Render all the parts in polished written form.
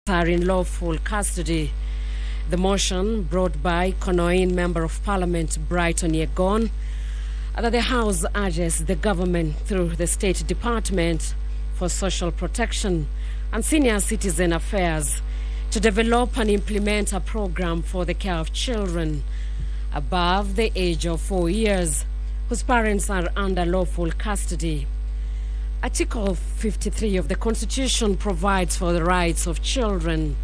are in lawful custody. The motion brought by Konoin Member of Parliament Brighton Yegon that the House urges the government through the State Department for Social Protection and Senior Citizen Affairs to develop and implement a program for the care of children above the age of 4 years whose parents are under lawful custody. Article 53 of the Constitution provides for the rights of children,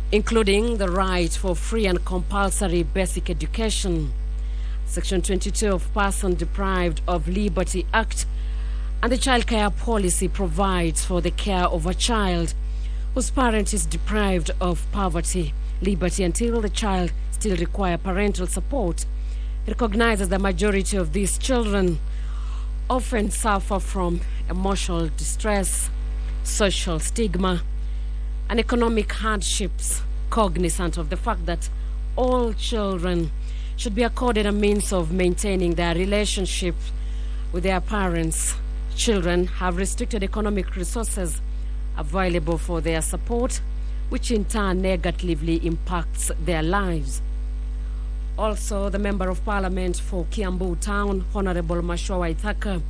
including the right for free and compulsory basic education. Section 22 of Person Deprived of Liberty Act and the Child Care Policy provides for the care of a child whose parent is deprived of poverty, liberty until the child still requires parental support. It recognizes the majority of these children often suffer from emotional distress, social stigma, and economic hardships, cognizant of the fact that all children should be accorded a means of maintaining their relationship with their parents. Children have restricted economic resources available for their support, which in turn negatively impacts their lives. Also, the Member of Parliament for Kiambu Town, Honorable Mashowa Ithaka,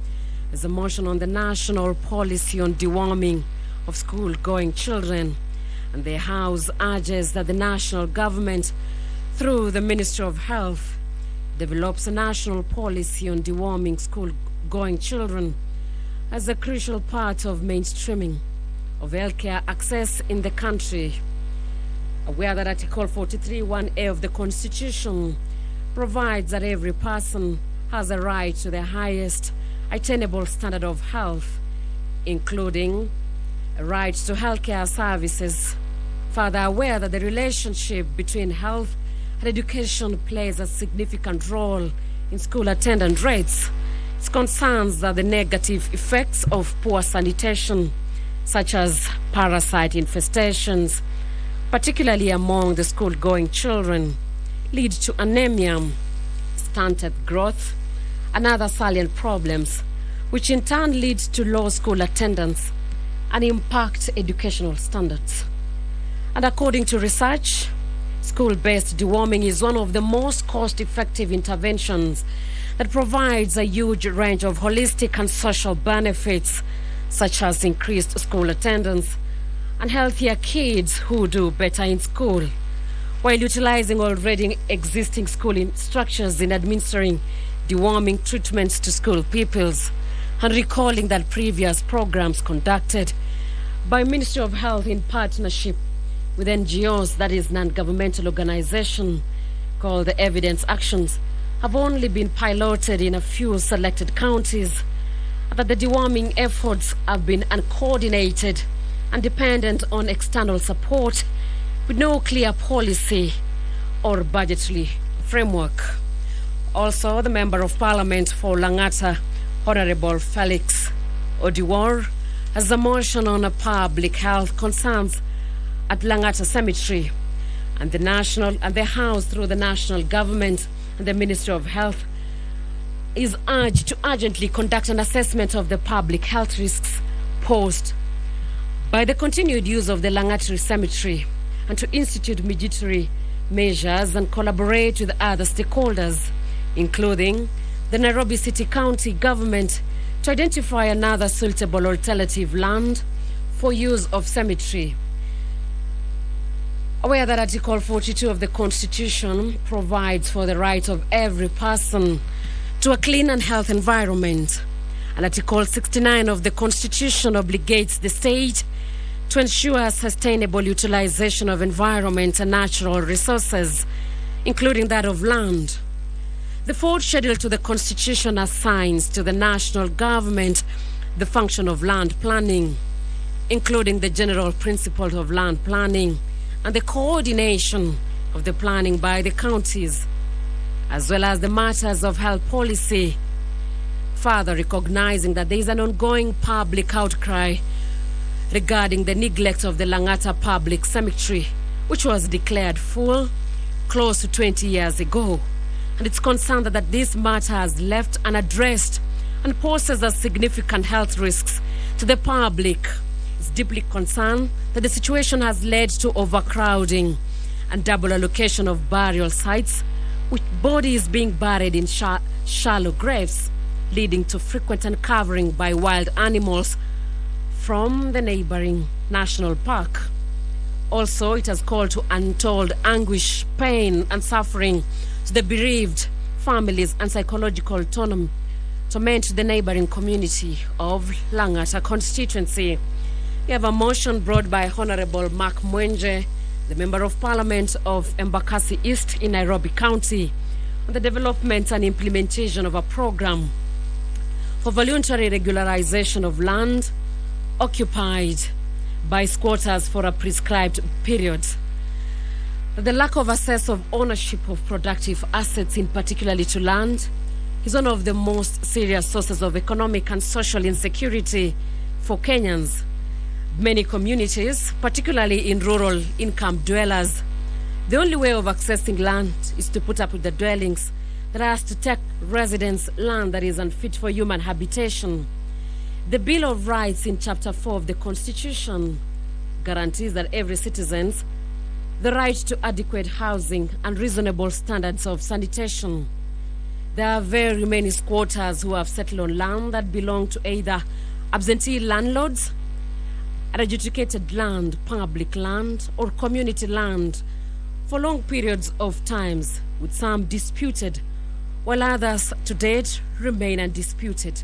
has a motion on the national policy on deworming of school-going children. And the House urges that the national government, through the Ministry of Health, develops a national policy on deworming school-going children as a crucial part of mainstreaming of healthcare access in the country. Aware that Article 43(1)(a) of the Constitution provides that every person has a right to the highest attainable standard of health, including a right to healthcare services. Further aware that the relationship between health and education plays a significant role in school attendance rates. It concerns that the negative effects of poor sanitation, such as parasite infestations, particularly among the school-going children, lead to anemia, stunted growth, and other salient problems, which in turn leads to low school attendance and impact educational standards. And according to research, school-based deworming is one of the most cost-effective interventions that provides a huge range of holistic and social benefits, such as increased school attendance and healthier kids who do better in school, while utilizing already existing school structures in administering deworming treatments to school pupils, and recalling that previous programs conducted by Ministry of Health in partnership with NGOs, that is non-governmental organization, called the Evidence Actions, have only been piloted in a few selected counties, and that the deworming efforts have been uncoordinated and dependent on external support with no clear policy or budgetary framework. Also, the Member of Parliament for Langata, Honorable Felix Odiwar, has a motion on public health concerns at Langata Cemetery, and the House, through the national government and the Ministry of Health, is urged to urgently conduct an assessment of the public health risks posed by the continued use of the Langata Cemetery, and to institute mitigatory measures and collaborate with other stakeholders, including the Nairobi City County Government, to identify another suitable alternative land for use of cemetery. Aware that Article 42 of the Constitution provides for the right of every person to a clean and healthy environment, and Article 69 of the Constitution obligates the state to ensure sustainable utilization of environment and natural resources, including that of land. The fourth schedule to the Constitution assigns to the national government the function of land planning, including the general principles of land planning and the coordination of the planning by the counties, as well as the matters of health policy, further recognizing that there is an ongoing public outcry regarding the neglect of the Langata Public Cemetery, which was declared full close to 20 years ago. And it's concerned that this matter has left unaddressed and poses a significant health risks to the public. It's deeply concerned that the situation has led to overcrowding and double allocation of burial sites, with bodies being buried in shallow graves, leading to frequent uncovering by wild animals from the neighboring national park. Also, it has called to untold anguish, pain, and suffering to the bereaved families and psychological torment to the neighboring community of Langata constituency. We have a motion brought by Honorable Mark Mwenje, the Member of Parliament of Embakasi East in Nairobi County, on the development and implementation of a program for voluntary regularization of land occupied by squatters for a prescribed period. The lack of access of ownership of productive assets, in particularly to land, is one of the most serious sources of economic and social insecurity for Kenyans. Many communities, particularly in rural income dwellers, the only way of accessing land is to put up with the dwellings that has to take residents' land that is unfit for human habitation. The Bill of Rights in Chapter 4 of the Constitution guarantees that every citizen the right to adequate housing and reasonable standards of sanitation. There are very many squatters who have settled on land that belong to either absentee landlords, unadjudicated land, public land, or community land for long periods of times, with some disputed, while others to date remain undisputed.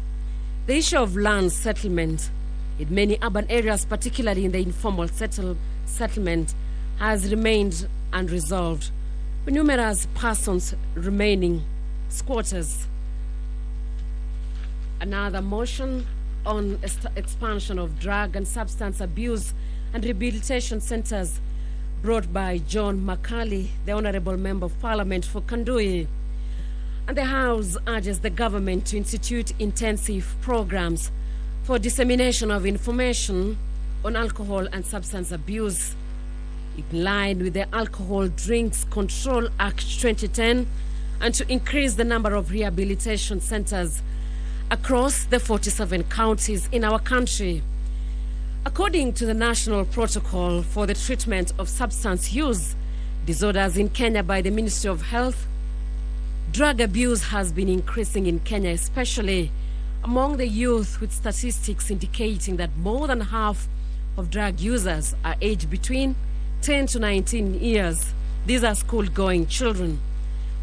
The issue of land settlement in many urban areas, particularly in the informal settlement, has remained unresolved, with numerous persons remaining squatters. Another motion on expansion of drug and substance abuse and rehabilitation centers, brought by John Makali, the Honorable Member of Parliament for Kandui. And the House urges the government to institute intensive programs for dissemination of information on alcohol and substance abuse, in line with the Alcohol Drinks Control Act 2010, and to increase the number of rehabilitation centers across the 47 counties in our country. According to the National Protocol for the Treatment of Substance Use Disorders in Kenya by the Ministry of Health, drug abuse has been increasing in Kenya, especially among the youth, with statistics indicating that more than half of drug users are aged between 10 to 19 years. These are school-going children.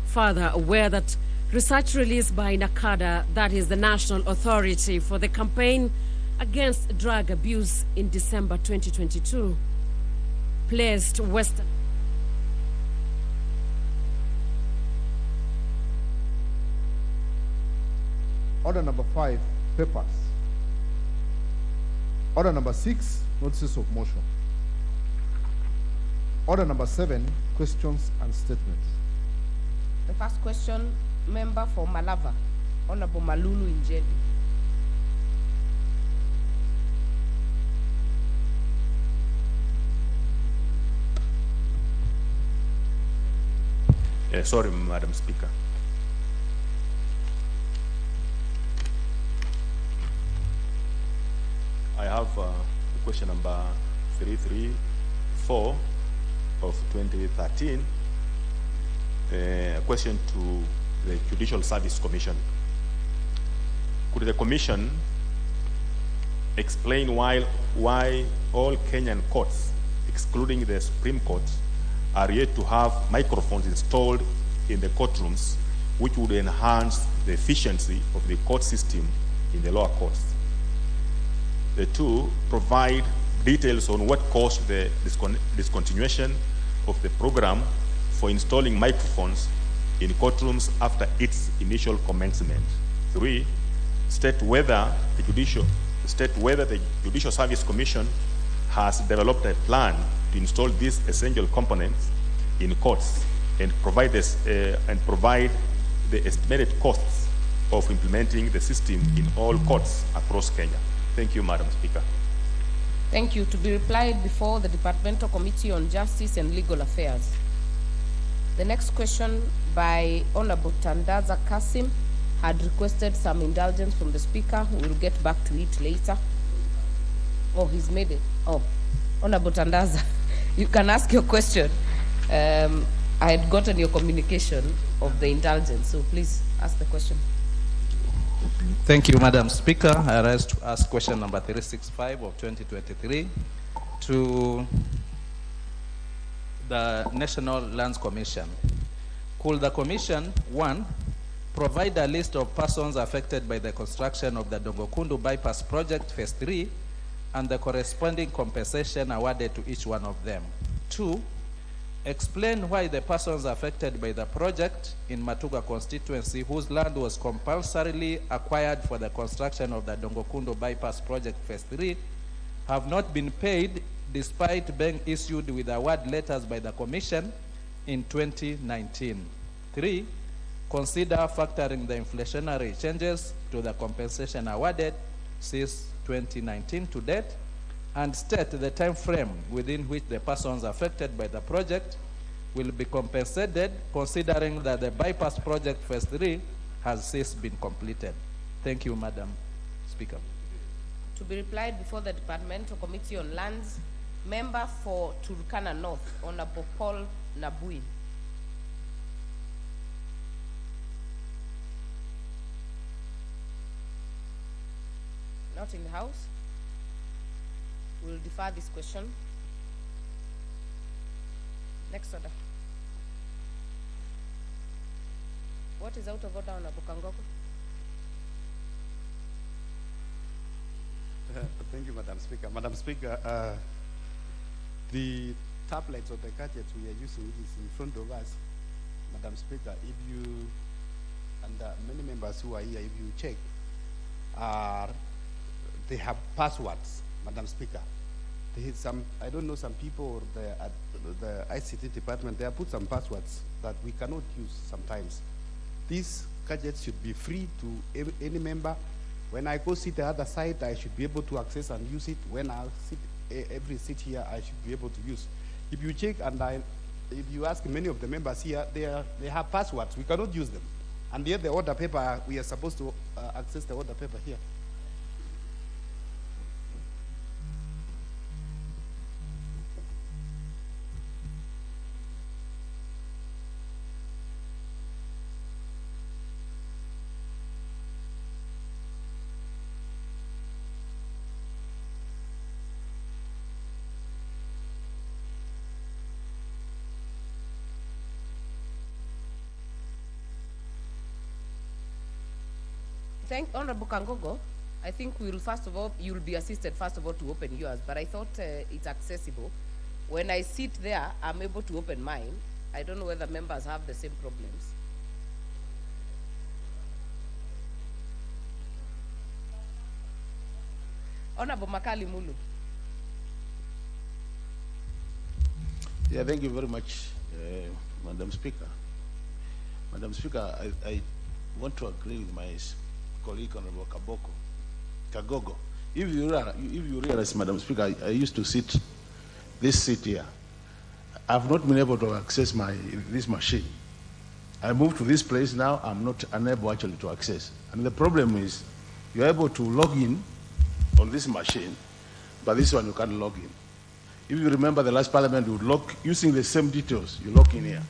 Further, aware that research released by NACADA, that is the National Authority for the Campaign Against Drug Abuse, in December 2022, placed Western Order number 5, papers. Order number 6, notices of motion. Order number 7, questions and statements. The first question, member for Malava, Honorable Malulu Injedi. Sorry, Madam Speaker. I have question number 334 of 2013. A question to the Judicial Service Commission. Could the Commission explain why all Kenyan courts, excluding the Supreme Court, are yet to have microphones installed in the courtrooms, which would enhance the efficiency of the court system in the lower courts? The two, provide details on what caused the discontinuation of the program for installing microphones in courtrooms after its initial commencement. 3, state whether the Judicial Service Commission has developed a plan to install these essential components in courts and provide the estimated costs of implementing the system in all courts across Kenya. Thank you, Madam Speaker. Thank you. To be replied before the Departmental Committee on Justice and Legal Affairs. The next question by Honorable Tandaza Kasim had requested some indulgence from the Speaker. We will get back to it later. Oh, he's made it. Oh, Honorable Tandaza, you can ask your question. I had gotten your communication of the indulgence, so please ask the question. Thank you, Madam Speaker. I rise to ask question number 365 of 2023 to the National Lands Commission. Could the Commission, 1, provide a list of persons affected by the construction of the Dongokundu Bypass Project Phase 3 and the corresponding compensation awarded to each one of them? 2, explain why the persons affected by the project in Matuga constituency whose land was compulsorily acquired for the construction of the Dongokundu Bypass Project Phase 3 have not been paid despite being issued with award letters by the Commission in 2019. 3, consider factoring the inflationary changes to the compensation awarded since 2019 to date, and state the time frame within which the persons affected by the project will be compensated, considering that the bypass project Phase 3 has since been completed. Thank you, Madam Speaker. To be replied before the Departmental Committee on Lands, member for Turkana North, Honorable Paul Nabui. Not in the House. We'll defer this question. Next order. What is out of order, Honorable Kangogo? Thank you, Madam Speaker. Madam Speaker, the tablets or the gadgets we are using is in front of us. Madam Speaker, if you, and many members who are here, if you check, they have passwords, Madam Speaker. There is some, I don't know, some people at the ICT department, they have put some passwords that we cannot use sometimes. These gadgets should be free to any member. When I go sit the other side, I should be able to access and use it. When I sit, every seat here, I should be able to use. If you check and if you ask many of the members here, they have passwords. We cannot use them. And yet the order paper, we are supposed to access the order paper here. Thank Honorable Kangogo. I think we'll first of all, you'll be assisted first of all to open yours, but I thought it's accessible. When I sit there, I'm able to open mine. I don't know whether members have the same problems. Honorable Makali Mulu. Yeah, thank you very much, Madam Speaker. Madam Speaker, I want to agree with my colleague, Honorable Kagogo. If you realize, Madam Speaker, I used to sit this seat here. I've not been able to access this machine. I moved to this place now, I'm not unable actually to access. And the problem is, you're able to log in on this machine, but this one you can't log in. If you remember the last parliament, you would log, using the same details, you log in here.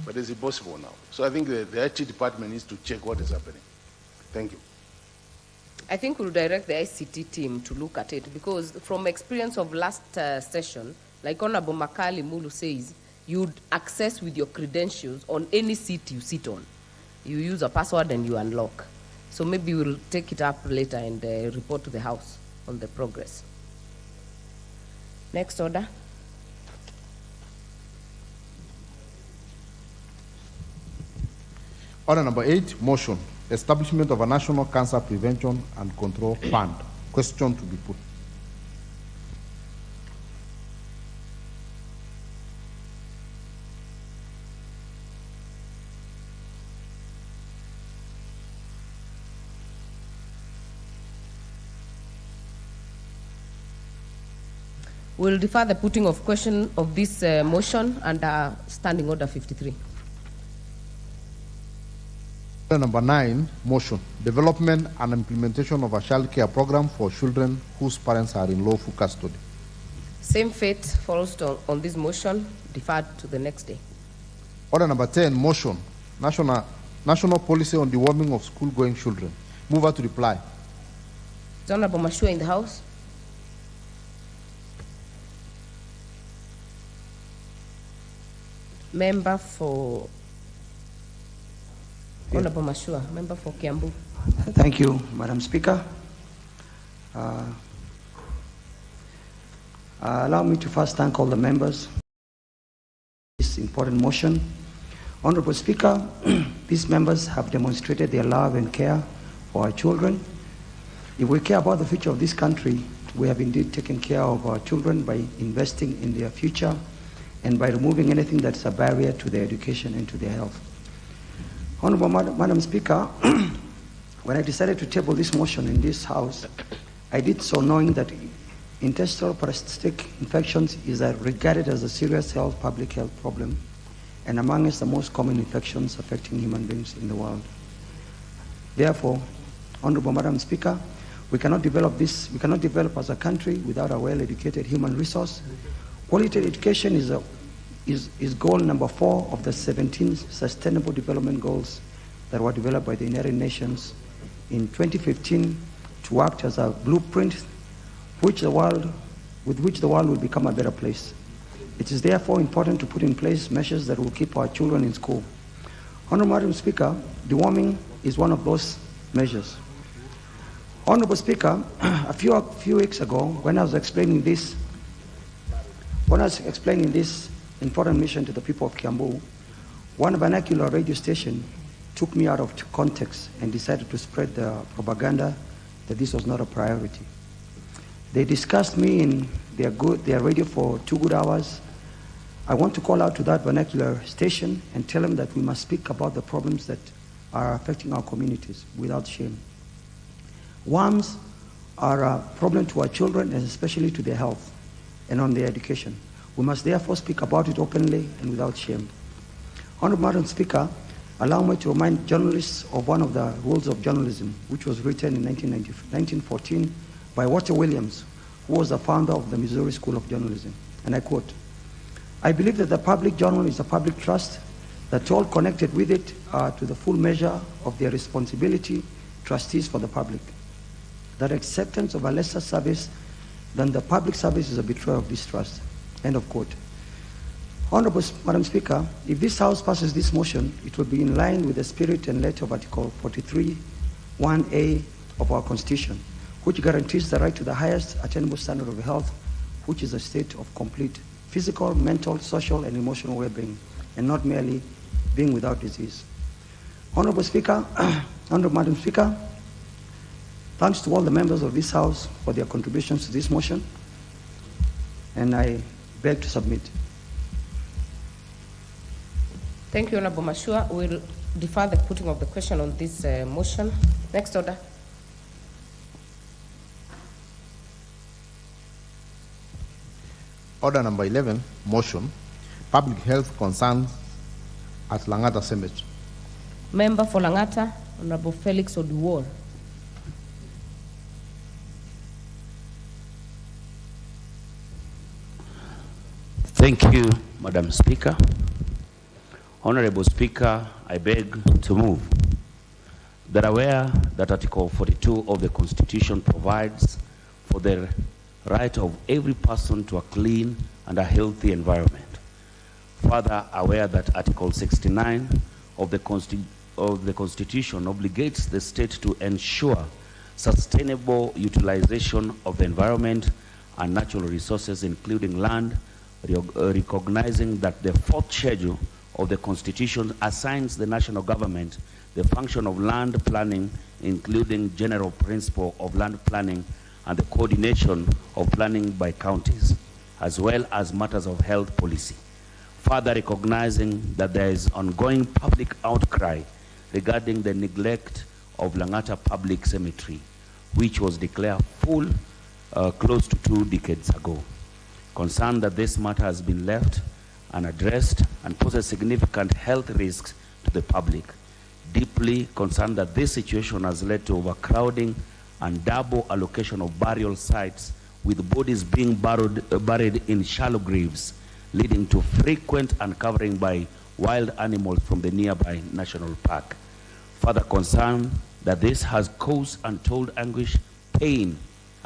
But it's impossible now. So I think the IT department needs to check what is happening. Thank you. I think we'll direct the ICT team to look at it, because from experience of last session, like Honorable Makali Mulu says, you'd access with your credentials on any seat you sit on. You use a password and you unlock. So maybe we'll take it up later and report to the House on the progress. Next order. Order number 8, motion. Establishment of a National Cancer Prevention and Control Fund. Question to be put. We'll defer the putting of question of this motion under Standing Order 53. Order number 9, motion. Development and implementation of a child care program for children whose parents are in lawful custody. Same fate falls on this motion, deferred to the next day. Order number 10, motion. National policy on deworming of school-going children. Mover to reply. Is Honorable Mashua in the House? Member for Honorable Mashua, member for Kiambu. Thank you, Madam Speaker. Allow me to first thank all the members for this important motion. Honorable Speaker, these members have demonstrated their love and care for our children. If we care about the future of this country, we have indeed taken care of our children by investing in their future and by removing anything that's a barrier to their education and to their health. Honorable Madam Speaker, when I decided to table this motion in this House, I did so knowing that intestinal parasitic infections is regarded as a serious public health problem and amongst the most common infections affecting human beings in the world. Therefore, Honorable Madam Speaker, we cannot develop as a country without a well-educated human resource. Quality education is goal number 4 of the 17 Sustainable Development Goals that were developed by the United Nations in 2015 to act as a blueprint with which the world will become a better place. It is therefore important to put in place measures that will keep our children in school. Honorable Madam Speaker, deworming is one of those measures. Honorable Speaker, a few weeks ago, when I was explaining this important mission to the people of Kiambu, one vernacular radio station took me out of context and decided to spread the propaganda that this was not a priority. They discussed me in their radio for 2 good hours. I want to call out to that vernacular station and tell them that we must speak about the problems that are affecting our communities without shame. Worms are a problem to our children and especially to their health and on their education. We must therefore speak about it openly and without shame. Honorable Madam Speaker, allow me to remind journalists of one of the rules of journalism, which was written in 1914 by Walter Williams, who was the founder of the Missouri School of Journalism. And I quote, "I believe that the public journal is a public trust, that all connected with it are to the full measure of their responsibility trustees for the public. That acceptance of a lesser service than the public service is a betrayal of this trust." End of quote. Honorable Madam Speaker, if this House passes this motion, it will be in line with the spirit and letter of Article 43(1)(a) of our Constitution, which guarantees the right to the highest attainable standard of health, which is a state of complete physical, mental, social, and emotional well-being, and not merely being without disease. Honorable Speaker, Honorable Madam Speaker, thanks to all the members of this House for their contributions to this motion, and I beg to submit. Thank you, Honorable Mashua. We'll defer the putting of the question on this motion. Next order. Order number 11, motion. Public health concerns at Langata Cemetery. Member for Langata, Honorable Felix Oduor. Thank you, Madam Speaker. Honorable Speaker, I beg to move that aware that Article 42 of the Constitution provides for the right of every person to a clean and a healthy environment. Further, aware that Article 69 of the Constitution obligates the state to ensure sustainable utilization of the environment and natural resources, including land, recognizing that the 4th schedule of the Constitution assigns the national government the function of land planning, including general principle of land planning and the coordination of planning by counties, as well as matters of health policy. Further, recognizing that there is ongoing public outcry regarding the neglect of Langata Public Cemetery, which was declared full close to 2 decades ago. Concerned that this matter has been left unaddressed and poses significant health risks to the public, deeply concerned that this situation has led to overcrowding and double allocation of burial sites, with bodies being buried in shallow graves, leading to frequent uncovering by wild animals from the nearby national park. Further concerned that this has caused untold anguish, pain,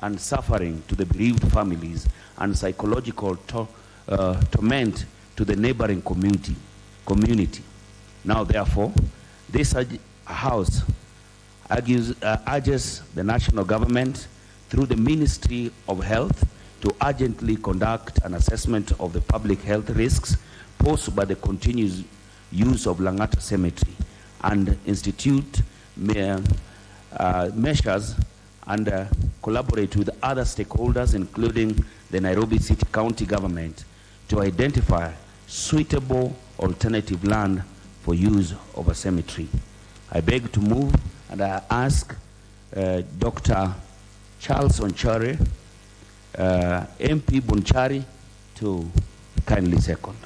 and suffering to the bereaved families and psychological torment to the neighboring community. Now, therefore, this House urges the national government through the Ministry of Health to urgently conduct an assessment of the public health risks posed by the continuous use of Langata Cemetery and institute measures and collaborate with other stakeholders, including the Nairobi City County government, to identify suitable alternative land for use of a cemetery. I beg to move, and I ask Dr. Charles Onchari, MP Bonchari, to kindly second.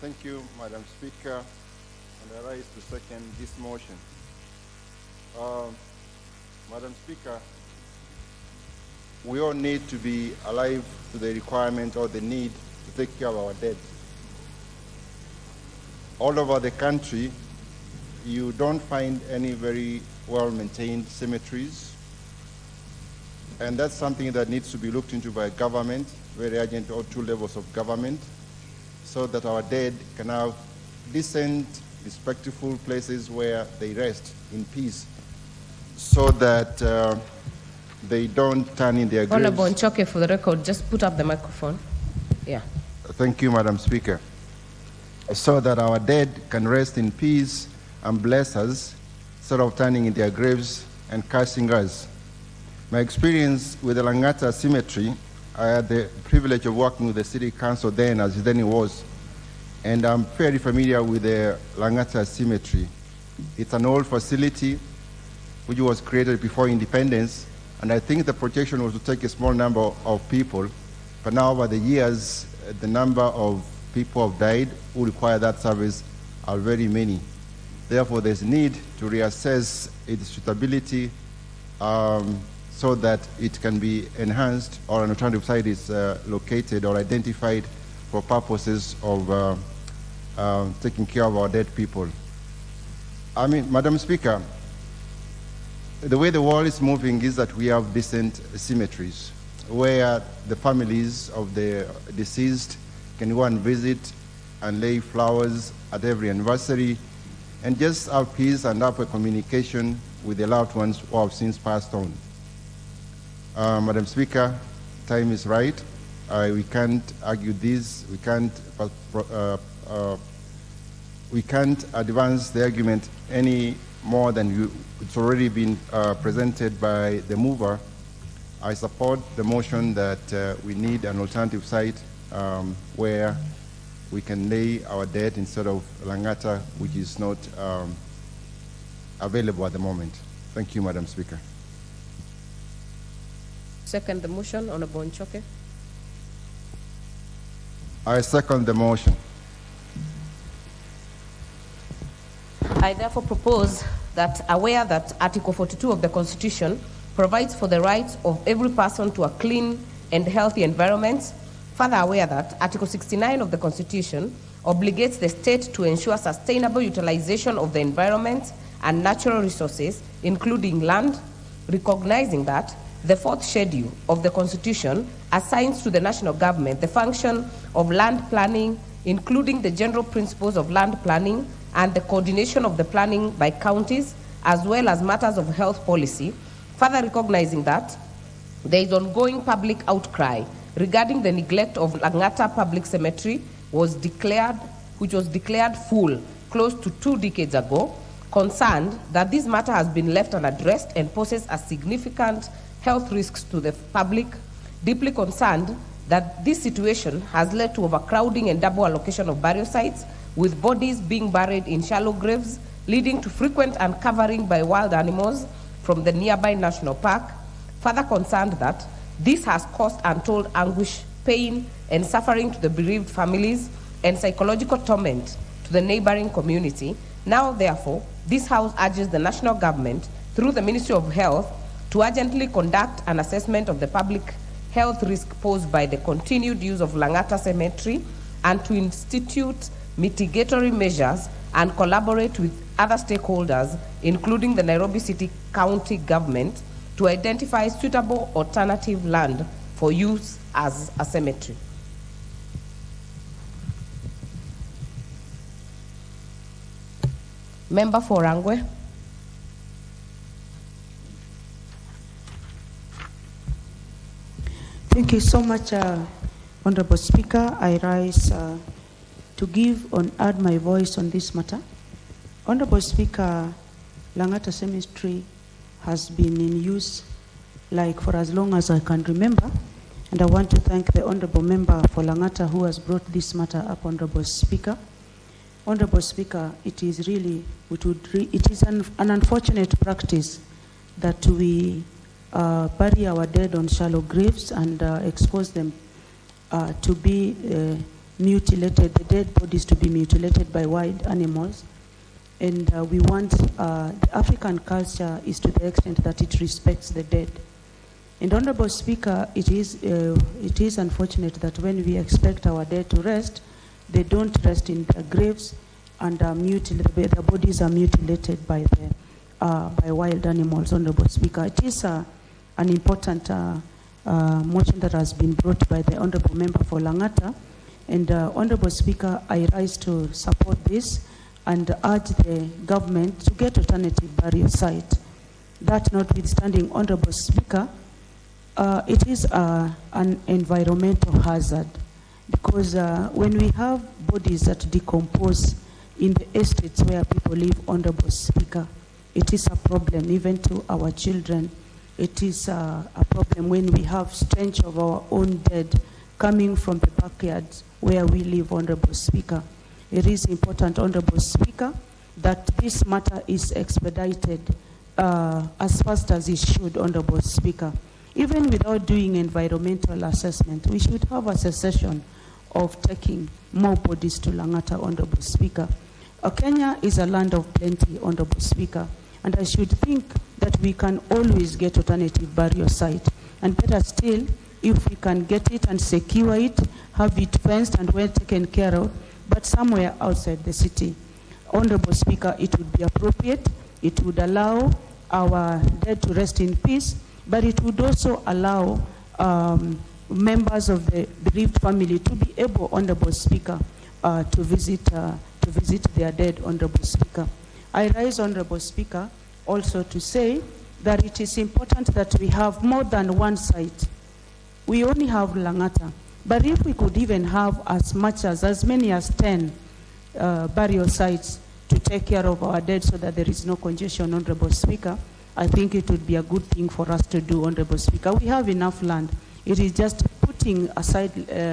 Thank you, Madam Speaker, and I rise to second this motion. Madam Speaker, we all need to be alive to the requirement or the need to take care of our dead. All over the country, you don't find any very well-maintained cemeteries, and that's something that needs to be looked into by government, very urgent, all two levels of government, so that our dead can have decent, respectful places where they rest in peace, so that they don't turn in their graves. Honorable Nchoke, for the record, just put up the microphone. Yeah. Thank you, Madam Speaker. So that our dead can rest in peace and bless us, instead of turning in their graves and cursing us. My experience with the Langata Cemetery, I had the privilege of working with the city council then, as then it was, and I'm very familiar with the Langata Cemetery. It's an old facility which was created before independence, and I think the projection was to take a small number of people, but now over the years, the number of people have died who require that service are very many. Therefore, there's a need to reassess its suitability so that it can be enhanced, or an alternative site is located or identified for purposes of taking care of our dead people. I mean, Madam Speaker, the way the world is moving is that we have decent cemeteries where the families of the deceased can go and visit and lay flowers at every anniversary and just have peace and have a communication with the loved ones who have since passed on. Madam Speaker, time is right. We can't argue this. We can't advance the argument any more than it's already been presented by the mover. I support the motion that we need an alternative site where we can lay our dead instead of Langata, which is not available at the moment. Thank you, Madam Speaker. Second the motion, Honorable Nchoke. I second the motion. I therefore propose that, aware that Article 42 of the Constitution provides for the rights of every person to a clean and healthy environment, further aware that Article 69 of the Constitution obligates the state to ensure sustainable utilization of the environment and natural resources, including land, recognizing that the fourth schedule of the Constitution assigns to the national government the function of land planning, including the general principles of land planning and the coordination of the planning by counties, as well as matters of health policy, further recognizing that there is ongoing public outcry regarding the neglect of Langata Public Cemetery, which was declared full close to 2 decades ago, concerned that this matter has been left unaddressed and poses a significant health risks to the public, deeply concerned that this situation has led to overcrowding and double allocation of burial sites, with bodies being buried in shallow graves, leading to frequent uncovering by wild animals from the nearby national park, further concerned that This has caused untold anguish, pain, and suffering to the bereaved families and psychological torment to the neighboring community. Now, therefore, this House urges the national government, through the Ministry of Health, to urgently conduct an assessment of the public health risk posed by the continued use of Langata Cemetery and to institute mitigatory measures and collaborate with other stakeholders, including the Nairobi City County government, to identify suitable alternative land for use as a cemetery. Member for Rangwe. Thank you so much, Honorable Speaker. I rise to give and add my voice on this matter. Honorable Speaker, Langata Cemetery has been in use like for as long as I can remember, and I want to thank the Honorable Member for Langata who has brought this matter up, Honorable Speaker. Honorable Speaker, it is really, it is an unfortunate practice that we bury our dead on shallow graves and expose them to be mutilated, the dead bodies to be mutilated by wild animals. And we want, the African culture is to the extent that it respects the dead. And Honorable Speaker, it is unfortunate that when we expect our dead to rest, they don't rest in their graves and their bodies are mutilated by wild animals, Honorable Speaker. It is an important motion that has been brought by the Honorable Member for Langata. And Honorable Speaker, I rise to support this and urge the government to get alternative burial site. That notwithstanding, Honorable Speaker, it is an environmental hazard because when we have bodies that decompose in the estates where people live, Honorable Speaker, it is a problem even to our children. It is a problem when we have stench of our own dead coming from the backyards where we live, Honorable Speaker. It is important, Honorable Speaker, that this matter is expedited as fast as it should, Honorable Speaker. Even without doing environmental assessment, we should have a cessation of taking more bodies to Langata, Honorable Speaker. Kenya is a land of plenty, Honorable Speaker, and I should think that we can always get alternative burial site. And better still, if we can get it and secure it, have it fenced and well taken care of, but somewhere outside the city. Honorable Speaker, it would be appropriate. It would allow our dead to rest in peace, but it would also allow members of the bereaved family to be able, Honorable Speaker, to visit their dead, Honorable Speaker. I rise, Honorable Speaker, also to say that it is important that we have more than one site. We only have Langata, but if we could even have as many as 10 burial sites to take care of our dead so that there is no congestion, Honorable Speaker, I think it would be a good thing for us to do, Honorable Speaker. We have enough land. It is just putting aside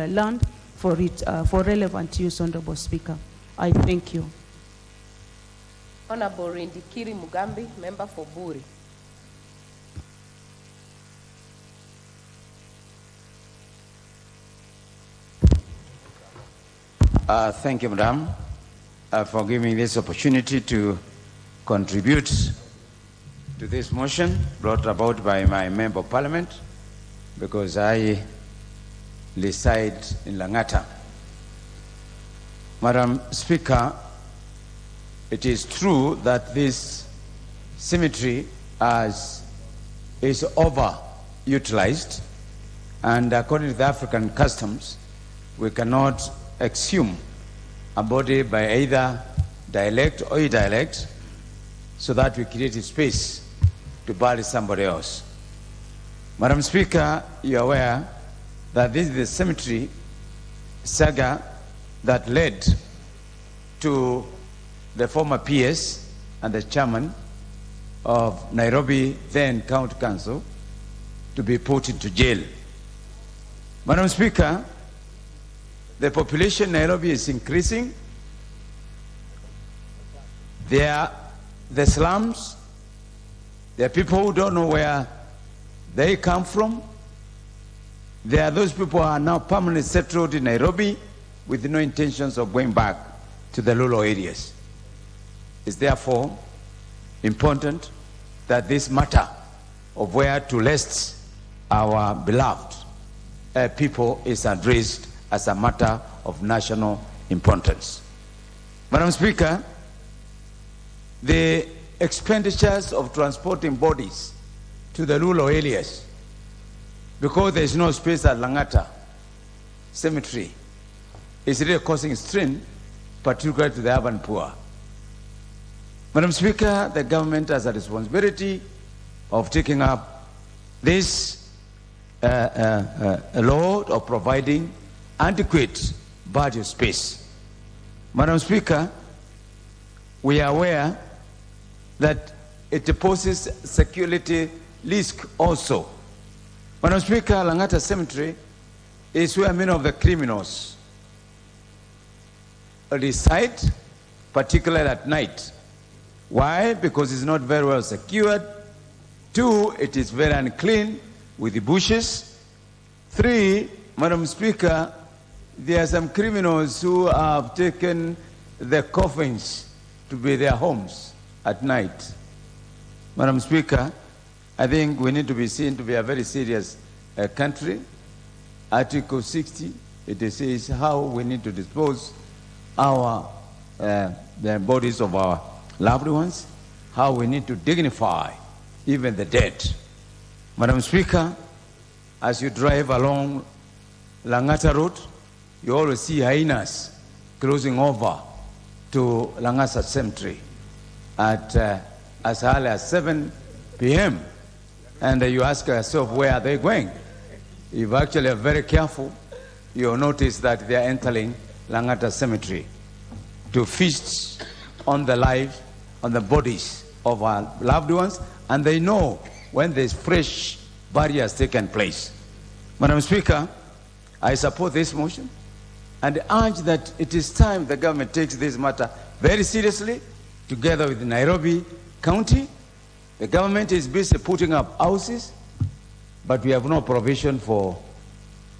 land for relevant use, Honorable Speaker. I thank you. Honorable Rindikiri Mugambi, member for Buri. Thank you, Madam, for giving this opportunity to contribute to this motion brought about by my Member of Parliament, because I reside in Langata. Madam Speaker, it is true that this cemetery is overutilized, and according to the African customs, we cannot exhume a body by either dialect or idialect so that we create a space to bury somebody else. Madam Speaker, you are aware that this is the cemetery saga that led to the former PS and the chairman of Nairobi then County Council to be put into jail. Madam Speaker, the population in Nairobi is increasing. There are the slums. There are people who don't know where they come from. There are those people who are now permanently settled in Nairobi with no intentions of going back to the rural areas. It's therefore important that this matter of where to rest our beloved people is addressed as a matter of national importance. Madam Speaker, the expenditures of transporting bodies to the rural areas, because there is no space at Langata Cemetery, is really causing strain, particularly to the urban poor. Madam Speaker, the government has a responsibility of taking up this load of providing adequate burial space. Madam Speaker, we are aware that it poses security risk also. Madam Speaker, Langata Cemetery is where many of the criminals reside, particularly at night. Why? Because it's not very well secured. 2, it is very unclean with the bushes. 3, Madam Speaker, there are some criminals who have taken the coffins to be their homes at night. Madam Speaker, I think we need to be seen to be a very serious country. Article 60, it says how we need to dispose the bodies of our loved ones, how we need to dignify even the dead. Madam Speaker, as you drive along Langata Road, you always see hyenas closing over to Langata Cemetery at as early as 7 p.m. And you ask yourself, where are they going? If you actually are very careful, you'll notice that they are entering Langata Cemetery to feast on the lives, on the bodies of our loved ones, and they know when there's fresh burial has taken place. Madam Speaker, I support this motion and urge that it is time the government takes this matter very seriously, together with Nairobi County. The government is busy putting up houses, but we have no provision for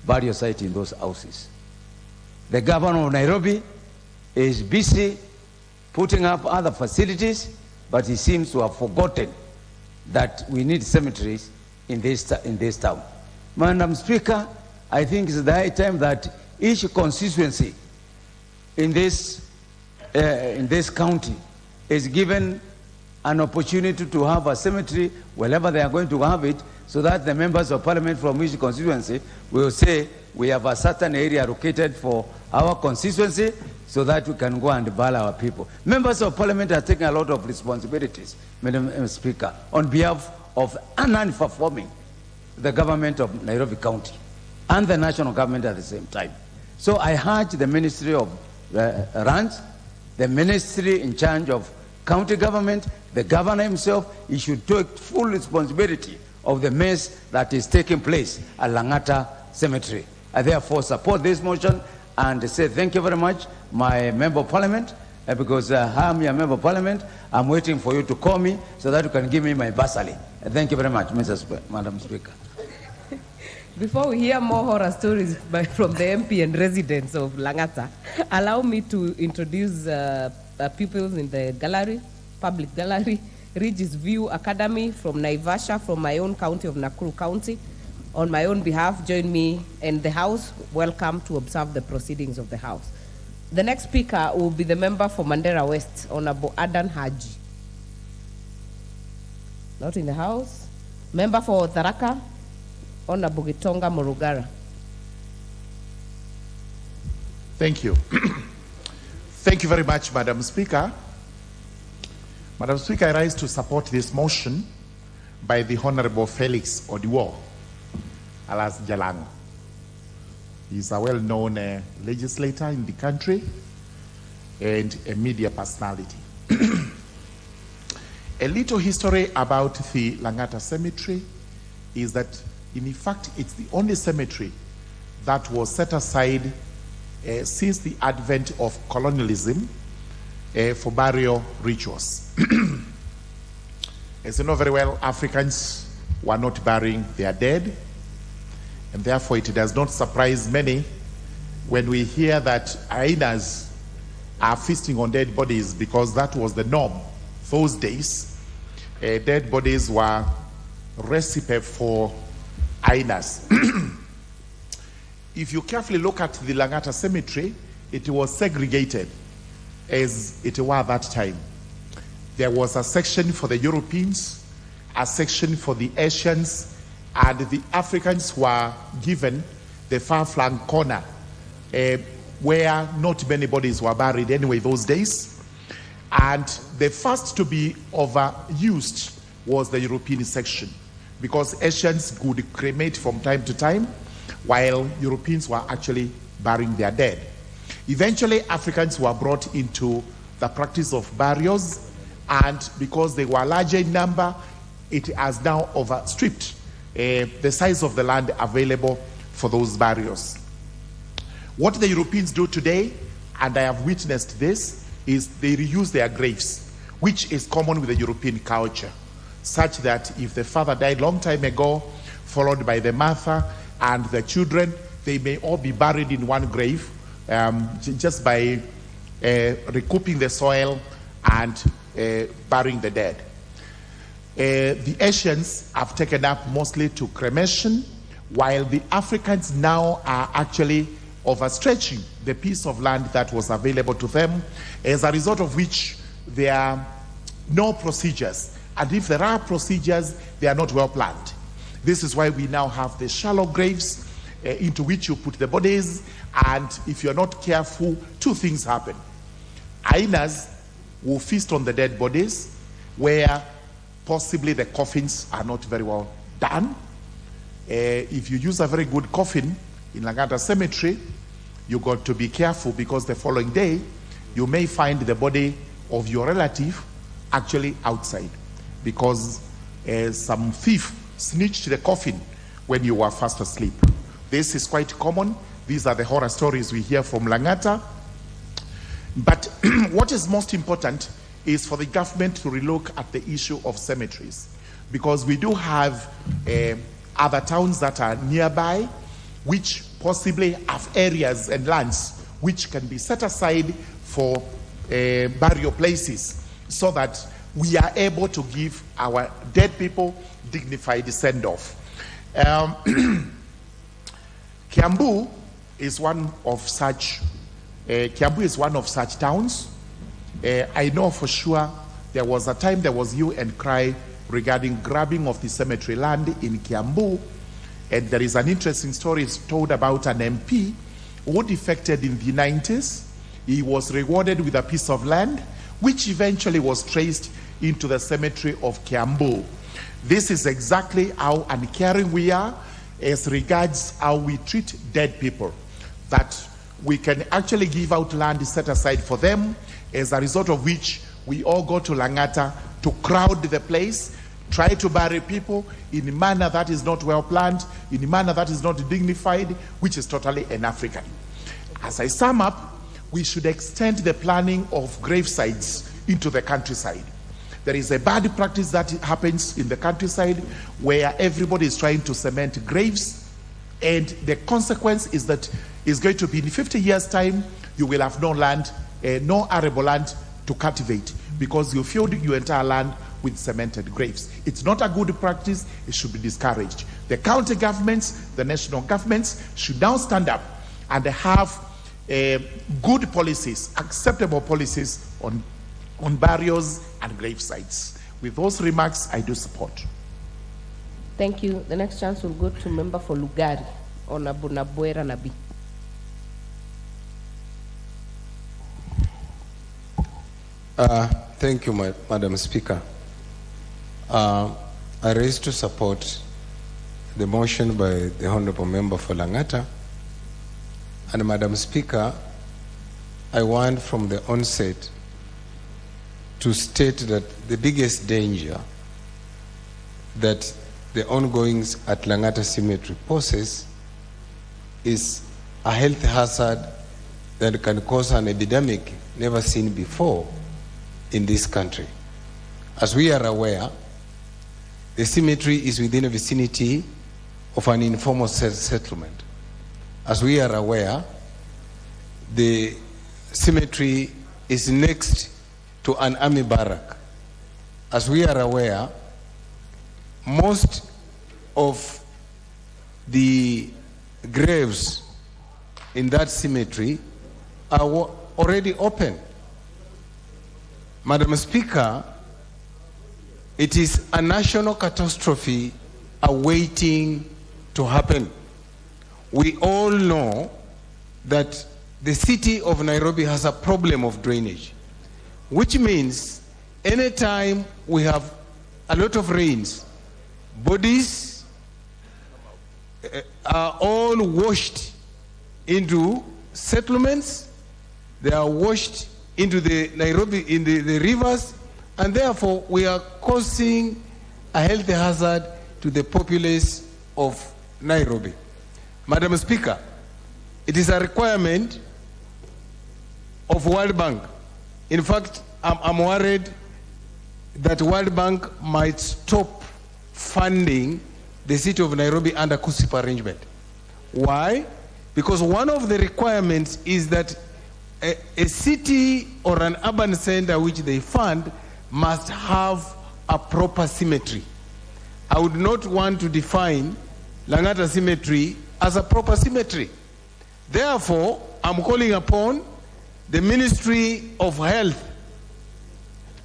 burial site in those houses. The governor of Nairobi is busy putting up other facilities, but he seems to have forgotten that we need cemeteries in this town. Madam Speaker, I think it's the high time that each constituency in this county is given an opportunity to have a cemetery wherever they are going to have it, so that the members of parliament from each constituency will say, we have a certain area allocated for our constituency, so that we can go and bury our people. Members of parliament are taking a lot of responsibilities, Madam Speaker, on behalf of non-performing the government of Nairobi County and the national government at the same time. So I urge the Ministry of Lands, the ministry in charge of county government, the governor himself, he should take full responsibility of the mess that is taking place at Langata Cemetery. I therefore support this motion and say thank you very much, my member of parliament, because I'm your member of parliament. I'm waiting for you to call me so that you can give me my bursary. Thank you very much, Madam Speaker. Before we hear more horror stories from the MP and residents of Langata, allow me to introduce pupils in the gallery, public gallery. Regis View Academy from Naivasha, from my own county of Nakuru County. On my own behalf, join me in the House. Welcome to observe the proceedings of the House. The next speaker will be the member for Mandera West, Honorable Adan Haji. Not in the House. Member for Tharaka, Honorable Gitonga Morugara. Thank you. Thank you very much, Madam Speaker. Madam Speaker, I rise to support this motion by the Honorable Felix Odiwo, alias Jalango. He's a well-known legislator in the country and a media personality. A little history about the Langata Cemetery is that, in fact, it's the only cemetery that was set aside since the advent of colonialism for burial rituals. As you know very well, Africans were not burying their dead, and therefore it does not surprise many when we hear that hyenas are feasting on dead bodies, because that was the norm those days. Dead bodies were recipe for hyenas. If you carefully look at the Langata cemetery, it was segregated as it was at that time. There was a section for the Europeans, a section for the Asians, and the Africans were given the far-flung corner where not many bodies were buried anyway those days. And the first to be overused was the European section, because Asians could cremate from time to time, while Europeans were actually burying their dead. Eventually, Africans were brought into the practice of burials, and because they were larger in number, it has now overstripped the size of the land available for those burials. What the Europeans do today, and I have witnessed this, is they reuse their graves, which is common with the European culture, such that if the father died long time ago, followed by the mother and the children, they may all be buried in one grave, just by recouping the soil and burying the dead. The Asians have taken up mostly to cremation, while the Africans now are actually overstretching the piece of land that was available to them, as a result of which there are no procedures. And if there are procedures, they are not well planned. This is why we now have the shallow graves into which you put the bodies, and if you're not careful, two things happen. Hyenas will feast on the dead bodies, where possibly the coffins are not very well done. If you use a very good coffin in Langata Cemetery, you got to be careful, because the following day you may find the body of your relative actually outside, because some thief snitched the coffin when you were fast asleep. This is quite common. These are the horror stories we hear from Langata. But what is most important is for the government to relook at the issue of cemeteries, because we do have other towns that are nearby, which possibly have areas and lands which can be set aside for burial places, so that we are able to give our dead people dignified send-off. Kiambu is one of such. Kiambu is one of such towns. I know for sure there was a time there was hue and cry regarding grabbing of the cemetery land in Kiambu, and there is an interesting story told about an MP who defected in the 90s. He was rewarded with a piece of land, which eventually was traced into the cemetery of Kiambu. This is exactly how uncaring we are as regards how we treat dead people, that we can actually give out land set aside for them, as a result of which we all go to Langata to crowd the place, try to bury people in a manner that is not well planned, in a manner that is not dignified, which is totally un-African. As I sum up, we should extend the planning of gravesites into the countryside. There is a bad practice that happens in the countryside where everybody is trying to cement graves, and the consequence is that it's going to be in 50 years' time, you will have no land, no arable land to cultivate, because you filled your entire land with cemented graves. It's not a good practice. It should be discouraged. The county governments, the national governments should now stand up and have good policies, acceptable policies on burials and grave sites. With those remarks, I do support. Thank you. The next chance will go to member for Lugari, Honorable Nabuera Nabi. Thank you, Madam Speaker. I raise to support the motion by the Honorable Member for Langata. And Madam Speaker, I want from the onset to state that the biggest danger that the ongoings at Langata Cemetery poses is a health hazard that can cause an epidemic never seen before in this country. As we are aware, the cemetery is within a vicinity of an informal settlement. As we are aware, the cemetery is next to an army barrack. As we are aware, most of the graves in that cemetery are already open. Madam Speaker, it is a national catastrophe awaiting to happen. We all know that the city of Nairobi has a problem of drainage, which means anytime we have a lot of rains, bodies are all washed into settlements, they are washed into the Nairobi, in the rivers, and therefore we are causing a health hazard to the populace of Nairobi. Madam Speaker, it is a requirement of World Bank. In fact, I'm worried that World Bank might stop funding the city of Nairobi under KUSIP arrangement. Why? Because one of the requirements is that a city or an urban center which they fund must have a proper cemetery. I would not want to define Langata Cemetery as a proper cemetery. Therefore, I'm calling upon the Ministry of Health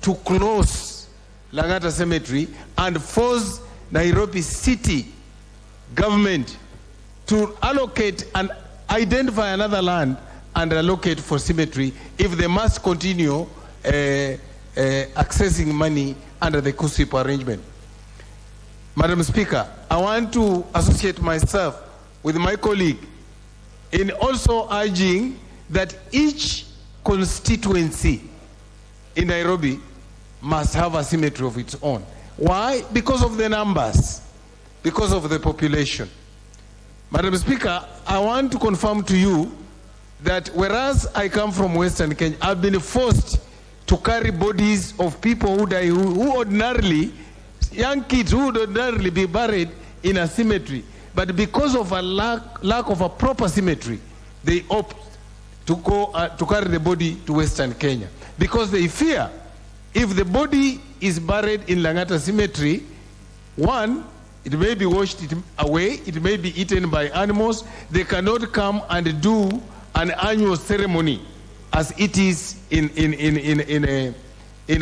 to close Langata Cemetery and force Nairobi City government to allocate and identify another land and allocate for cemetery if they must continue accessing money under the KUSIP arrangement. Madam Speaker, I want to associate myself with my colleague in also urging that each constituency in Nairobi must have a cemetery of its own. Why? Because of the numbers, because of the population. Madam Speaker, I want to confirm to you that whereas I come from Western Kenya, I've been forced to carry bodies of people who die, who ordinarily, young kids who would ordinarily be buried in a cemetery. But because of a lack of a proper cemetery, they opt to go to carry the body to Western Kenya. Because they fear if the body is buried in Langata Cemetery, one, it may be washed away, it may be eaten by animals. They cannot come and do an annual ceremony as it is in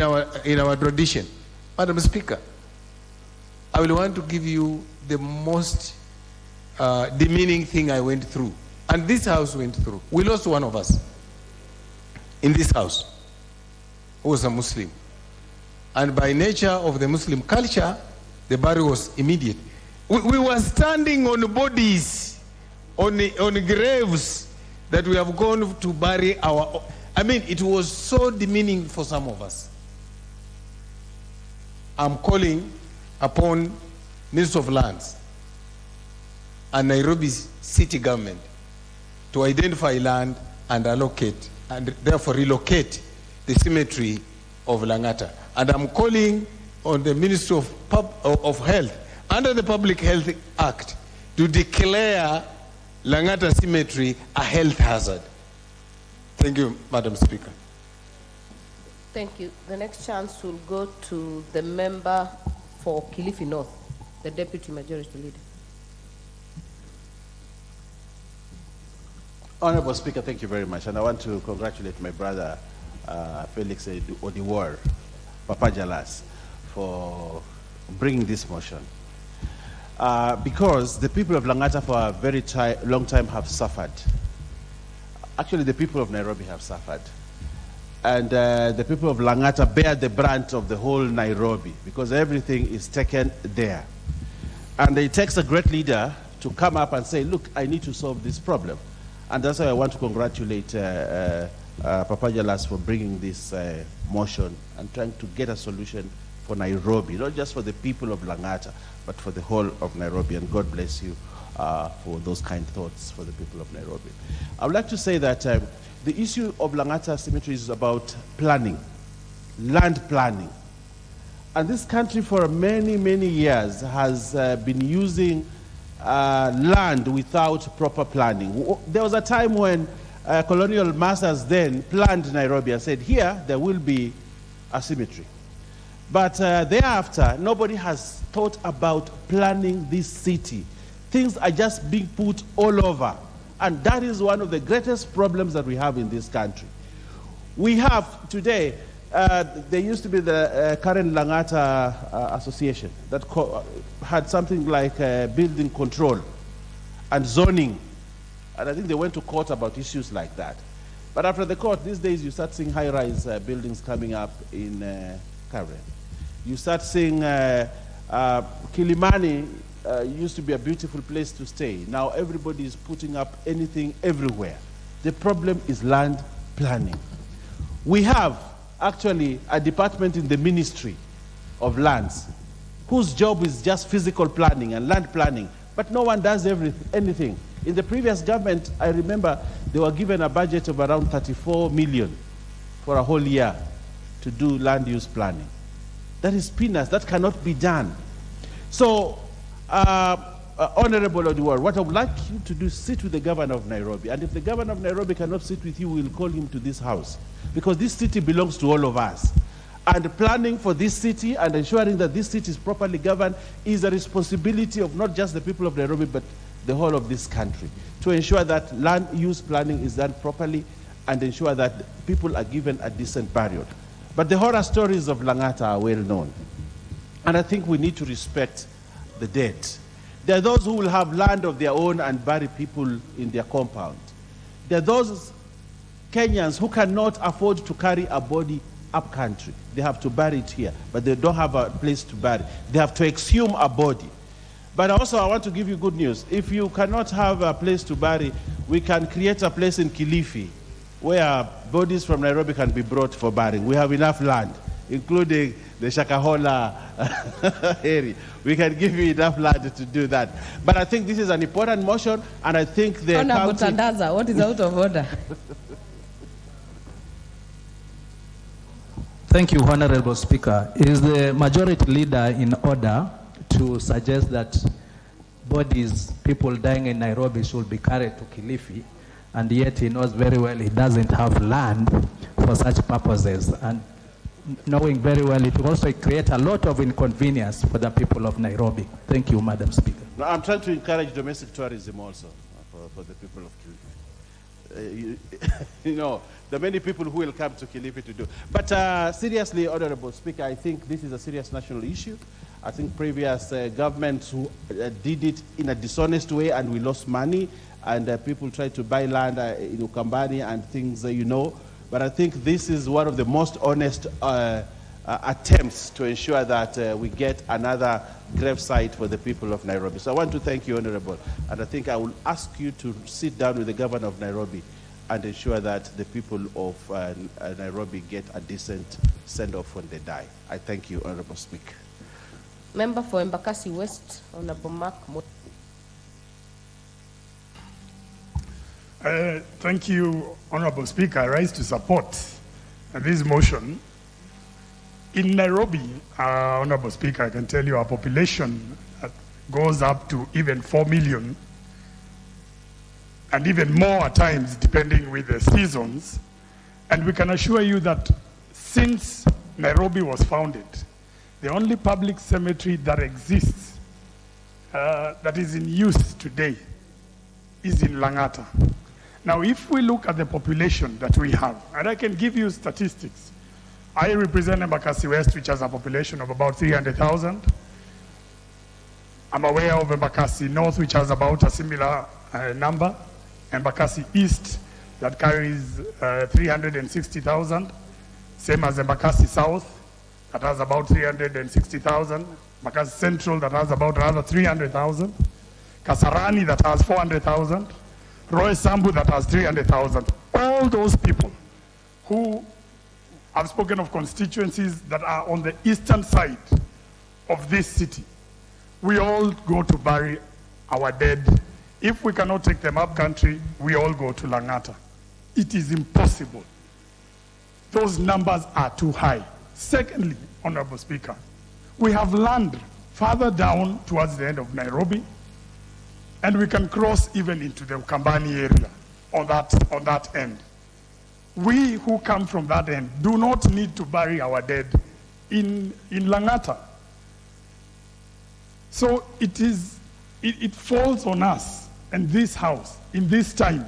our tradition. Madam Speaker, I will want to give you the most demeaning thing I went through, and this house went through. We lost one of us in this house who was a Muslim, and by nature of the Muslim culture, the burial was immediate. We were standing on bodies, on graves that we have gone to bury our. I mean, it was so demeaning for some of us. I'm calling upon Minister of Lands and Nairobi city government to identify land and allocate and therefore relocate the cemetery of Langata. And I'm calling on the Ministry of Health under the Public Health Act to declare Langata Cemetery a health hazard. Thank you, Madam Speaker. Thank you. The next chance will go to the member for Kilifi North, the Deputy Majority Leader. Honorable Speaker, thank you very much. And I want to congratulate my brother, Felix Odiwar, Papa Jalas, for bringing this motion. Because the people of Langata for a very long time have suffered. Actually, the people of Nairobi have suffered. And the people of Langata bear the brunt of the whole Nairobi because everything is taken there. And it takes a great leader to come up and say, look, I need to solve this problem. And that's why I want to congratulate Papa Jalas for bringing this motion and trying to get a solution for Nairobi, not just for the people of Langata, but for the whole of Nairobi. And God bless you for those kind thoughts for the people of Nairobi. I would like to say that the issue of Langata Cemetery is about planning, land planning. And this country for many, many years has been using land without proper planning. There was a time when colonial masters then planned Nairobi and said, here there will be a cemetery. But thereafter, nobody has thought about planning this city. Things are just being put all over. And that is one of the greatest problems that we have in this country. We have today, there used to be the current Langata Association that had something like building control and zoning. And I think they went to court about issues like that. But after the court, these days you start seeing high-rise buildings coming up in Karen. You start seeing Kilimani used to be a beautiful place to stay. Now everybody is putting up anything everywhere. The problem is land planning. We have actually a department in the Ministry of Lands whose job is just physical planning and land planning, but no one does anything. In the previous government, I remember they were given a budget of around 34 million for a whole year to do land use planning. That is peanuts. That cannot be done. So, Honorable Odiwuor, what I would like you to do is sit with the governor of Nairobi. And if the governor of Nairobi cannot sit with you, we'll call him to this house. Because this city belongs to all of us. And planning for this city and ensuring that this city is properly governed is a responsibility of not just the people of Nairobi, but the whole of this country. To ensure that land use planning is done properly and ensure that people are given a decent period. But the horror stories of Langata are well known. And I think we need to respect the dead. There are those who will have land of their own and bury people in their compound. There are those Kenyans who cannot afford to carry a body up country. They have to bury it here, but they don't have a place to bury. They have to exhume a body. But also I want to give you good news. If you cannot have a place to bury, we can create a place in Kilifi where bodies from Nairobi can be brought for burying. We have enough land, including the Shakahola area. We can give you enough land to do that. But I think this is an important motion, and I think the Honorable Tandaza, what is out of order? Thank you, Honorable Speaker. Is the majority leader in order to suggest that bodies, people dying in Nairobi, should be carried to Kilifi, and yet he knows very well he doesn't have land for such purposes, and knowing very well it will also create a lot of inconvenience for the people of Nairobi. Thank you, Madam Speaker. No, I'm trying to encourage domestic tourism also for the people of Kilifi. You know, there are many people who will come to Kilifi to do. But seriously, Honorable Speaker, I think this is a serious national issue. I think previous governments who did it in a dishonest way and we lost money, and people tried to buy land in Ukambani and things, you know. But I think this is one of the most honest attempts to ensure that we get another gravesite for the people of Nairobi. So I want to thank you, Honorable, and I think I will ask you to sit down with the governor of Nairobi and ensure that the people of Nairobi get a decent send-off when they die. I thank you, Honorable Speaker. Member for Embakasi West, Honorable Mark. Thank you, Honorable Speaker. I rise to support this motion. In Nairobi, Honorable Speaker, I can tell you our population goes up to even 4 million, and even more at times, depending with the seasons. And we can assure you that since Nairobi was founded, the only public cemetery that exists, that is in use today, is in Langata. Now, if we look at the population that we have, and I can give you statistics. I represent Embakasi West, which has a population of about 300,000. I'm aware of Embakasi North, which has about a similar number. Embakasi East, that carries 360,000. Same as Embakasi South, that has about 360,000. Embakasi Central, that has about another 300,000. Kasarani, that has 400,000. Roy Sambu, that has 300,000. All those people who have spoken of constituencies that are on the eastern side of this city, we all go to bury our dead. If we cannot take them up country, we all go to Langata. It is impossible. Those numbers are too high. Secondly, Honorable Speaker, we have land further down towards the end of Nairobi, and we can cross even into the Ukambani area on that end. We who come from that end do not need to bury our dead in Langata. So it falls on us and this house in this time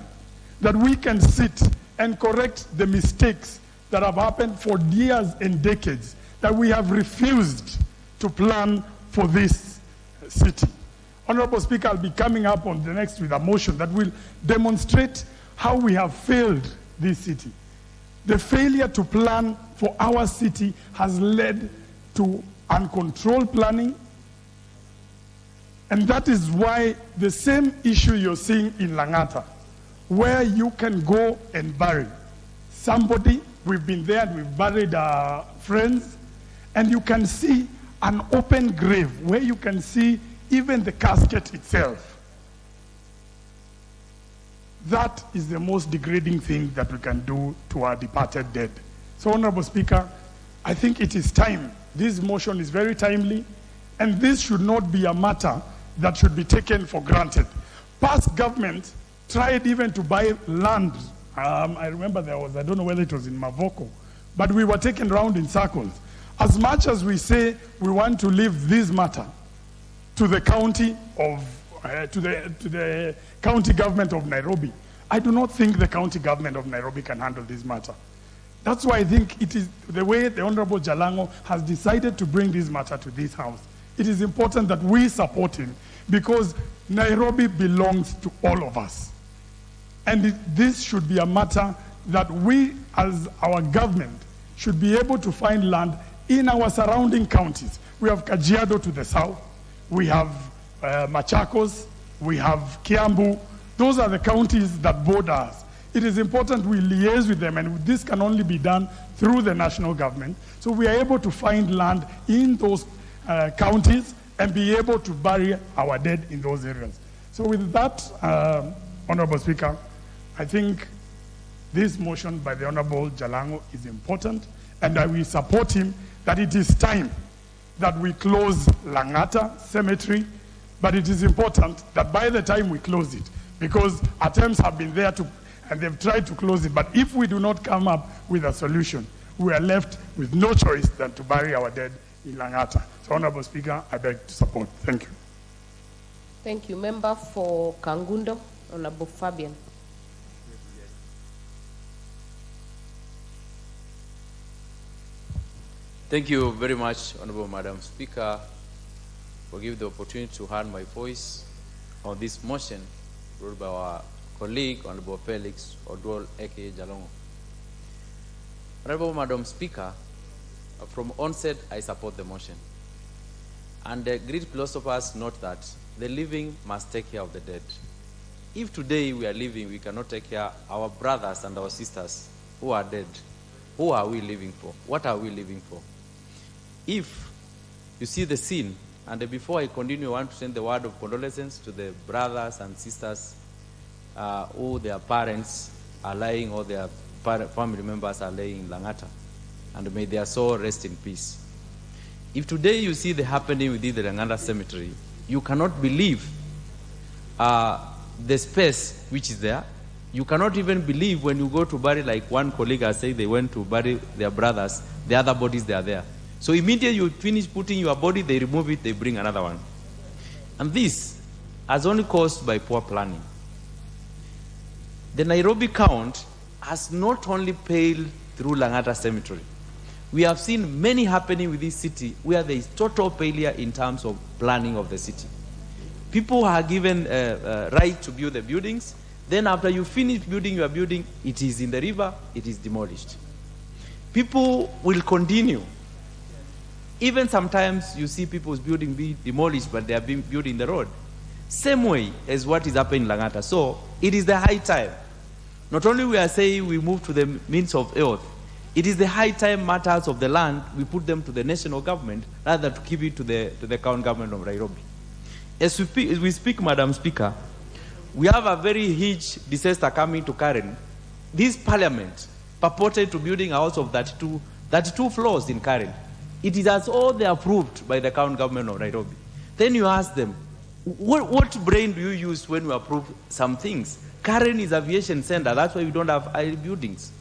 that we can sit and correct the mistakes that have happened for years and decades, that we have refused to plan for this city. Honorable Speaker, I'll be coming up on the next with a motion that will demonstrate how we have failed this city. The failure to plan for our city has led to uncontrolled planning, and that is why the same issue you're seeing in Langata, where you can go and bury somebody, we've been there and we've buried our friends, and you can see an open grave where you can see even the casket itself. That is the most degrading thing that we can do to our departed dead. So, Honorable Speaker, I think it is time. This motion is very timely, and this should not be a matter that should be taken for granted. Past government tried even to buy land. I remember there was, I don't know whether it was in Mavoko, but we were taken round in circles. As much as we say we want to leave this matter to the county of, to the county government of Nairobi, I do not think the county government of Nairobi can handle this matter. That's why I think it is the way the Honorable Jalango has decided to bring this matter to this house. It is important that we support him because Nairobi belongs to all of us. And this should be a matter that we as our government should be able to find land in our surrounding counties. We have Kajiado to the south, we have Machakos, we have Kiambu. Those are the counties that border us. It is important we liaise with them, and this can only be done through the national government. So we are able to find land in those counties and be able to bury our dead in those areas. So with that, Honorable Speaker, I think this motion by the Honorable Jalango is important, and I will support him that it is time that we close Langata Cemetery, but it is important that by the time we close it, because attempts have been there and they've tried to close it, but if we do not come up with a solution, we are left with no choice than to bury our dead in Langata. So, Honorable Speaker, I beg to support. Thank you. Thank you. Member for Kangundo, Honorable Fabian. Thank you very much, Honorable Madam Speaker, for giving the opportunity to hear my voice on this motion brought by our colleague, Honorable Felix Odwol Eke Jalongo. Honorable Madam Speaker, from onset, I support the motion. And the great philosophers note that the living must take care of the dead. If today we are living, we cannot take care of our brothers and our sisters who are dead. Who are we living for? What are we living for? If you see the scene, and before I continue, I want to send the word of condolences to the brothers and sisters who their parents are lying or their family members are laying in Langata. And may their soul rest in peace. If today you see the happening within the Langata cemetery, you cannot believe the space which is there. You cannot even believe when you go to bury, like one colleague has said, they went to bury their brothers, the other bodies they are there. So immediately you finish putting your body, they remove it, they bring another one. And this is only caused by poor planning. The Nairobi count has not only failed through Langata cemetery. We have seen many happening with this city where there is total failure in terms of planning of the city. People are given right to build the buildings. Then after you finish building your building, it is in the river, it is demolished. People will continue. Even sometimes you see people's building being demolished, but they are being built in the road. Same way as what is happening in Langata. So it is the high time. Not only we are saying we move to the means of earth, it is the high time matters of the land, we put them to the national government rather than to keep it to the county government of Nairobi. As we speak, Madam Speaker, we have a very huge disaster coming to Karen. This parliament purported to building a house of 32 floors in Karen. It is as all they approved by the county government of Nairobi. Then you ask them, What brain do you use when you approve some things? Karen is aviation center. That's why we don't have high buildings.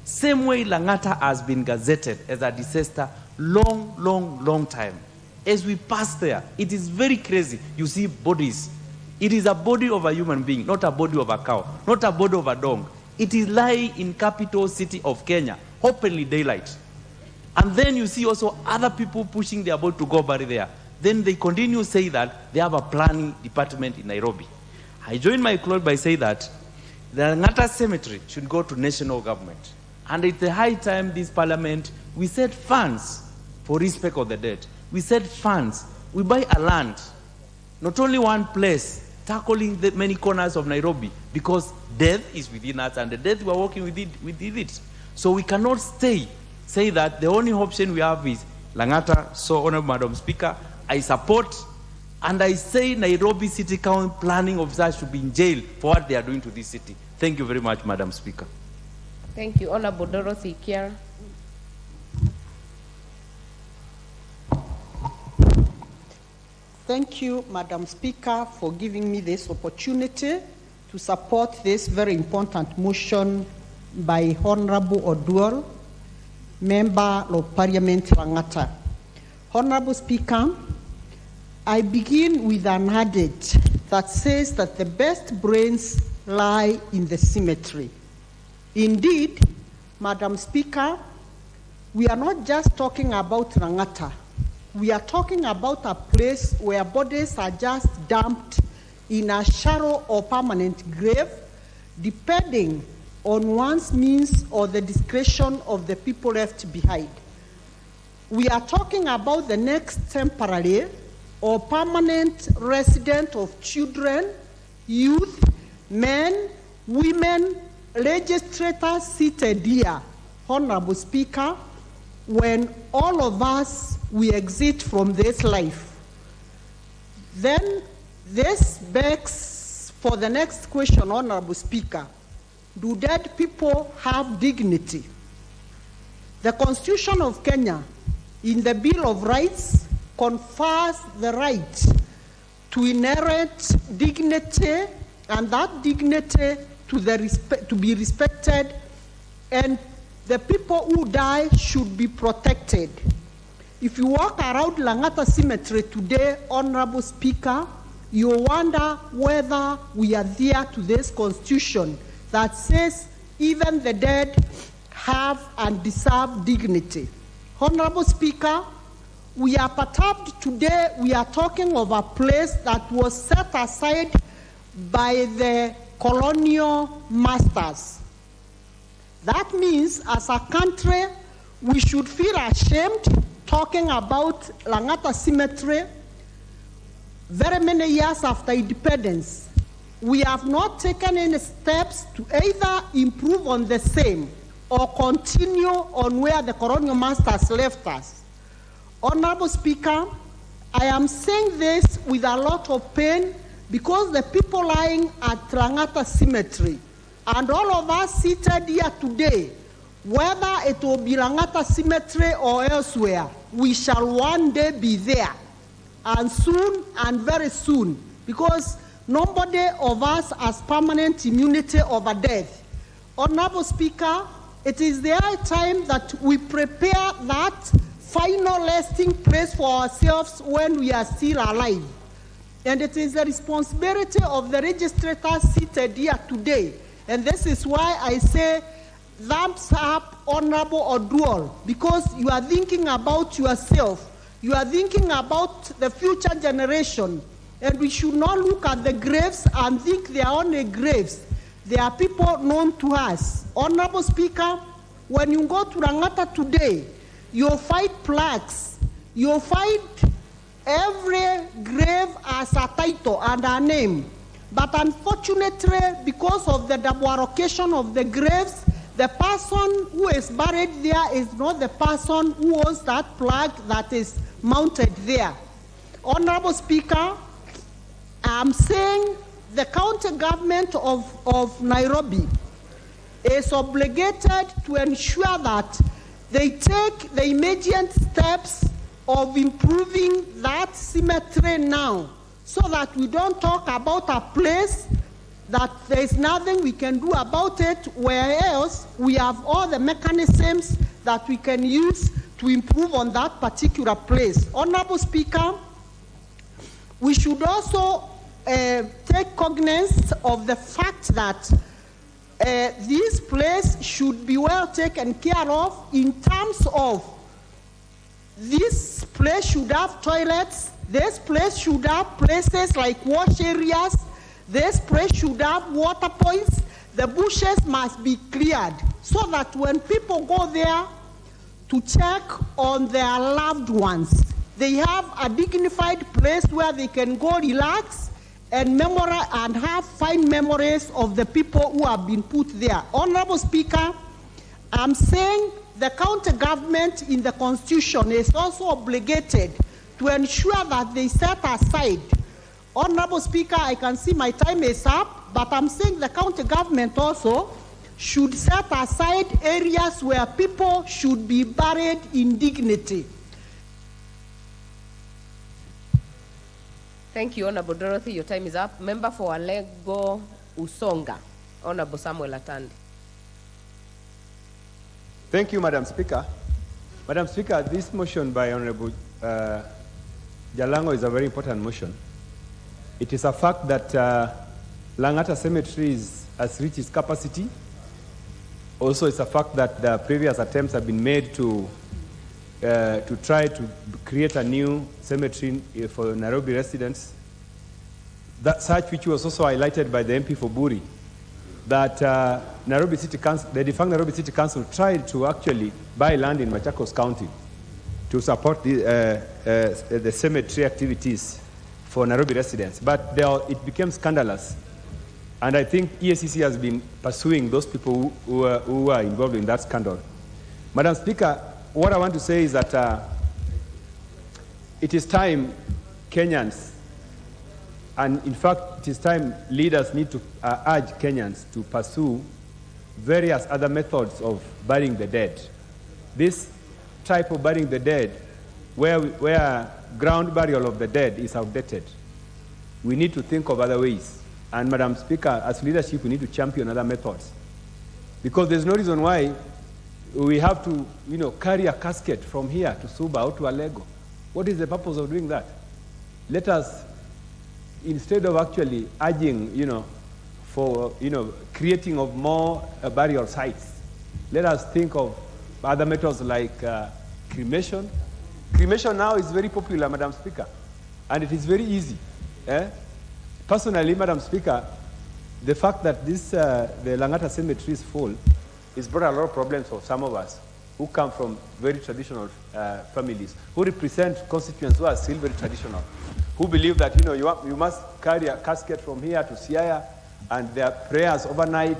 Same way Langata has been gazetted as a disaster long time. As we pass there, it is very crazy. You see bodies. It is a body of a human being, not a body of a cow, not a body of a dog. It is lying in capital city of Kenya, openly daylight. And then you see also other people pushing their boat to go bury there. Then they continue to say that they have a planning department in Nairobi. I join my colleague by saying that the Langata cemetery should go to national government. And it's the high time this parliament, we set funds for respect of the dead. We set funds. We buy a land, not only one place, tackling the many corners of Nairobi, because death is within us and the death we are working with it. So we cannot say that the only option we have is Langata. So, Honorable Madam Speaker, I support and I say Nairobi City Council planning officers should be in jail for what they are doing to this city. Thank you very much, Madam Speaker. Thank you. Honorable Dorothy Kiara. Thank you, Madam Speaker, for giving me this opportunity to support this very important motion by Honorable Oduor, Member of Parliament Langata. Honorable Speaker, I begin with an adage that says that the best brains lie in the cemetery. Indeed, Madam Speaker, we are not just talking about Langata. We are talking about a place where bodies are just dumped in a shallow or permanent grave, depending on one's means or the discretion of the people left behind. We are talking about the next temporary or permanent resident of children, youth, men, women, legislators seated here, Honorable Speaker, when all of us, we exit from this life. Then this begs for the next question, Honorable Speaker. Do dead people have dignity? The Constitution of Kenya, in the Bill of Rights, confers the right to inherent dignity, and that dignity to be respected, and the people who die should be protected. If you walk around Langata Cemetery today, Honorable Speaker, you wonder whether we adhere to this constitution that says even the dead have and deserve dignity. Honorable Speaker, we are perturbed today. We are talking of a place that was set aside by the colonial masters. That means as a country, we should feel ashamed talking about Langata Cemetery very many years after independence. We have not taken any steps to either improve on the same or continue on where the colonial masters left us. Honorable Speaker, I am saying this with a lot of pain because the people lying at Langata Cemetery and all of us seated here today, whether it will be Langata Cemetery or elsewhere, we shall one day be there, and soon and very soon, because nobody of us has permanent immunity over death. Honorable Speaker, it is the high time that we prepare that final resting place for ourselves when we are still alive. And it is the responsibility of the registrators seated here today. And this is why I say, thumbs up, Honorable Oduor, because you are thinking about yourself. You are thinking about the future generation. And we should not look at the graves and think they are only graves. They are people known to us. Honorable Speaker, when you go to Langata today, you'll find plaques. You'll find every grave as a title and a name. But unfortunately, because of the double allocation of the graves, the person who is buried there is not the person who owns that plaque that is mounted there. Honorable Speaker, I'm saying the county government of Nairobi is obligated to ensure that they take the immediate steps of improving that cemetery now, so that we don't talk about a place that there is nothing we can do about it, whereas we have all the mechanisms that we can use to improve on that particular place. Honorable Speaker, we should also take cognizance of the fact that this place should be well taken care of in terms of this place should have toilets, this place should have places like wash areas, this place should have water points, the bushes must be cleared so that when people go there to check on their loved ones, they have a dignified place where they can go relax and have fine memories of the people who have been put there. Honorable Speaker, I'm saying the county government in the Constitution is also obligated to ensure that they set aside. Honorable Speaker, I can see my time is up, but I'm saying the county government also should set aside areas where people should be buried in dignity. Thank you, Honorable Dorothy. Your time is up. Member for Alego Usonga, Honorable Samuel Atandi. Thank you, Madam Speaker. Madam Speaker, this motion by Honorable Jalango is a very important motion. It is a fact that Langata Cemetery has reached its capacity. Also, it's a fact that the previous attempts have been made to try to create a new cemetery for Nairobi residents. That such which was also highlighted by the MP for Buri, that Nairobi City Council, the defunct Nairobi City Council tried to actually buy land in Machakos County to support the cemetery activities for Nairobi residents. But it became scandalous. And I think EACC has been pursuing those people who are involved in that scandal. Madam Speaker, what I want to say is that it is time Kenyans, and in fact, it is time leaders need to urge Kenyans to pursue various other methods of burying the dead. This type of burying the dead, where ground burial of the dead is outdated, we need to think of other ways. And Madam Speaker, as leadership, we need to champion other methods. Because there's no reason why we have to, carry a casket from here to Suba or to Alego. What is the purpose of doing that? Let us, instead of actually urging, for, creating of more burial sites, let us think of other methods like cremation. Cremation now is very popular, Madam Speaker, and it is very easy. Personally, Madam Speaker, the fact that the Langata Cemetery is full has brought a lot of problems for some of us who come from very traditional families, who represent constituents who are still very traditional, who believe that you must carry a casket from here to Siaya, and there are prayers overnight,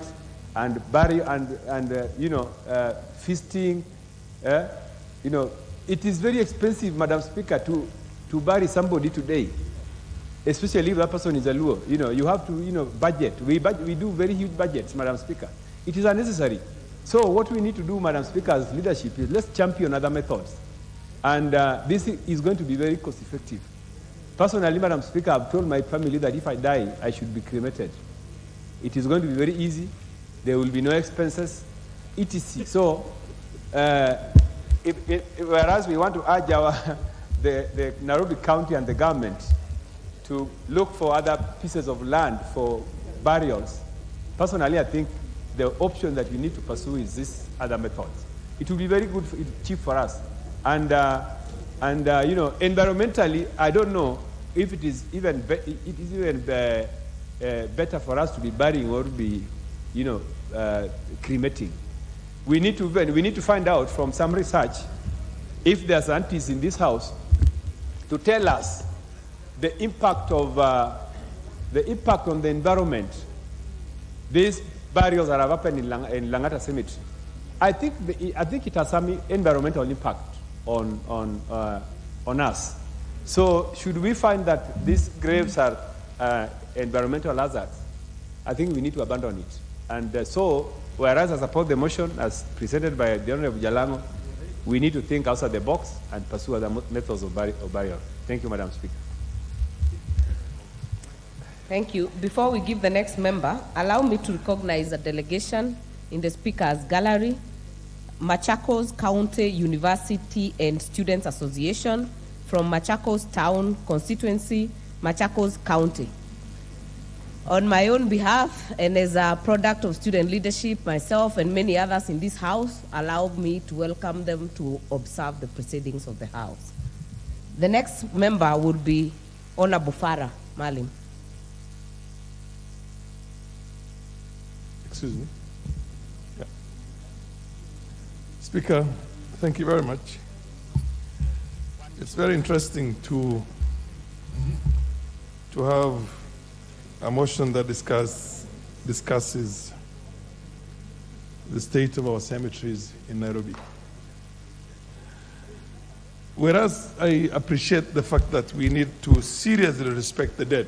and bury and feasting. It is very expensive, Madam Speaker, to bury somebody today, especially if that person is a Luo. You have to budget. We do very huge budgets, Madam Speaker. It is unnecessary. So what we need to do, Madam Speaker, as leadership is let's champion other methods. And this is going to be very cost effective. Personally, Madam Speaker, I've told my family that if I die, I should be cremated. It is going to be very easy. There will be no expenses, etc. So, whereas we want to urge the Nairobi County and the government to look for other pieces of land for burials, personally, I think the option that we need to pursue is this other methods. It will be very good, cheap for us. And environmentally, I don't know if it is even better for us to be burying or to be, cremating. We need to find out from some research if there's aunties in this house to tell us the impact of the impact on the environment these burials that have happened in Langata Cemetery. I think it has some environmental impact on us. So should we find that these graves are environmental hazards, I think we need to abandon it. And so, whereas I support the motion as presented by the Honorable Jalango, we need to think outside the box and pursue other methods of burial. Thank you, Madam Speaker. Thank you. Before we give the next member, allow me to recognize a delegation in the Speaker's Gallery, Machakos County University and Students Association from Machakos Town Constituency, Machakos County. On my own behalf, and as a product of student leadership, myself and many others in this House, allow me to welcome them to observe the proceedings of the House. The next member would be Honorable Farah Malim. Excuse me. Yeah. Speaker, thank you very much. It's very interesting to have a motion that discusses the state of our cemeteries in Nairobi. Whereas I appreciate the fact that we need to seriously respect the dead,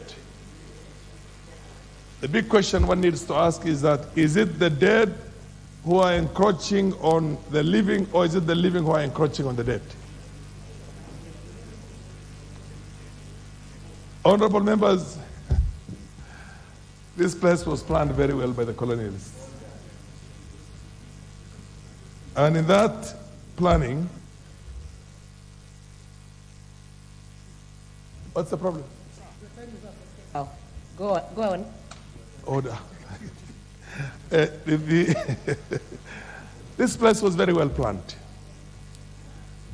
the big question one needs to ask is that, is it the dead who are encroaching on the living, or is it the living who are encroaching on the dead? Honorable members, this place was planned very well by the colonialists. And in that planning, what's the problem? Oh, go on. Order. This place was very well planned.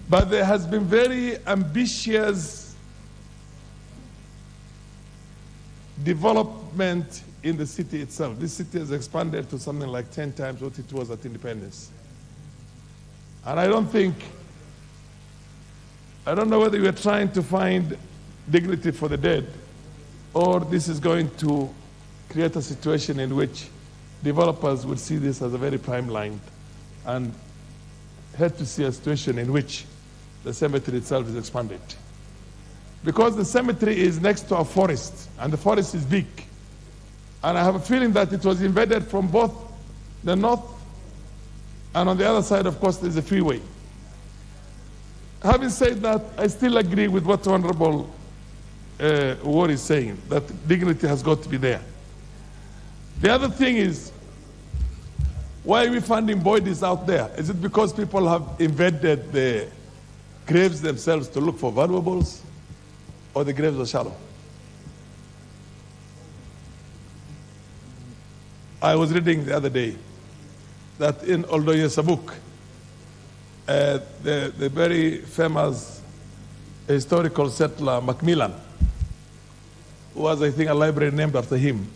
But there has been very ambitious development in the city itself. This city has expanded to something like 10 times what it was at independence. And I don't know whether you are trying to find dignity for the dead, or this is going to create a situation in which developers would see this as a very prime line and had to see a situation in which the cemetery itself is expanded. Because the cemetery is next to a forest, and the forest is big. And I have a feeling that it was invaded from both the north, and on the other side, of course, there's a freeway. Having said that, I still agree with what Honorable Ward is saying, that dignity has got to be there. The other thing is, why are we finding bodies out there? Is it because people have invaded the graves themselves to look for valuables, or the graves are shallow? I was reading the other day that in Oldoyesabuk, the very famous historical settler Macmillan, who was, I think, a library named after him,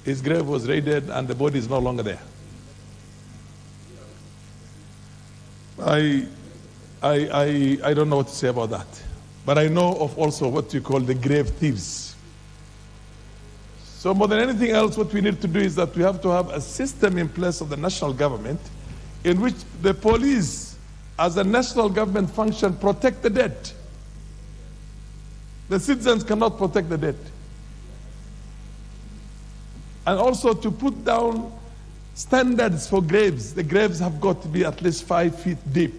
his grave was raided and the body is no longer there. I don't know what to say about that. But I know of also what you call the grave thieves. So more than anything else, what we need to do is that we have to have a system in place of the national government in which the police, as a national government function, protect the dead. The citizens cannot protect the dead. And also to put down standards for graves. The graves have got to be at least 5 feet deep.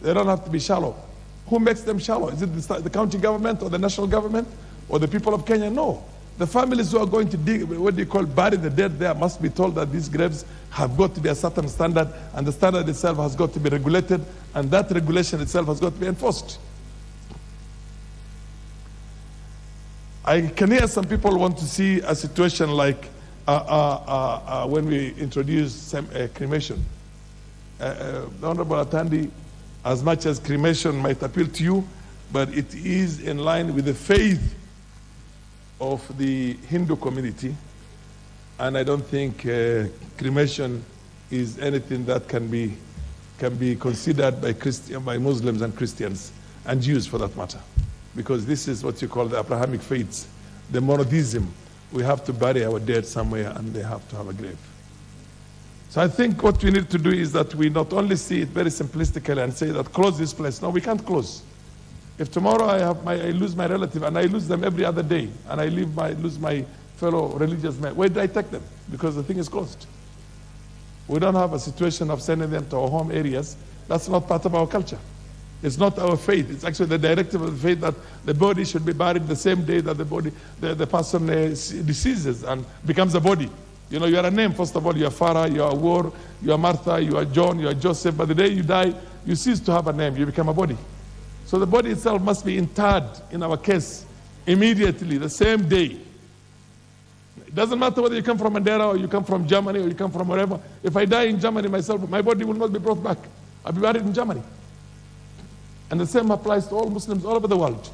They don't have to be shallow. Who makes them shallow? Is it the county government or the national government or the people of Kenya? No. The families who are going to dig, what do you call, bury the dead there, must be told that these graves have got to be a certain standard, and the standard itself has got to be regulated, and that regulation itself has got to be enforced. I can hear some people want to see a situation like when we introduced cremation. The Honorable Atandi, as much as cremation might appeal to you, but it is in line with the faith of the Hindu community, and I don't think cremation is anything that can be considered by Muslims and Christians and Jews for that matter, because this is what you call the Abrahamic faiths, the monotheism. We have to bury our dead somewhere, and they have to have a grave. So I think what we need to do is that we not only see it very simplistically and say that close this place. No, we can't close. If tomorrow I lose my relative, and I lose them every other day, and I lose my fellow religious men, where do I take them? Because the thing is closed. We don't have a situation of sending them to our home areas. That's not part of our culture. It's not our faith. It's actually the directive of the faith that the body should be buried the same day that the person deceases and becomes a body. You know, you are a name, first of all. You are Farah, you are War, you are Martha, you are John, you are Joseph. But the day you die, you cease to have a name. You become a body. So the body itself must be interred, in our case, immediately, the same day. It doesn't matter whether you come from Mandera or you come from Germany or you come from wherever. If I die in Germany myself, my body will not be brought back. I'll be buried in Germany. And the same applies to all Muslims all over the world.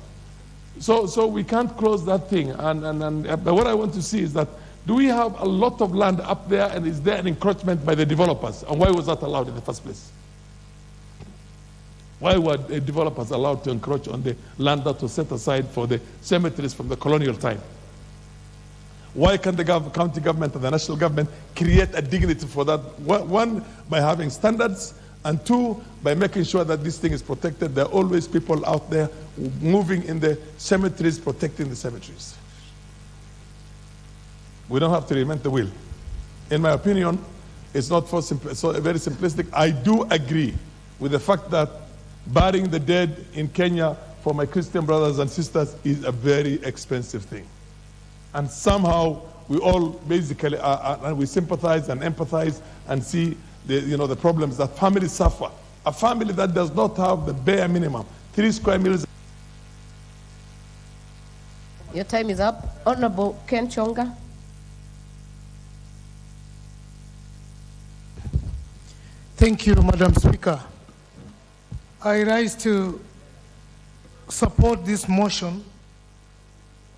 So we can't close that thing. But what I want to see is that, do we have a lot of land up there, and is there an encroachment by the developers? And why was that allowed in the first place? Why were the developers allowed to encroach on the land that was set aside for the cemeteries from the colonial time? Why can the county government and the national government create a dignity for that? One, by having standards, and two, by making sure that this thing is protected. There are always people out there moving in the cemeteries, protecting the cemeteries. We don't have to reinvent the wheel. In my opinion, it's not so very simplistic. I do agree with the fact that burying the dead in Kenya for my Christian brothers and sisters is a very expensive thing. And somehow we all basically and we sympathize and empathize and see the problems that families suffer. A family that does not have the bare minimum, 3 square meals. Your time is up. Honorable Ken Chonga. Thank you, Madam Speaker. I rise to support this motion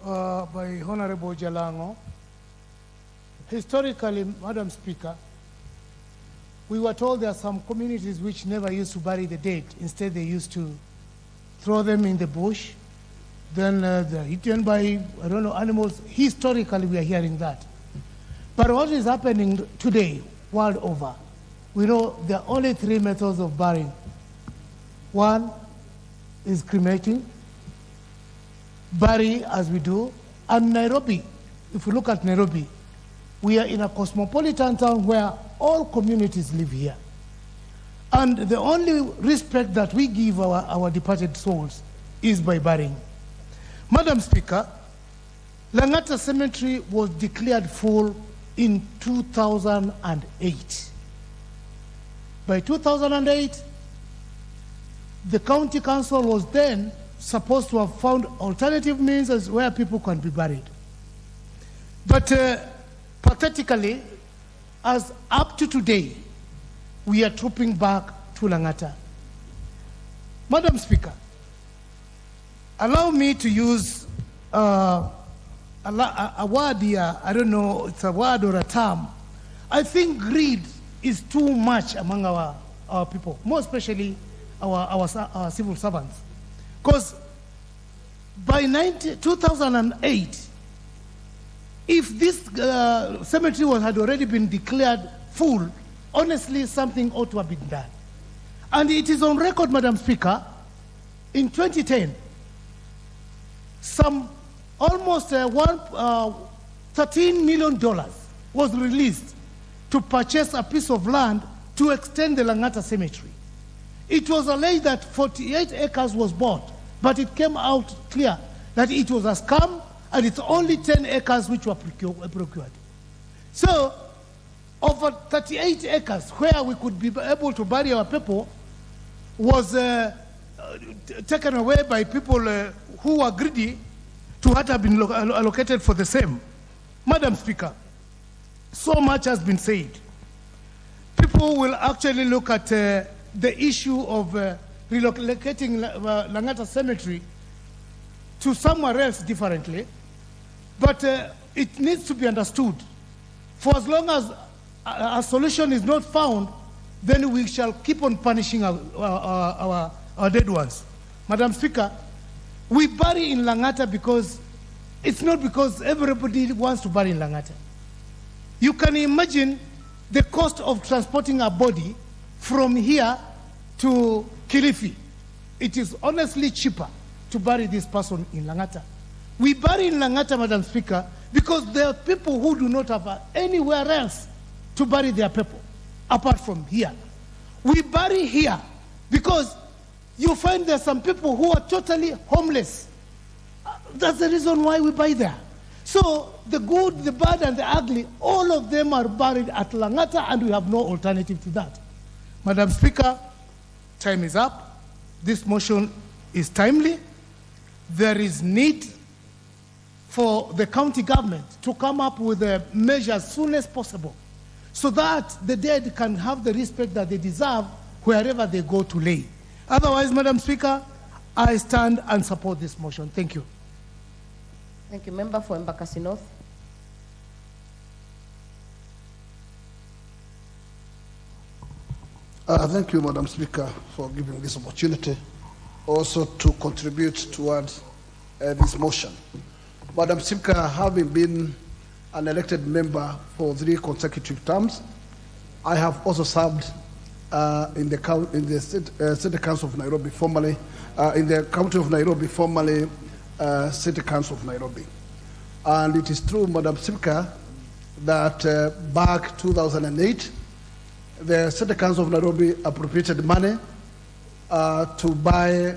by Honorable Jalango. Historically, Madam Speaker, we were told there are some communities which never used to bury the dead. Instead, they used to throw them in the bush. Then they're eaten by, I don't know, animals. Historically, we are hearing that. But what is happening today, world over, we know there are only 3 methods of burying. One is cremating, bury as we do. And Nairobi, if we look at Nairobi, we are in a cosmopolitan town where all communities live here. And the only respect that we give our departed souls is by burying. Madam Speaker, Langata Cemetery was declared full in 2008. By 2008, the county council was then supposed to have found alternative means as where people can be buried. But pathetically, as up to today, we are trooping back to Langata. Madam Speaker, allow me to use a word here. I don't know, it's a word or a term. I think greed is too much among our people, more especially our civil servants. Because by 2008, if this cemetery had already been declared full, honestly, something ought to have been done. And it is on record, Madam Speaker, in 2010, some almost $13 million was released to purchase a piece of land to extend the Langata Cemetery. It was alleged that 48 acres was bought, but it came out clear that it was a scam and it's only 10 acres which were procured. So, over 38 acres where we could be able to bury our people was taken away by people who were greedy to what have been allocated for the same. Madam Speaker, so much has been said. People will actually look at the issue of relocating Langata Cemetery to somewhere else differently, but it needs to be understood. For as long as a solution is not found, then we shall keep on punishing our dead ones. Madam Speaker, we bury in Langata because it's not because everybody wants to bury in Langata. You can imagine the cost of transporting a body from here to Kilifi. It is honestly cheaper to bury this person in Langata. We bury in Langata, Madam Speaker, because there are people who do not have anywhere else to bury their people apart from here. We bury here because you find there's some people who are totally homeless. That's the reason why we buy there. So the good, the bad, and the ugly, all of them are buried at Langata, and we have no alternative to that. Madam Speaker, time is up. This motion is timely. There is need for the county government to come up with a measure as soon as possible so that the dead can have the respect that they deserve wherever they go to lay. Otherwise, Madam Speaker, I stand and support this motion. Thank you. Thank you. Member for Embakasi North. Thank you, Madam Speaker, for giving this opportunity also to contribute towards this motion. Madam Speaker, having been an elected member for 3 consecutive terms, I have also served in the City Council of Nairobi, formerly in the County of Nairobi, formerly City Council of Nairobi. And it is true, Madam Speaker, that back 2008, the City Council of Nairobi appropriated money to buy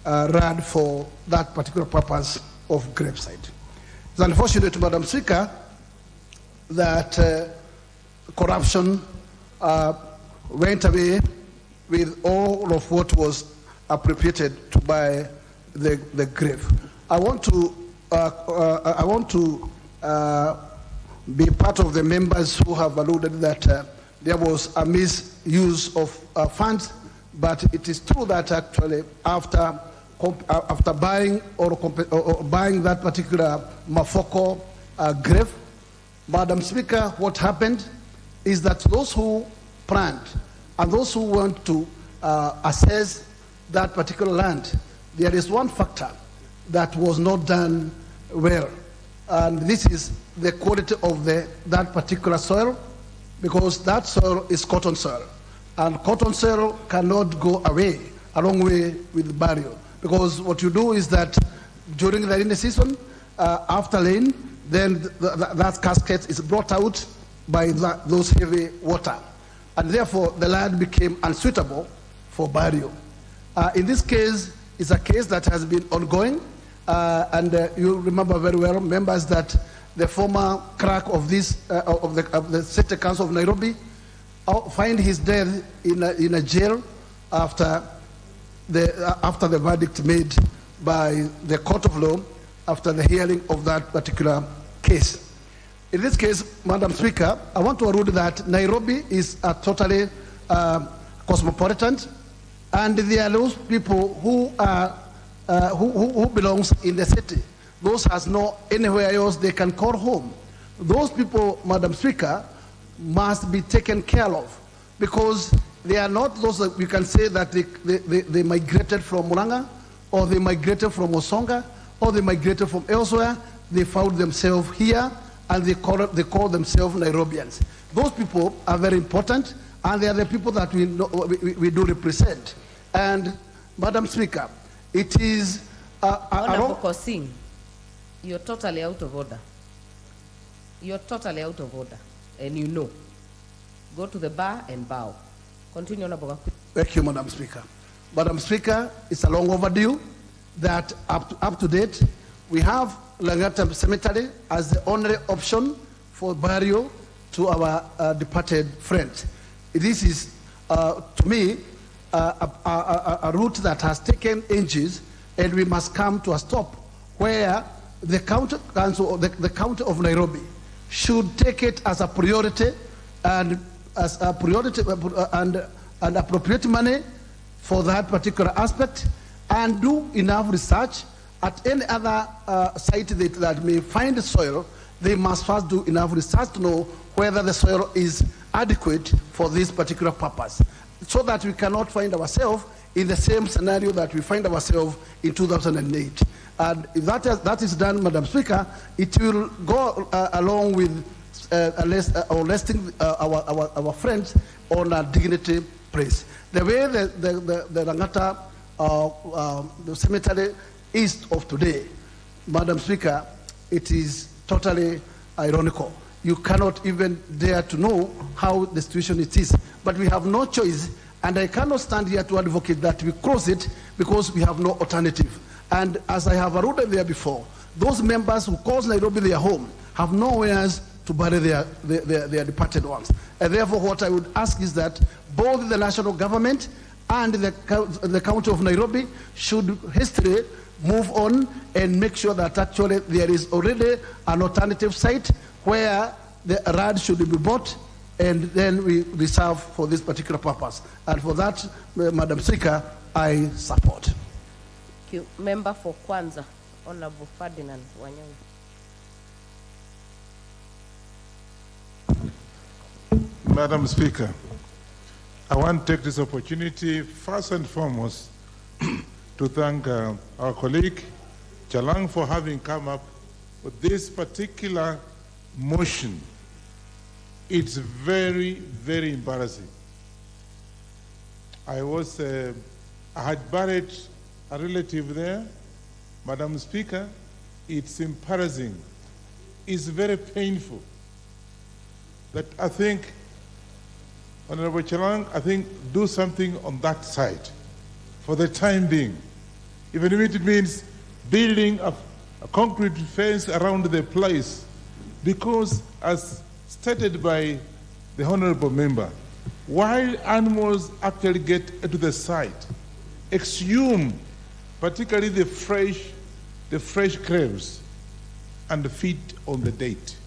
land for that particular purpose of gravesite. It's unfortunate, Madam Speaker, that corruption went away with all of what was appropriated to buy the grave. I want to be part of the members who have alluded that there was a misuse of funds, but it is true that actually after buying or buying that particular Mafoko grave, Madam Speaker, what happened is that those who planned and those who want to assess that particular land, there is one factor that was not done well, and this is the quality of that particular soil, because that soil is cotton soil, and cotton soil cannot go away along with burial, because what you do is that during the rainy season, after rain, then that casket is brought out by those heavy water, and therefore the land became unsuitable for burial. In this case, it's a case that has been ongoing, and you remember very well, members, that the former clerk of the City Council of Nairobi find his death in a jail after the verdict made by the court of law after the hearing of that particular case. In this case, Madam Speaker, I want to allude that Nairobi is a totally cosmopolitan, and there are those people who belongs in the city. Those has no anywhere else they can call home. Those people, Madam Speaker, must be taken care of, because they are not those that we can say that they migrated from Muranga, or they migrated from Osonga, or they migrated from elsewhere. They found themselves here, and they call themselves Nairobians. Those people are very important, and they are the people that we do represent. And Madam Speaker, it is Honorable Kosing, you're totally out of order. You're totally out of order, and you know. Go to the bar and bow. Continue, Honorable. Thank you, Madam Speaker. Madam Speaker, it's a long overdue that up to date, we have Langata Cemetery as the only option for burial to our departed friends. This is, to me, a route that has taken ages, and we must come to a stop where the county council, the county of Nairobi, should take it as a priority, and as a priority and appropriate money for that particular aspect, and do enough research. At any other site that may find the soil, they must first do enough research to know whether the soil is adequate for this particular purpose, so that we cannot find ourselves in the same scenario that we find ourselves in 2008. And if that is done, Madam Speaker, it will go along with arresting our friends on a dignity place. The way the Langata the cemetery is of today, Madam Speaker, it is totally ironical. You cannot even dare to know how the situation it is. But we have no choice And I cannot stand here to advocate that we cross it because we have no alternative. And as I have alluded there before, those members who cause Nairobi their home have nowhere to bury their departed ones. And therefore, what I would ask is that both the national government and the county of Nairobi should hastily move on and make sure that actually there is already an alternative site where the RAD should be bought, and then we reserve for this particular purpose. And for that, Madam Speaker, I support. Thank you. Member for Kwanza, Honorable Ferdinand Wanyonyi. Madam Speaker, I want to take this opportunity first and foremost to thank our colleague Chalang for having come up with this particular motion. It's very, very embarrassing. I had buried a relative there. Madam Speaker, it's embarrassing. It's very painful that I think, Honorable Chalang, I think do something on that side for the time being. Even if it means building a concrete fence around the place, because as stated by the Honorable Member, wild animals actually get to the site, exhume particularly the fresh crabs, and feed on the date.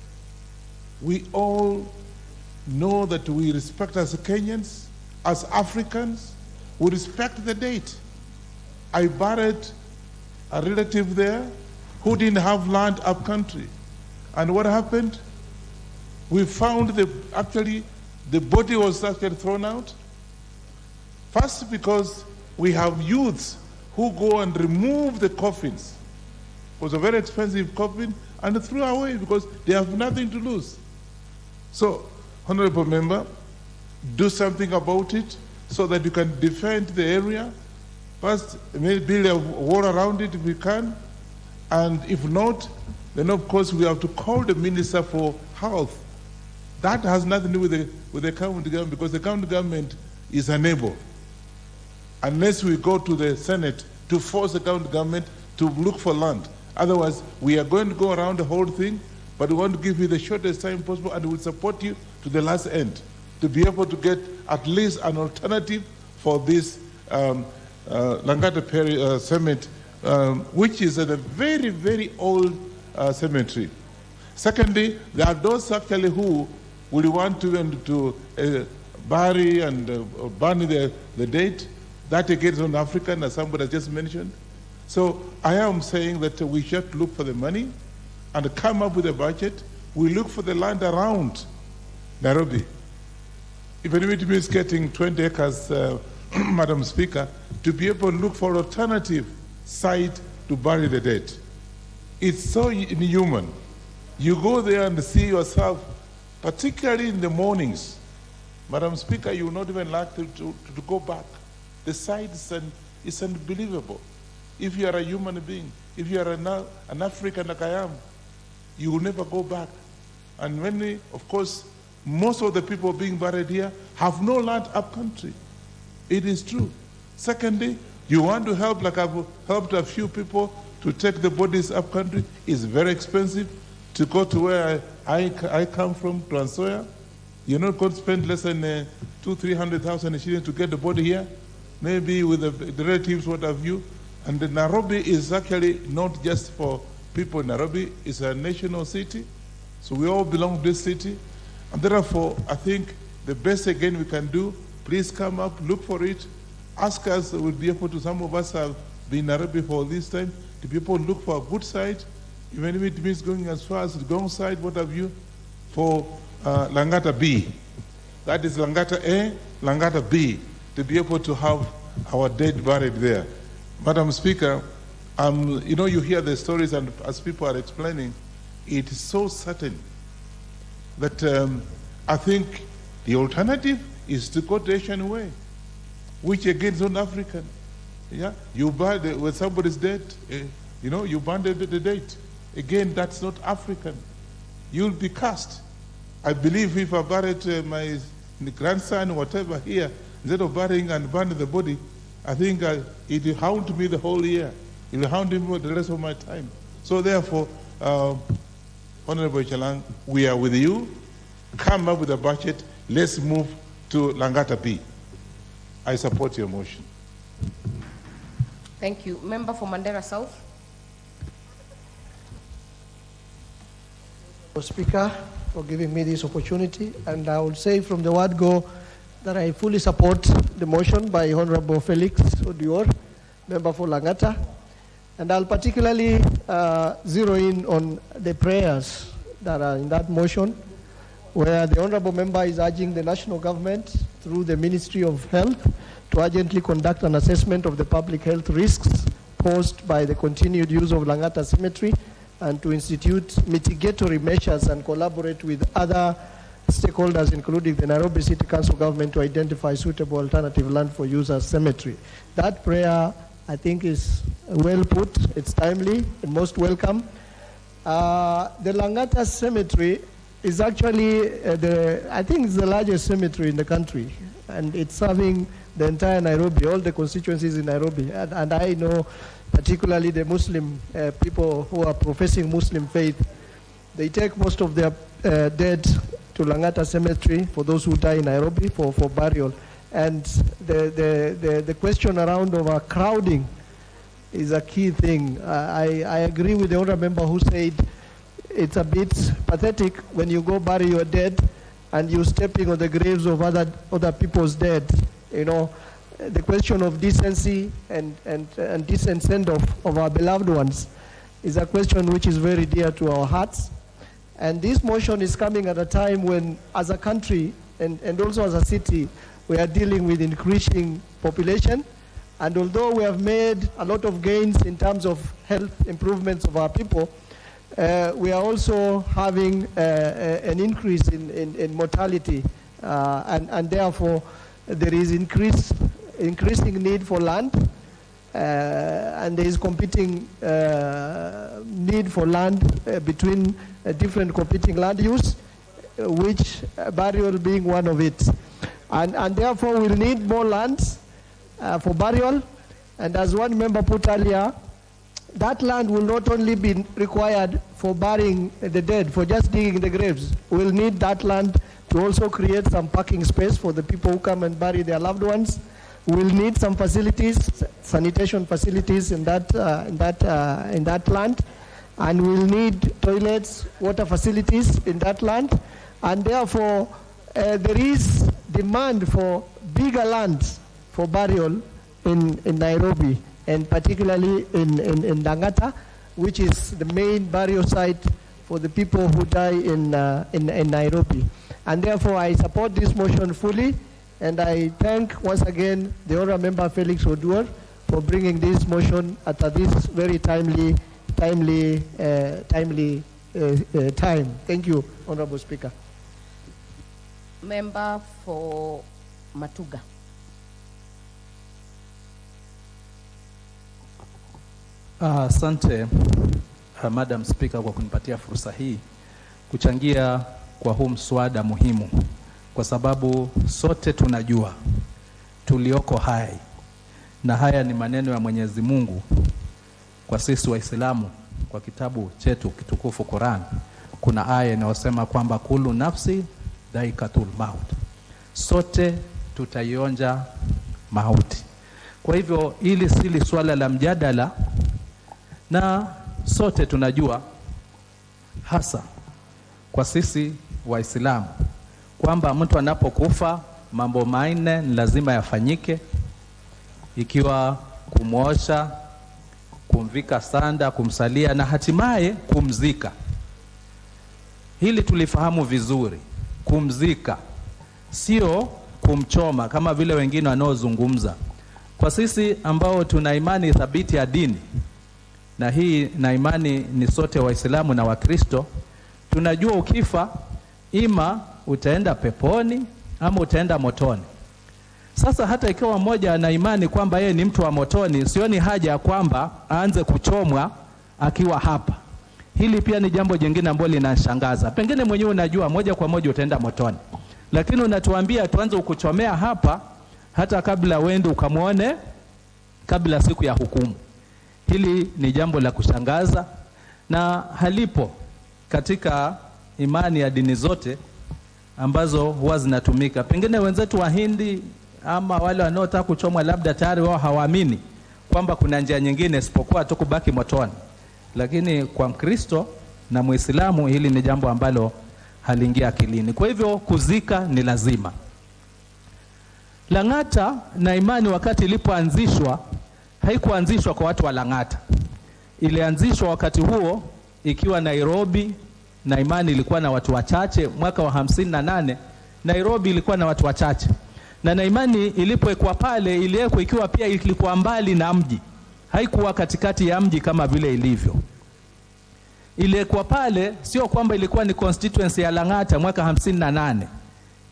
We all know that we respect as Kenyans, as Africans, we respect the date. I buried a relative there who didn't have land up country. And what happened? We found the body was actually thrown out. First, because we have youths who go and remove the coffins. It was a very expensive coffin, and threw away because they have nothing to lose. So, Honorable Member, do something about it so that you can defend the area. First, maybe build a wall around it if we can. And if not, then of course we have to call the Minister for Health. That has nothing to do with the county government, because the county government is unable, unless we go to the Senate to force the county government to look for land. Otherwise, we are going to go around the whole thing, but we want to give you the shortest time possible, and we will support you to the last end to be able to get at least an alternative for this Langata cemetery, which is a very, very old cemetery. Secondly, there are those actually who will want to bury and burn the date. That again is on African, as somebody has just mentioned. So I am saying that we should look for the money and come up with a budget. We look for the land around Nairobi. Even if it means getting 20 acres, Madam Speaker, to be able to look for alternative site to bury the dead. It's so inhuman. You go there and see yourself, particularly in the mornings. Madam Speaker, you will not even like to go back. The sight is unbelievable. If you are a human being, if you are an African like I am, you will never go back. And many, of course, most of the people being buried here have no land up country. It is true. Secondly, you want to help, like I've helped a few people to take the bodies up country. It's very expensive to go to where I come from, Trans Nzoia. You're not going to spend less than 200,000-300,000 shillings to get the body here, maybe with the relatives, what have you. And the Nairobi is actually not just for people in Nairobi, it's a national city. So we all belong to this city. And therefore, I think the best again we can do, please come up, look for it, ask us, we'll be able to, some of us have been in Nairobi for this time, the people look for a good site, even if it means going as far as the Gong side, what have you, for Langata B. That is Langata A, Langata B, to be able to have our dead buried there. Madam Speaker, you know, you hear the stories, and as people are explaining, it is so certain that I think the alternative is to go the Asian way, which again is not African. Yeah, you buy when somebody's dead, you know, you burn the date. Again, that's not African. You'll be cast. I believe if I buried my grandson, whatever, here, instead of burying and burning the body, I think it will haunt me the whole year. It will haunt me for the rest of my time. So therefore, Honorable Chalang, we are with you. Come up with a budget. Let's move to Langata B. I support your motion. Thank you. Member for Mandera South. Speaker, for giving me this opportunity, and I will say from the word go that I fully support the motion by Honorable Felix Odior, member for Langata, and I'll particularly zero in on the prayers that are in that motion, where the Honorable member is urging the national government through the Ministry of Health to urgently conduct an assessment of the public health risks posed by the continued use of Langata Cemetery and to institute mitigatory measures and collaborate with other stakeholders, including the Nairobi City Council government, to identify suitable alternative land for use as cemetery. That prayer, I think, is well put. It's timely and most welcome. The Langata Cemetery is actually, I think it's the largest cemetery in the country, and it's serving the entire Nairobi, all the constituencies in Nairobi. And I know particularly the Muslim people who are professing Muslim faith, they take most of their dead to Langata Cemetery for those who die in Nairobi for burial. And the question around overcrowding is a key thing. I agree with the honorable member who said it's a bit pathetic when you go bury your dead and you're stepping on the graves of other people's dead. You know, the question of decency and decent of our beloved ones is a question which is very dear to our hearts. And this motion is coming at a time when, as a country and also as a city, we are dealing with increasing population. And although we have made a lot of gains in terms of health improvements of our people, we are also having an increase in mortality. And therefore, there is increasing need for land, and there is competing need for land between different competing land use, which burial being one of it. And therefore we'll need more lands for burial. And as one member put earlier, that land will not only be required for burying the dead, for just digging the graves. We'll need that land to also create some parking space for the people who come and bury their loved ones. We'll need some facilities, sanitation facilities in that land, and we'll need toilets, water facilities in that land, and therefore there is demand for bigger lands for burial in Nairobi, and particularly in Langata, which is the main burial site for the people who die in Nairobi. And therefore, I support this motion fully, and I thank once again the honourable member Felix Oduor for bringing this motion at this very timely time. Thank you, Honourable Speaker. Member for Matuga. Asante Madam Speaker kwa kunipatia fursa hii kuchangia kwa huu mswada muhimu, kwa sababu sote tunajua tulioko hai, na haya ni maneno ya Mwenyezi Mungu kwa sisi Waislamu. Kwa kitabu chetu kitukufu Quran kuna aya inayosema kwamba kullu nafsi dhaikatul maut, sote tutaionja mauti. Kwa hivyo hili si swala la mjadala, na sote tunajua hasa kwa sisi Waislamu kwamba mtu anapokufa mambo manne ni lazima yafanyike, ikiwa kumwosha, kumvika sanda, kumsalia na hatimaye kumzika. Hili tulifahamu vizuri. Kumzika sio kumchoma kama vile wengine wanaozungumza. Kwa sisi ambao tuna imani thabiti ya dini, na hii na imani ni sote Waislamu na Wakristo, tunajua ukifa ima utaenda peponi ama utaenda motoni. Sasa hata ikiwa mmoja ana imani kwamba yeye ni mtu wa motoni, sioni haja ya kwamba aanze kuchomwa akiwa hapa. Hili pia ni jambo jingine ambalo linashangaza. Pengine mwenyewe unajua moja kwa moja utaenda motoni, lakini unatuambia tuanze kukuchomea hapa, hata kabla uende ukamwone kabla siku ya hukumu. Hili ni jambo la kushangaza na halipo katika imani ya dini zote ambazo huwa zinatumika. Pengine wenzetu wa Hindi ama wale wanaotaka kuchomwa labda tayari wao hawaamini kwamba kuna njia nyingine isipokuwa tu kubaki motoni. Lakini kwa Mkristo na Muislamu hili ni jambo ambalo haliingia akilini. Kwa hivyo kuzika ni lazima. Langata na imani wakati ilipoanzishwa haikuanzishwa kwa watu wa Langata. Ilianzishwa wakati huo ikiwa Nairobi, na imani ilikuwa na watu wachache. Mwaka wa 58 Nairobi ilikuwa na watu wachache. Na imani ilipowekwa pale iliwekwa ikiwa pia ilikuwa mbali na mji. Haikuwa katikati ya mji kama vile ilivyo. Iliwekwa pale sio kwamba ilikuwa ni constituency ya Langata mwaka 58.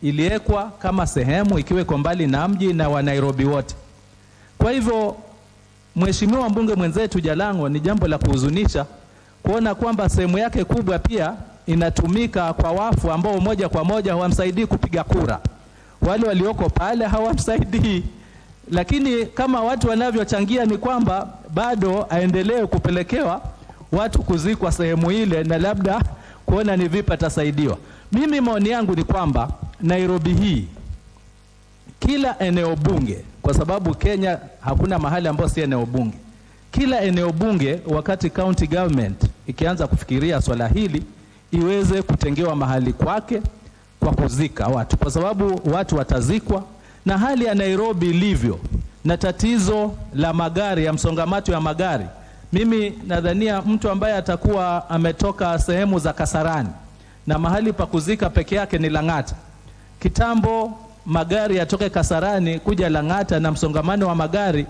Iliwekwa kama sehemu ikiwa mbali na mji na wa Nairobi wote. Kwa hivyo Mheshimiwa mbunge mwenzetu Jalango, ni jambo la kuhuzunisha kuona kwamba sehemu yake kubwa pia inatumika kwa wafu ambao moja kwa moja hawamsaidii kupiga kura. Wale walioko pale hawamsaidii. Lakini kama watu wanavyochangia ni kwamba bado aendelee kupelekewa watu kuzikwa sehemu ile na labda kuona ni vipi atasaidiwa. Mimi maoni yangu ni kwamba Nairobi hii kila eneo bunge, kwa sababu Kenya hakuna mahali ambapo si eneo bunge. Kila eneo bunge wakati county government ikianza kufikiria swala hili iweze kutengewa mahali kwake kwa kuzika watu, kwa sababu watu watazikwa. Na hali ya Nairobi ilivyo na tatizo la magari, ya msongamato ya magari, mimi nadhania mtu ambaye atakuwa ametoka sehemu za Kasarani na mahali pa kuzika peke yake ni Langata. Kitambo magari yatoke Kasarani kuja Langata na msongamano wa magari,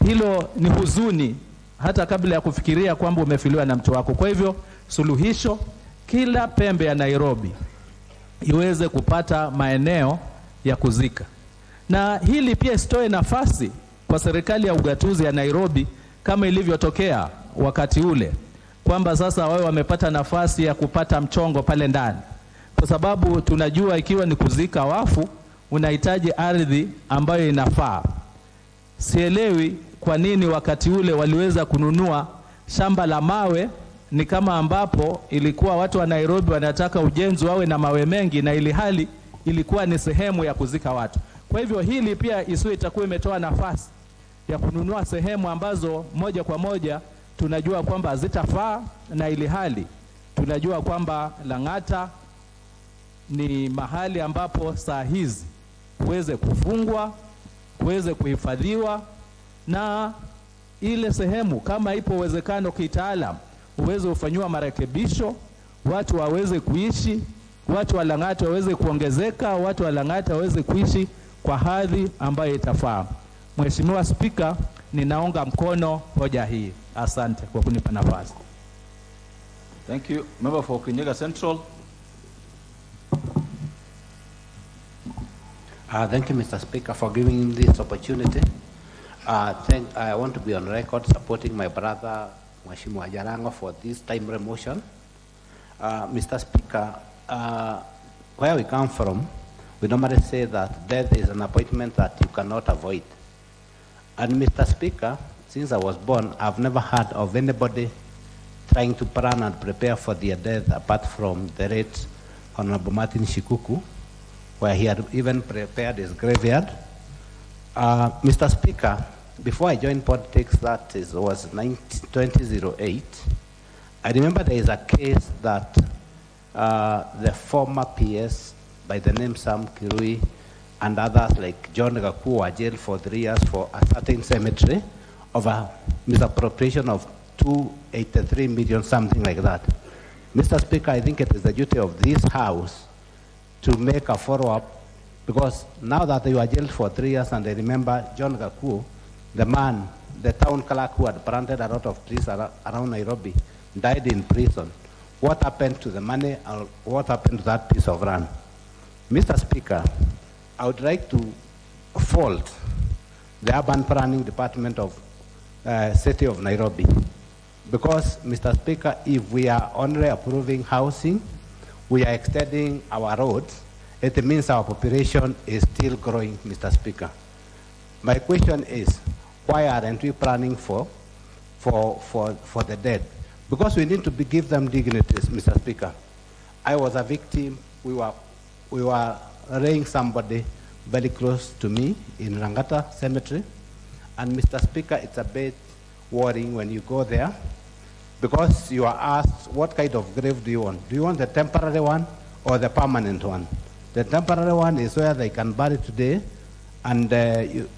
hilo ni huzuni hata kabla ya kufikiria kwamba umefiliwa na mtu wako. Kwa hivyo suluhisho, kila pembe ya Nairobi iweze kupata maeneo ya kuzika. Na hili pia isitoe nafasi kwa serikali ya ugatuzi ya Nairobi kama ilivyotokea wakati ule, kwamba sasa wao wamepata nafasi ya kupata mchongo pale ndani. Kwa sababu tunajua ikiwa ni kuzika wafu unahitaji ardhi ambayo inafaa. Sielewi kwa nini wakati ule waliweza kununua shamba la mawe, ni kama ambapo ilikuwa watu wa Nairobi wanataka ujenzi wawe na mawe mengi, na ili hali ilikuwa ni sehemu ya kuzika watu. Kwa hivyo hili pia isiwe itakuwa imetoa nafasi ya kununua sehemu ambazo moja kwa moja tunajua kwamba hazitafaa, na ili hali tunajua kwamba Langata ni mahali ambapo saa hizi kuweze kufungwa, kuweze kuhifadhiwa, na ile sehemu kama ipo uwezekano kitaalam uweze kufanywa marekebisho, watu waweze kuishi, watu wa Langata waweze kuongezeka, watu wa Langata waweze kuishi kwa hadhi ambayo itafaa. Mheshimiwa Spika, ninaunga mkono hoja hii. Asante kwa kunipa nafasi. Thank you. Member for Kirinyaga Central. Thank you, Mr. Speaker, for giving me this opportunity. I want to be on record supporting my brother, Mheshimiwa Jalango, for this timely motion. Mr. Speaker, where we come from, we normally say that death is an appointment that you cannot avoid. And Mr. Speaker, since I was born, I've never heard of anybody trying to plan and prepare for their death apart from the late Honorable Martin Shikuku, where he had even prepared his graveyard. Mr. Speaker, before I joined politics, was 2008, I remember there is a case that the former PS by the name Sam Kirui and others like John Gaku were jailed for 3 years for a certain cemetery of a misappropriation of 283 million, something like that. Mr. Speaker, I think it is the duty of this House to make a follow-up, because now that you are jailed for 3 years, and I remember John Gaku, the man, the town clerk who had planted a lot of trees around Nairobi, died in prison. What happened to the money, or what happened to that piece of land? Mr. Speaker, I would like to fault the Urban Planning Department of City of Nairobi, because, Mr. Speaker, if we are only approving housing, we are extending our roads, it means our population is still growing, Mr. Speaker. My question is, why aren't we planning for the dead? Because we need to give them dignities, Mr. Speaker. I was a victim. We were laying somebody very close to me in Langata Cemetery. And Mr. Speaker, it's a bit worrying when you go there, because you are asked, what kind of grave do you want? Do you want the temporary one or the permanent one? The temporary one is where they can bury today, and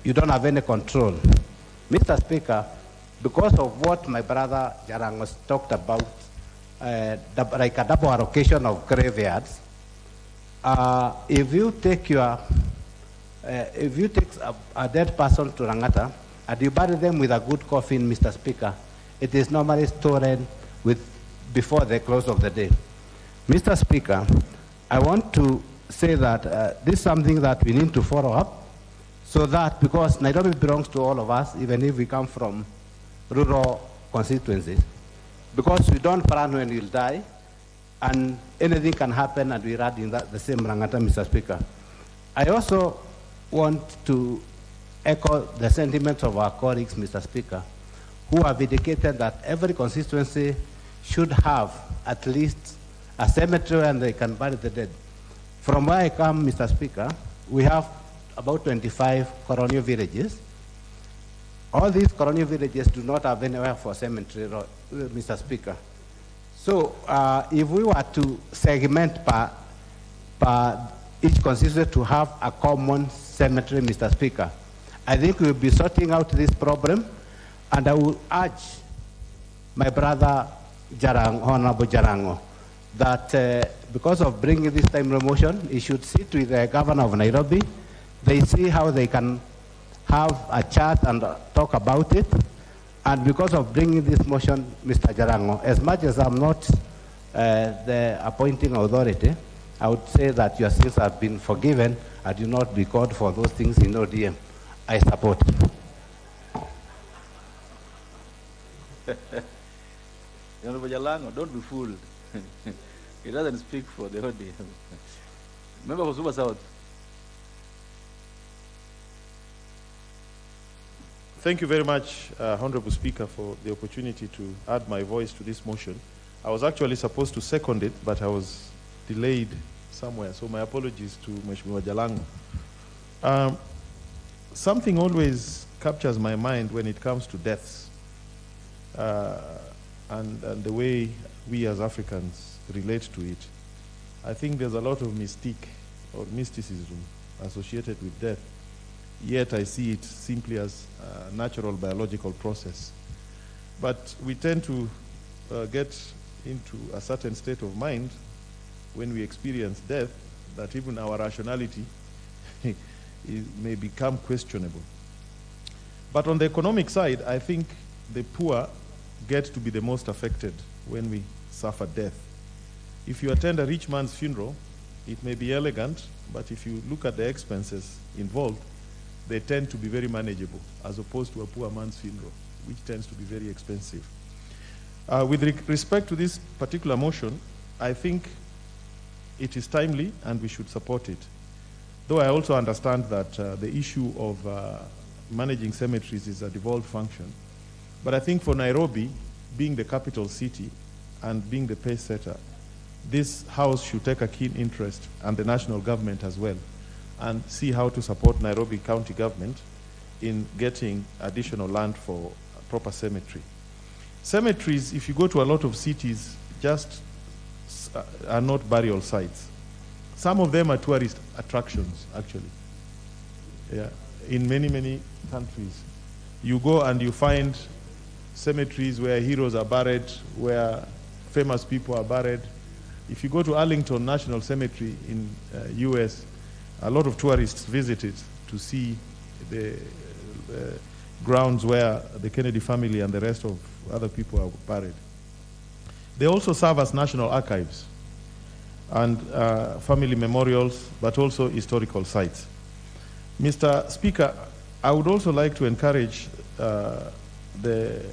you don't have any control. Mr. Speaker, because of what my brother Jarangos talked about, like a double allocation of graveyards, if you take a dead person to Langata and you bury them with a good coffin, Mr. Speaker, it is normally stored before the close of the day. Mr. Speaker, I want to say that this is something that we need to follow up, so that, because Nairobi belongs to all of us, even if we come from rural constituencies, because we don't plan when we'll die, and anything can happen, and we ride in the same Langata, Mr. Speaker. I also want to echo the sentiments of our colleagues, Mr. Speaker, who have indicated that every constituency should have at least a cemetery where they can bury the dead. From where I come, Mr. Speaker, we have about 25 colonial villages. All these colonial villages do not have anywhere for cemetery, Mr. Speaker. So if we were to segment per each constituency to have a common cemetery, Mr. Speaker, I think we'll be sorting out this problem, and I will urge my brother Honorable Jarango, that because of bringing this time motion, he should sit with the governor of Nairobi. They see how they can have a chat and talk about it. And because of bringing this motion, Mr. Jarango, as much as I'm not the appointing authority, I would say that your sins have been forgiven and do not be called for those things in ODM. I support it. Honorable Jalango, don't be fooled. He doesn't speak for the ODM. Member for Super South. Thank you very much, Honorable Speaker, for the opportunity to add my voice to this motion. I was actually supposed to second it, but I was delayed somewhere, so my apologies to Mheshimiwa Jalango. Something always captures my mind when it comes to deaths and the way we as Africans relate to it. I think there's a lot of mystique or mysticism associated with death. Yet I see it simply as a natural biological process. But we tend to get into a certain state of mind when we experience death that even our rationality may become questionable. But on the economic side, I think the poor get to be the most affected when we suffer death. If you attend a rich man's funeral, it may be elegant, but if you look at the expenses involved, they tend to be very manageable, as opposed to a poor man's funeral, which tends to be very expensive. With respect to this particular motion, I think it is timely and we should support it. Though I also understand that the issue of managing cemeteries is a devolved function. But I think for Nairobi, being the capital city and being the pace setter, this House should take a keen interest, and the national government as well, and see how to support Nairobi County government in getting additional land for a proper cemetery. Cemeteries, if you go to a lot of cities, just are not burial sites. Some of them are tourist attractions, actually. Yeah. In many, many countries, you go and you find cemeteries where heroes are buried, where famous people are buried. If you go to Arlington National Cemetery in US, a lot of tourists visit it to see the grounds where the Kennedy family and the rest of other people are buried. They also serve as national archives and family memorials, but also historical sites. Mr. Speaker, I would also like to encourage the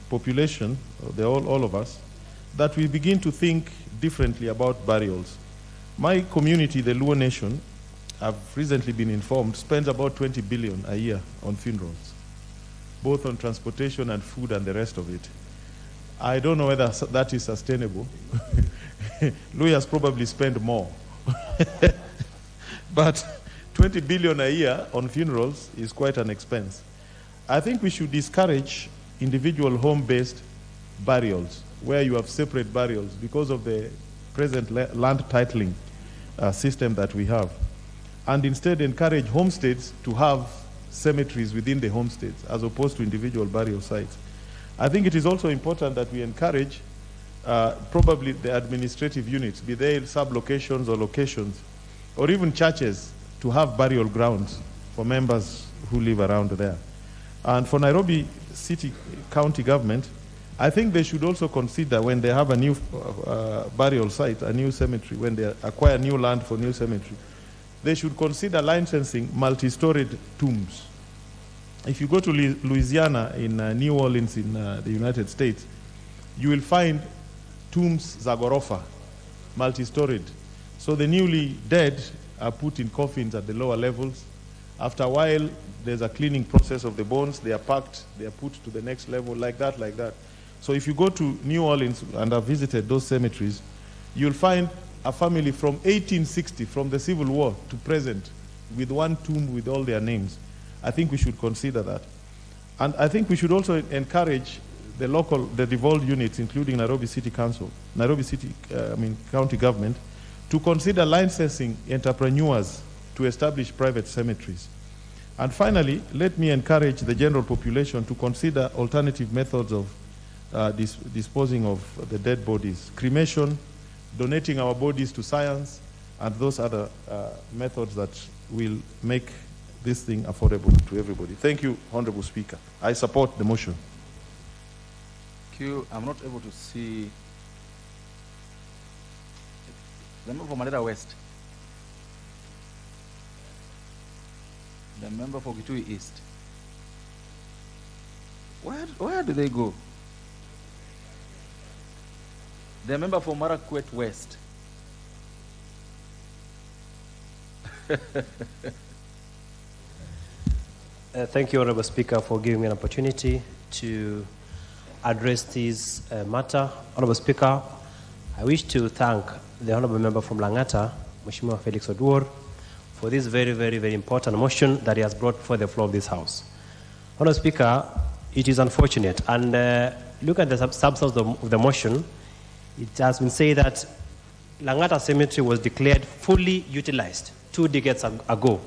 population, all of us, that we begin to think differently about burials. My community, the Luo Nation, I've recently been informed, spends about 20 billion a year on funerals, both on transportation and food and the rest of it. I don't know whether that is sustainable. Lawyers probably spend more. But 20 billion a year on funerals is quite an expense. I think we should discourage individual home-based burials, where you have separate burials, because of the present land titling system that we have, and instead encourage homesteads to have cemeteries within the homesteads as opposed to individual burial sites. I think it is also important that we encourage probably the administrative units, be they sub-locations or locations, or even churches, to have burial grounds for members who live around there. And for Nairobi City County government, I think they should also consider, when they have a new burial site, a new cemetery, when they acquire new land for new cemetery, they should consider licensing multi-storied tombs. If you go to Louisiana, in New Orleans, in the United States, you will find tombs Zagorofa, multi-storied. So the newly dead are put in coffins at the lower levels. After a while, there's a cleaning process of the bones. They are packed, they are put to the next level, like that, like that. So if you go to New Orleans and have visited those cemeteries, you'll find a family from 1860, from the Civil War to present, with one tomb with all their names. I think we should consider that. And I think we should also encourage the devolved units, including Nairobi City Council, county government, to consider licensing entrepreneurs to establish private cemeteries. And finally, let me encourage the general population to consider alternative methods of disposing of the dead bodies. Cremation, donating our bodies to science, and those other methods that will make this thing affordable to everybody. Thank you, Honorable Speaker. I support the motion. Thank you. I'm not able to see the member for Mandera West. The member for Kitui East. Where do they go? The member for Marakwet West. Thank you, Honorable Speaker, for giving me an opportunity to address this matter. Honorable Speaker, I wish to thank the Honorable Member from Langata, Mheshimiwa Felix Oduor, for this very, very, very important motion that he has brought before the floor of this House. Honorable Speaker, it is unfortunate, and look at the substance of the motion. It has been said that Langata Cemetery was declared fully utilized 2 decades ago.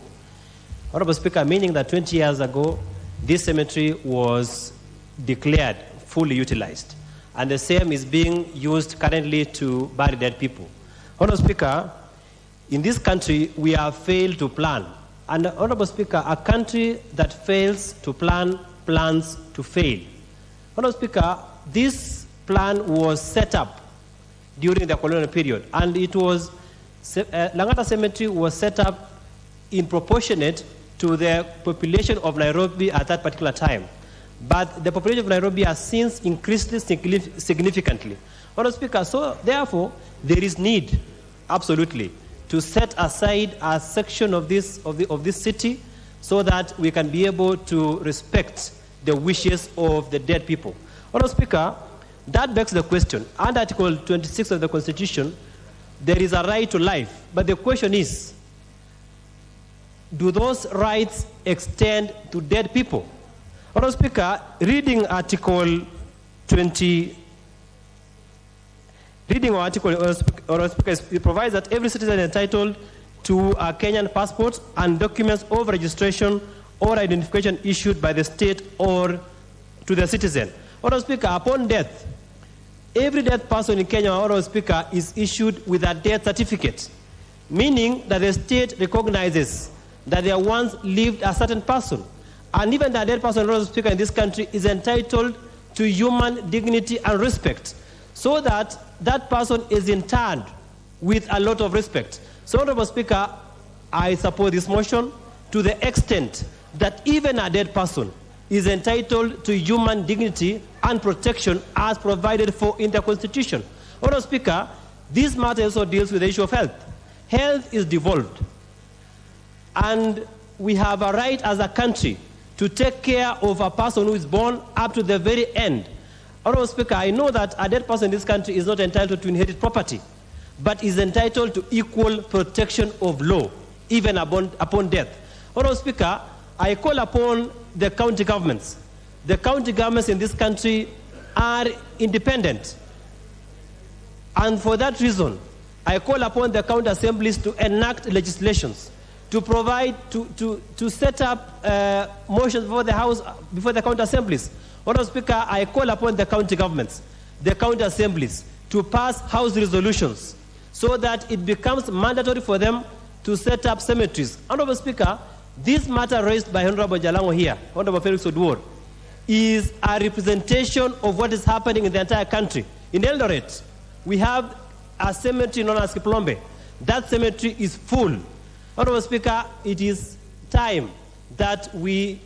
Honorable Speaker, meaning that 20 years ago, this cemetery was declared fully utilized, and the same is being used currently to bury dead people. Honorable Speaker, in this country, we have failed to plan. And Honorable Speaker, a country that fails to plan plans to fail. Honorable Speaker, this plan was set up during the colonial period, and it was, Langata Cemetery was set up in proportionate to the population of Nairobi at that particular time. But the population of Nairobi has since increased significantly. Honorable Speaker, so therefore, there is need, absolutely, to set aside a section of this city so that we can be able to respect the wishes of the dead people. Honorable Speaker, that begs the question. Under Article 26 of the Constitution, there is a right to life. But the question is, do those rights extend to dead people? Honorable Speaker, reading Article 20, Honorable Speaker, it provides that every citizen is entitled to a Kenyan passport and documents of registration or identification issued by the state or to the citizen. Honorable Speaker, upon death, every dead person in Kenya, Honorable Speaker, is issued with a death certificate, meaning that the state recognizes that there once lived a certain person. And even the dead person, Honorable Speaker, in this country is entitled to human dignity and respect, so that that person is interred with a lot of respect. So, Honorable Speaker, I support this motion to the extent that even a dead person is entitled to human dignity and protection as provided for in the Constitution. Honorable Speaker, this matter also deals with the issue of health. Health is devolved. And we have a right as a country to take care of a person who is born up to the very end. Honorable Speaker, I know that a dead person in this country is not entitled to inherit property, but is entitled to equal protection of law, even upon death. Honorable Speaker, I call upon the county governments. The county governments in this country are independent. And for that reason, I call upon the county assemblies to enact legislations, to provide, to set up motions before the House, before the county assemblies. Honorable Speaker, I call upon the county governments, the county assemblies, to pass House resolutions so that it becomes mandatory for them to set up cemeteries. Honorable Speaker, this matter raised by Honorable Jalango here, Honorable Felix Oduor, is a representation of what is happening in the entire country. In Eldoret, we have a cemetery known as Kiplombe. That cemetery is full. Honorable Speaker, it is time that we,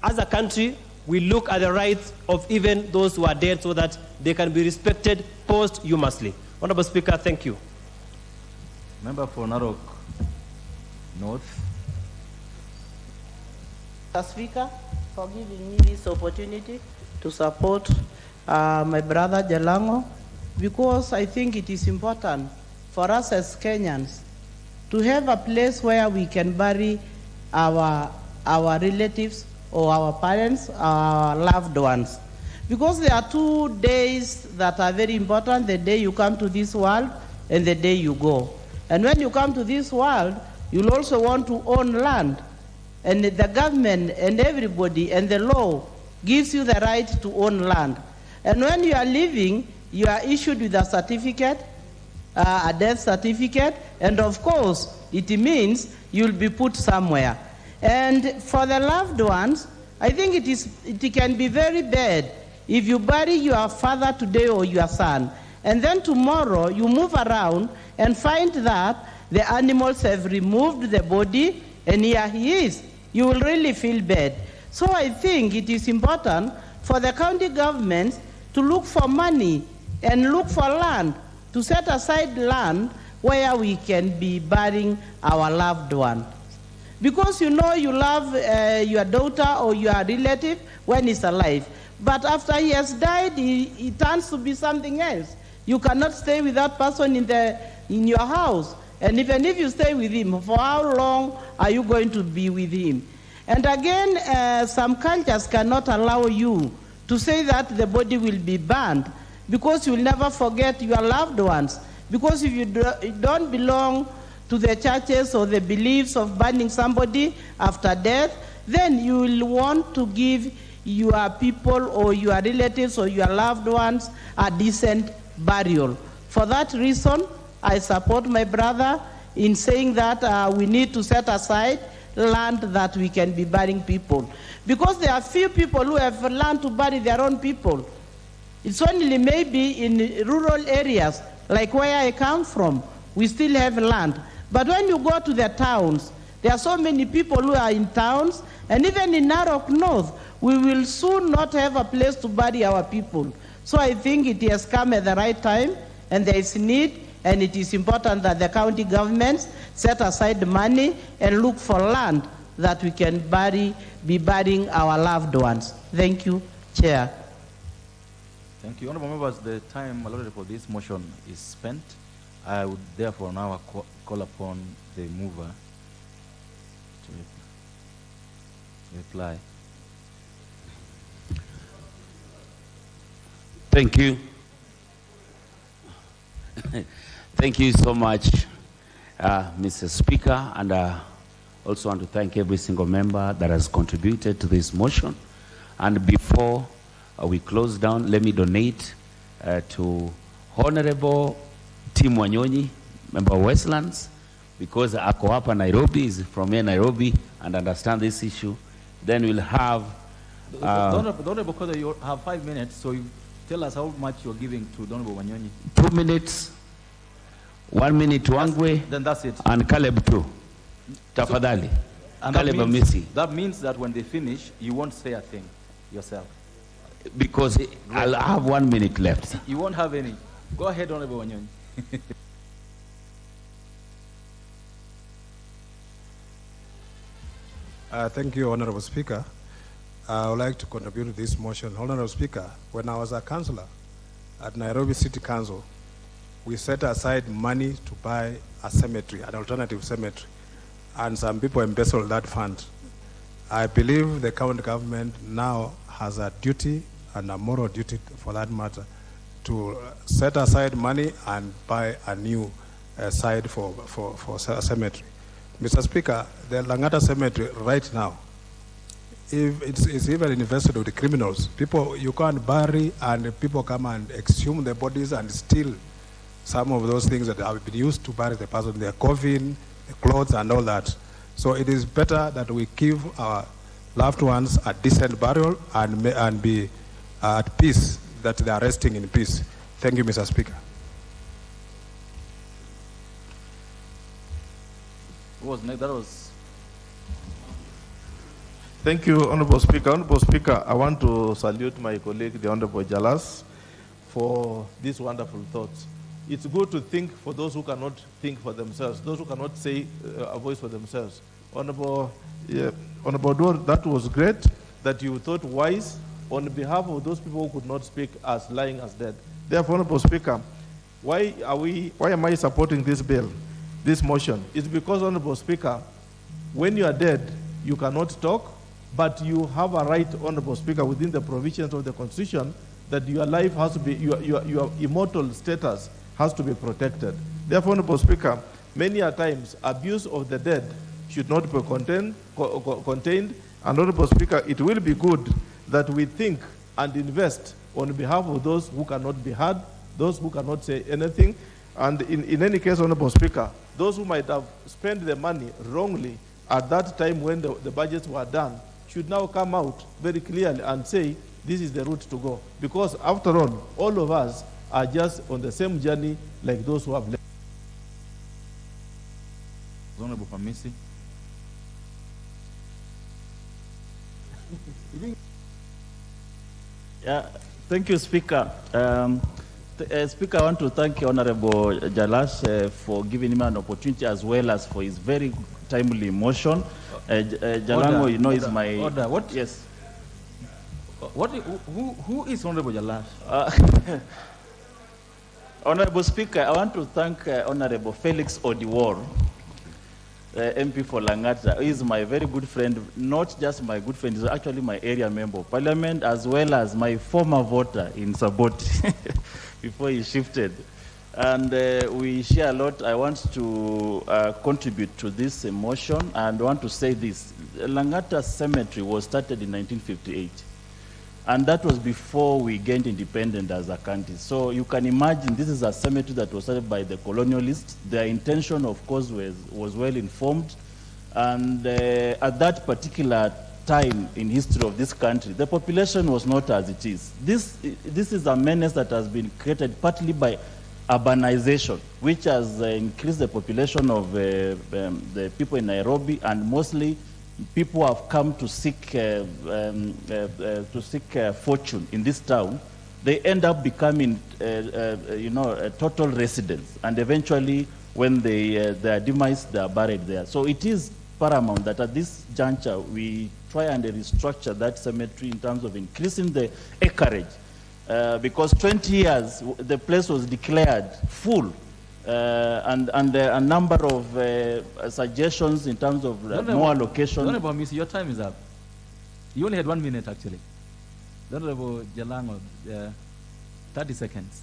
as a country, we look at the rights of even those who are dead so that they can be respected posthumously. Honorable Speaker, thank you. Member for Narok North. Mr. Speaker, for giving me this opportunity to support my brother Jalango, because I think it is important for us as Kenyans to have a place where we can bury our relatives or our parents, our loved ones. Because there are 2 days that are very important, the day you come to this world and the day you go. And when you come to this world, you'll also want to own land. And the government and everybody and the law gives you the right to own land. And when you are living, you are issued with a certificate, a death certificate, and of course, it means you'll be put somewhere. And for the loved ones, I think it can be very bad if you bury your father today or your son, and then tomorrow you move around and find that the animals have removed the body, and here he is. You will really feel bad. So I think it is important for the county governments to look for money and look for land, to set aside land where we can be burying our loved one. Because you know you love your daughter or your relative when he's alive. But after he has died, he turns to be something else. You cannot stay with that person in your house. And even if you stay with him, for how long are you going to be with him? And again, some cultures cannot allow you to say that the body will be burned, because you will never forget your loved ones. Because if you don't belong to the churches or the beliefs of burning somebody after death, then you will want to give your people or your relatives or your loved ones a decent burial. For that reason, I support my brother in saying that we need to set aside land that we can be burying people. Because there are few people who have learned to bury their own people. It's only maybe in rural areas, like where I come from, we still have land. But when you go to the towns, there are so many people who are in towns, and even in Narok North, we will soon not have a place to bury our people. So I think it has come at the right time, and there is need, and it is important that the county governments set aside money and look for land that we can be burying our loved ones. Thank you, Chair. Thank you. Honorable members, the time allotted for this motion is spent. I would therefore now call upon the mover to reply. Thank you. Thank you so much, Mr. Speaker, and I also want to thank every single member that has contributed to this motion. And before we close down, let me donate to Honorable Tim Wanyonyi, member of Westlands, because ako hapa Nairobi, is from here Nairobi, and understand this issue. Then we'll have... Honorable Koda, you have 5 minutes, so you tell us how much you're giving to Honorable Wanyonyi. 2 minutes, 1 minute to Wangwe, then that's it. And Caleb too. Tafadhali. And Caleb Amisi. that means that when they finish, you won't say a thing yourself. Because I'll have 1 minute left. You won't have any. Go ahead, Honorable Wanyonyi. Thank you, Honorable Speaker. I would like to contribute to this motion. Honorable Speaker, when I was a councillor at Nairobi City Council, we set aside money to buy a cemetery, an alternative cemetery, and some people embezzled that fund. I believe the county government now has a duty and a moral duty for that matter to set aside money and buy a new site for a cemetery. Mr. Speaker, the Langata cemetery right now, if it's even invested with the criminals, people, you can't bury and people come and exhume the bodies and steal some of those things that have been used to bury the person, their coffin, the clothes and all that. So it is better that we give our loved ones a decent burial and be at peace, that they are resting in peace. Thank you, Mr. Speaker. That was. Thank you, Honorable Speaker. Honorable Speaker, I want to salute my colleague, the Honorable Jalas, for these wonderful thoughts. It's good to think for those who cannot think for themselves, those who cannot say a voice for themselves. Honorable Dor, that was great that you thought wise on behalf of those people who could not speak as lying as dead. Therefore, Honorable Speaker, why am I supporting this bill, this motion? It's because, Honorable Speaker, when you are dead, you cannot talk, but you have a right, Honorable Speaker, within the provisions of the Constitution, that your life has to be, your immortal status has to be protected. Therefore, Honorable Speaker, many a times abuse of the dead should not be contained. And Honorable Speaker, it will be good that we think and invest on behalf of those who cannot be heard, those who cannot say anything. And in any case, Honorable Speaker, those who might have spent the money wrongly at that time when the budgets were done should now come out very clearly and say, this is the route to go. Because after all of us are just on the same journey like those who have left. Honorable Pamisi. Yeah, thank you, Speaker. Speaker, I want to thank Honorable Jalas for giving him an opportunity as well as for his very timely motion. Jalango, Order, you know, order, is my... Order, what? Yes. Who is Honorable Jalas? Honorable Speaker, I want to thank Honorable Felix Odiwor, MP for Langata. He is my very good friend, not just my good friend, he's actually my area member of parliament, as well as my former voter in Saboti before he shifted. And we share a lot. I want to contribute to this motion and want to say this. Langata Cemetery was started in 1958. And that was before we gained independence as a country. So you can imagine this is a cemetery that was started by the colonialists. Their intention, of course, was well informed. And at that particular time in history of this country, the population was not as it is. This is a menace that has been created partly by urbanization, which has increased the population of the people in Nairobi, and mostly people have come to seek fortune in this town. They end up becoming, total residents, and eventually, when their demise, they are buried there. So it is paramount that at this juncture we try and restructure that cemetery in terms of increasing the acreage, because 20 years the place was declared full. And a number of suggestions in terms of more allocation. Honorable Miss, your time is up. You only had 1 minute, actually. Honorable Jalango, 30 seconds.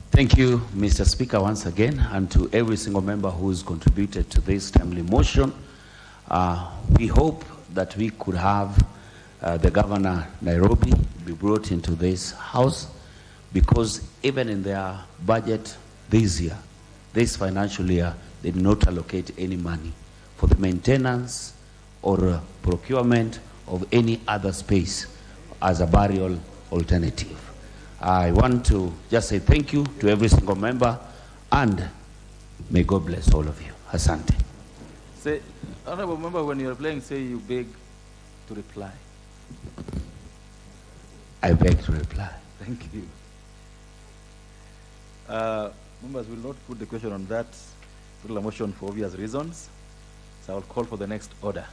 Thank you, Mr. Speaker, once again, and to every single member who has contributed to this timely motion. We hope that we could have the Governor Nairobi be brought into this House, because even in their budget this year, this financial year, they did not allocate any money for the maintenance or procurement of any other space as a burial alternative. I want to just say thank you to every single member, and may God bless all of you. Asante. Say, Honorable Member, when you're playing, say you beg to reply. I beg to reply. Thank you. Members will not put the question on that particular motion for obvious reasons. So I'll call for the next order.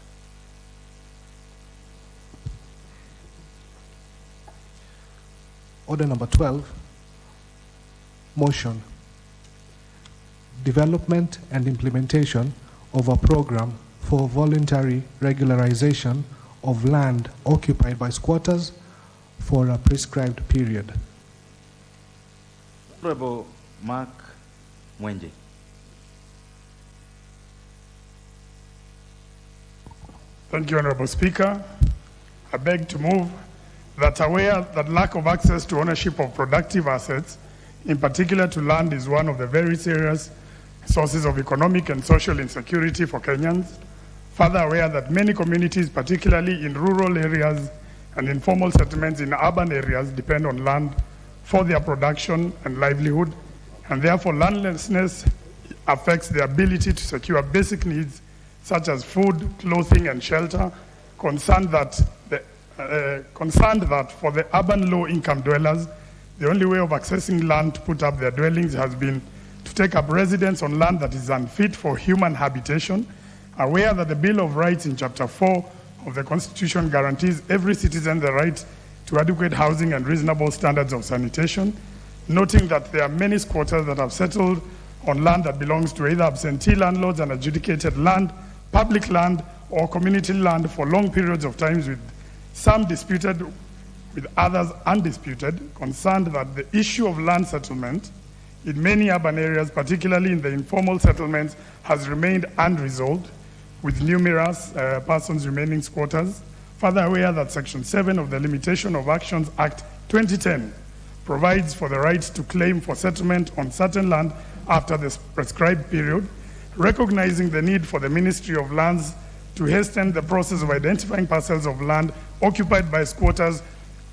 Order number 12, motion. Development and implementation of a program for voluntary regularization of land occupied by squatters for a prescribed period. Honorable Mark Mwenje. Thank you, Honorable Speaker. I beg to move that aware that lack of access to ownership of productive assets, in particular to land, is one of the very serious sources of economic and social insecurity for Kenyans. Further aware that many communities, particularly in rural areas and informal settlements in urban areas, depend on land for their production and livelihood, and therefore landlessness affects their ability to secure basic needs such as food, clothing, and shelter. Concerned that for the urban low-income dwellers, the only way of accessing land to put up their dwellings has been to take up residence on land that is unfit for human habitation. Aware that the Bill of Rights in Chapter 4 of the Constitution guarantees every citizen the right to adequate housing and reasonable standards of sanitation, noting that there are many squatters that have settled on land that belongs to either absentee landlords and adjudicated land, public land, or community land for long periods of time, with some disputed, with others undisputed, concerned that the issue of land settlement in many urban areas, particularly in the informal settlements, has remained unresolved, with numerous persons remaining squatters. Further aware that Section 7 of the Limitation of Actions Act 2010 provides for the right to claim for settlement on certain land after the prescribed period, recognizing the need for the Ministry of Lands to hasten the process of identifying parcels of land occupied by squatters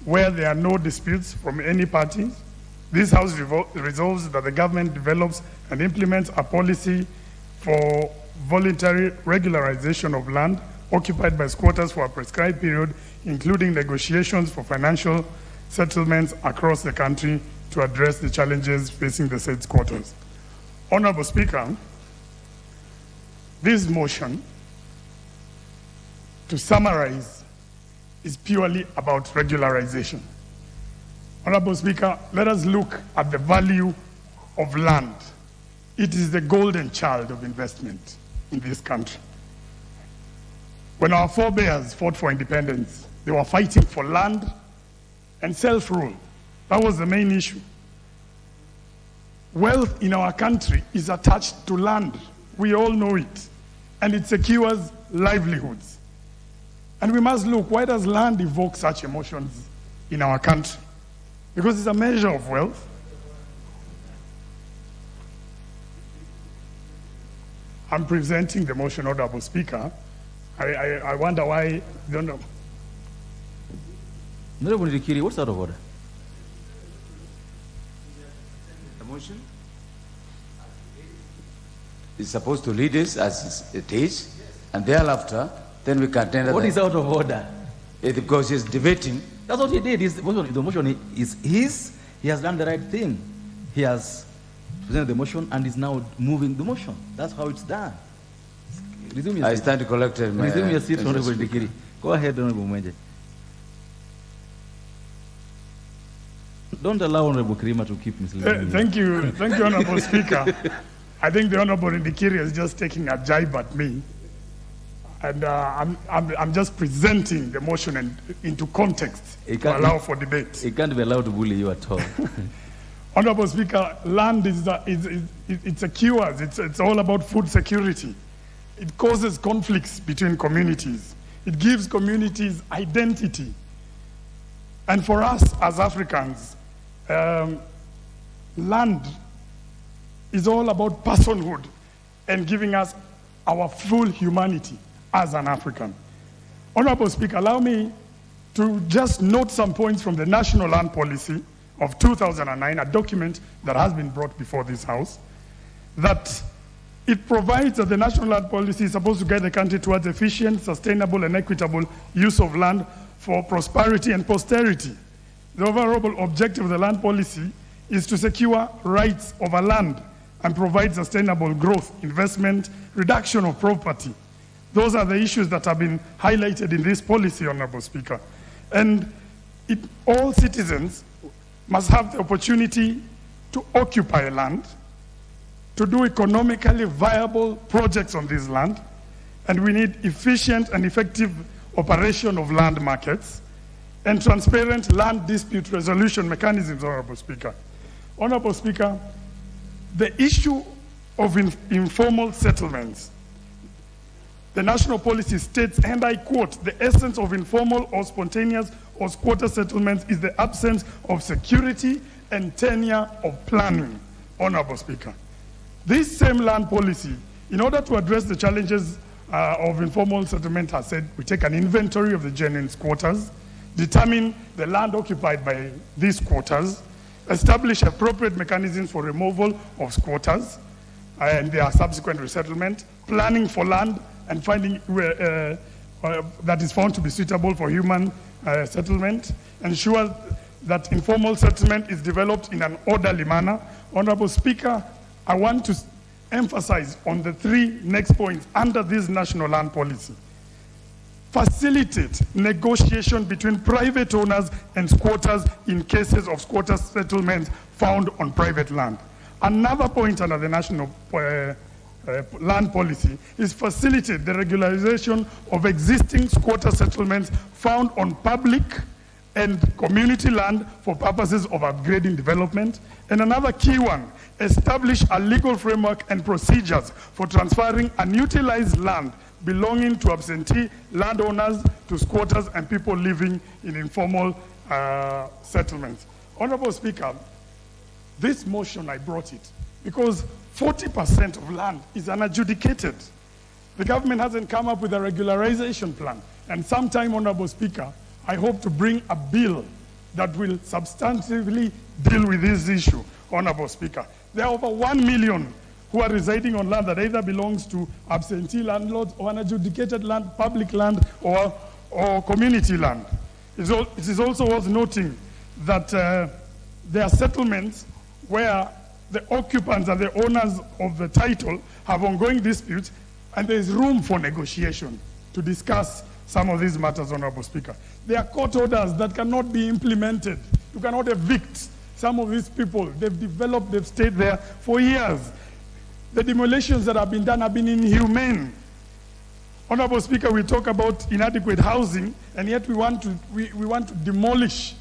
where there are no disputes from any parties. This House resolves that the government develops and implements a policy for voluntary regularization of land occupied by squatters for a prescribed period, including negotiations for financial settlements across the country to address the challenges facing the said squatters. Honorable Speaker, this motion, to summarize, is purely about regularization. Honorable Speaker, let us look at the value of land. It is the golden child of investment in this country. When our forebears fought for independence, they were fighting for land and self-rule. That was the main issue. Wealth in our country is attached to land. We all know it. And it secures livelihoods. And we must look, why does land evoke such emotions in our country? Because it's a measure of wealth. I'm presenting the motion, Honorable Speaker. I wonder why, don't know. Honorable Ndikiri, what's out of order? The motion is supposed to lead us as it is, and thereafter, then we can tender. What is out of order? Because he's debating. That's what he did. The motion is his. He has done the right thing. He has presented the motion and is now moving the motion. That's how it's done. Resume your I seat. stand collected. Resume your seat, Honorable Ndikiri. Go ahead, Honorable Mwenje. Don't allow Honorable Kirima to keep misleading you. Thank you, Honorable Speaker. I think the Honorable Ndikiri is just taking a jibe at me. And I'm just presenting the motion into context to allow for debate. It can't be allowed to bully you at all. Honorable Speaker, land it secures. It's all about food security. It causes conflicts between communities. It gives communities identity. And for us as Africans, land is all about personhood and giving us our full humanity as an African. Honorable Speaker, allow me to just note some points from the National Land Policy of 2009, a document that has been brought before this House, that it provides that the National Land Policy is supposed to guide the country towards efficient, sustainable, and equitable use of land for prosperity and posterity. The overall objective of the land policy is to secure rights over land and provide sustainable growth, investment, reduction of property, Those are the issues that have been highlighted in this policy, Honorable Speaker. And all citizens must have the opportunity to occupy land, to do economically viable projects on this land, and we need efficient and effective operation of land markets and transparent land dispute resolution mechanisms, Honorable Speaker. Honorable Speaker, the issue of informal settlements, the national policy states, and I quote, the essence of informal or spontaneous or squatter settlements is the absence of security and tenure of planning, Honorable Speaker. This same land policy, in order to address the challenges of informal settlement, has said we take an inventory of the genuine squatters, determine the land occupied by these squatters, establish appropriate mechanisms for removal of squatters and their subsequent resettlement, planning for land and finding that is found to be suitable for human settlement, ensure that informal settlement is developed in an orderly manner. Honorable Speaker, I want to emphasize on the three next points under this national land policy. Facilitate negotiation between private owners and squatters in cases of squatter settlements found on private land. Another point under the national land policy is facilitate the regularization of existing squatter settlements found on public and community land for purposes of upgrading development. And another key one, establish a legal framework and procedures for transferring unutilized land belonging to absentee landowners to squatters and people living in informal settlements. Honorable Speaker, this motion, I brought it because 40% of land is unadjudicated. The government hasn't come up with a regularization plan. And sometime, Honorable Speaker, I hope to bring a bill that will substantively deal with this issue, Honorable Speaker. There are over 1 million who are residing on land that either belongs to absentee landlords or unadjudicated land, public land, or community land. It is also worth noting that there are settlements where the occupants and the owners of the title have ongoing disputes, and there is room for negotiation to discuss some of these matters, Honorable Speaker. There are court orders that cannot be implemented. You cannot evict some of these people. They've developed, they've stayed there for years. The demolitions that have been done have been inhumane. Honorable Speaker, we talk about inadequate housing, and yet we want to demolish,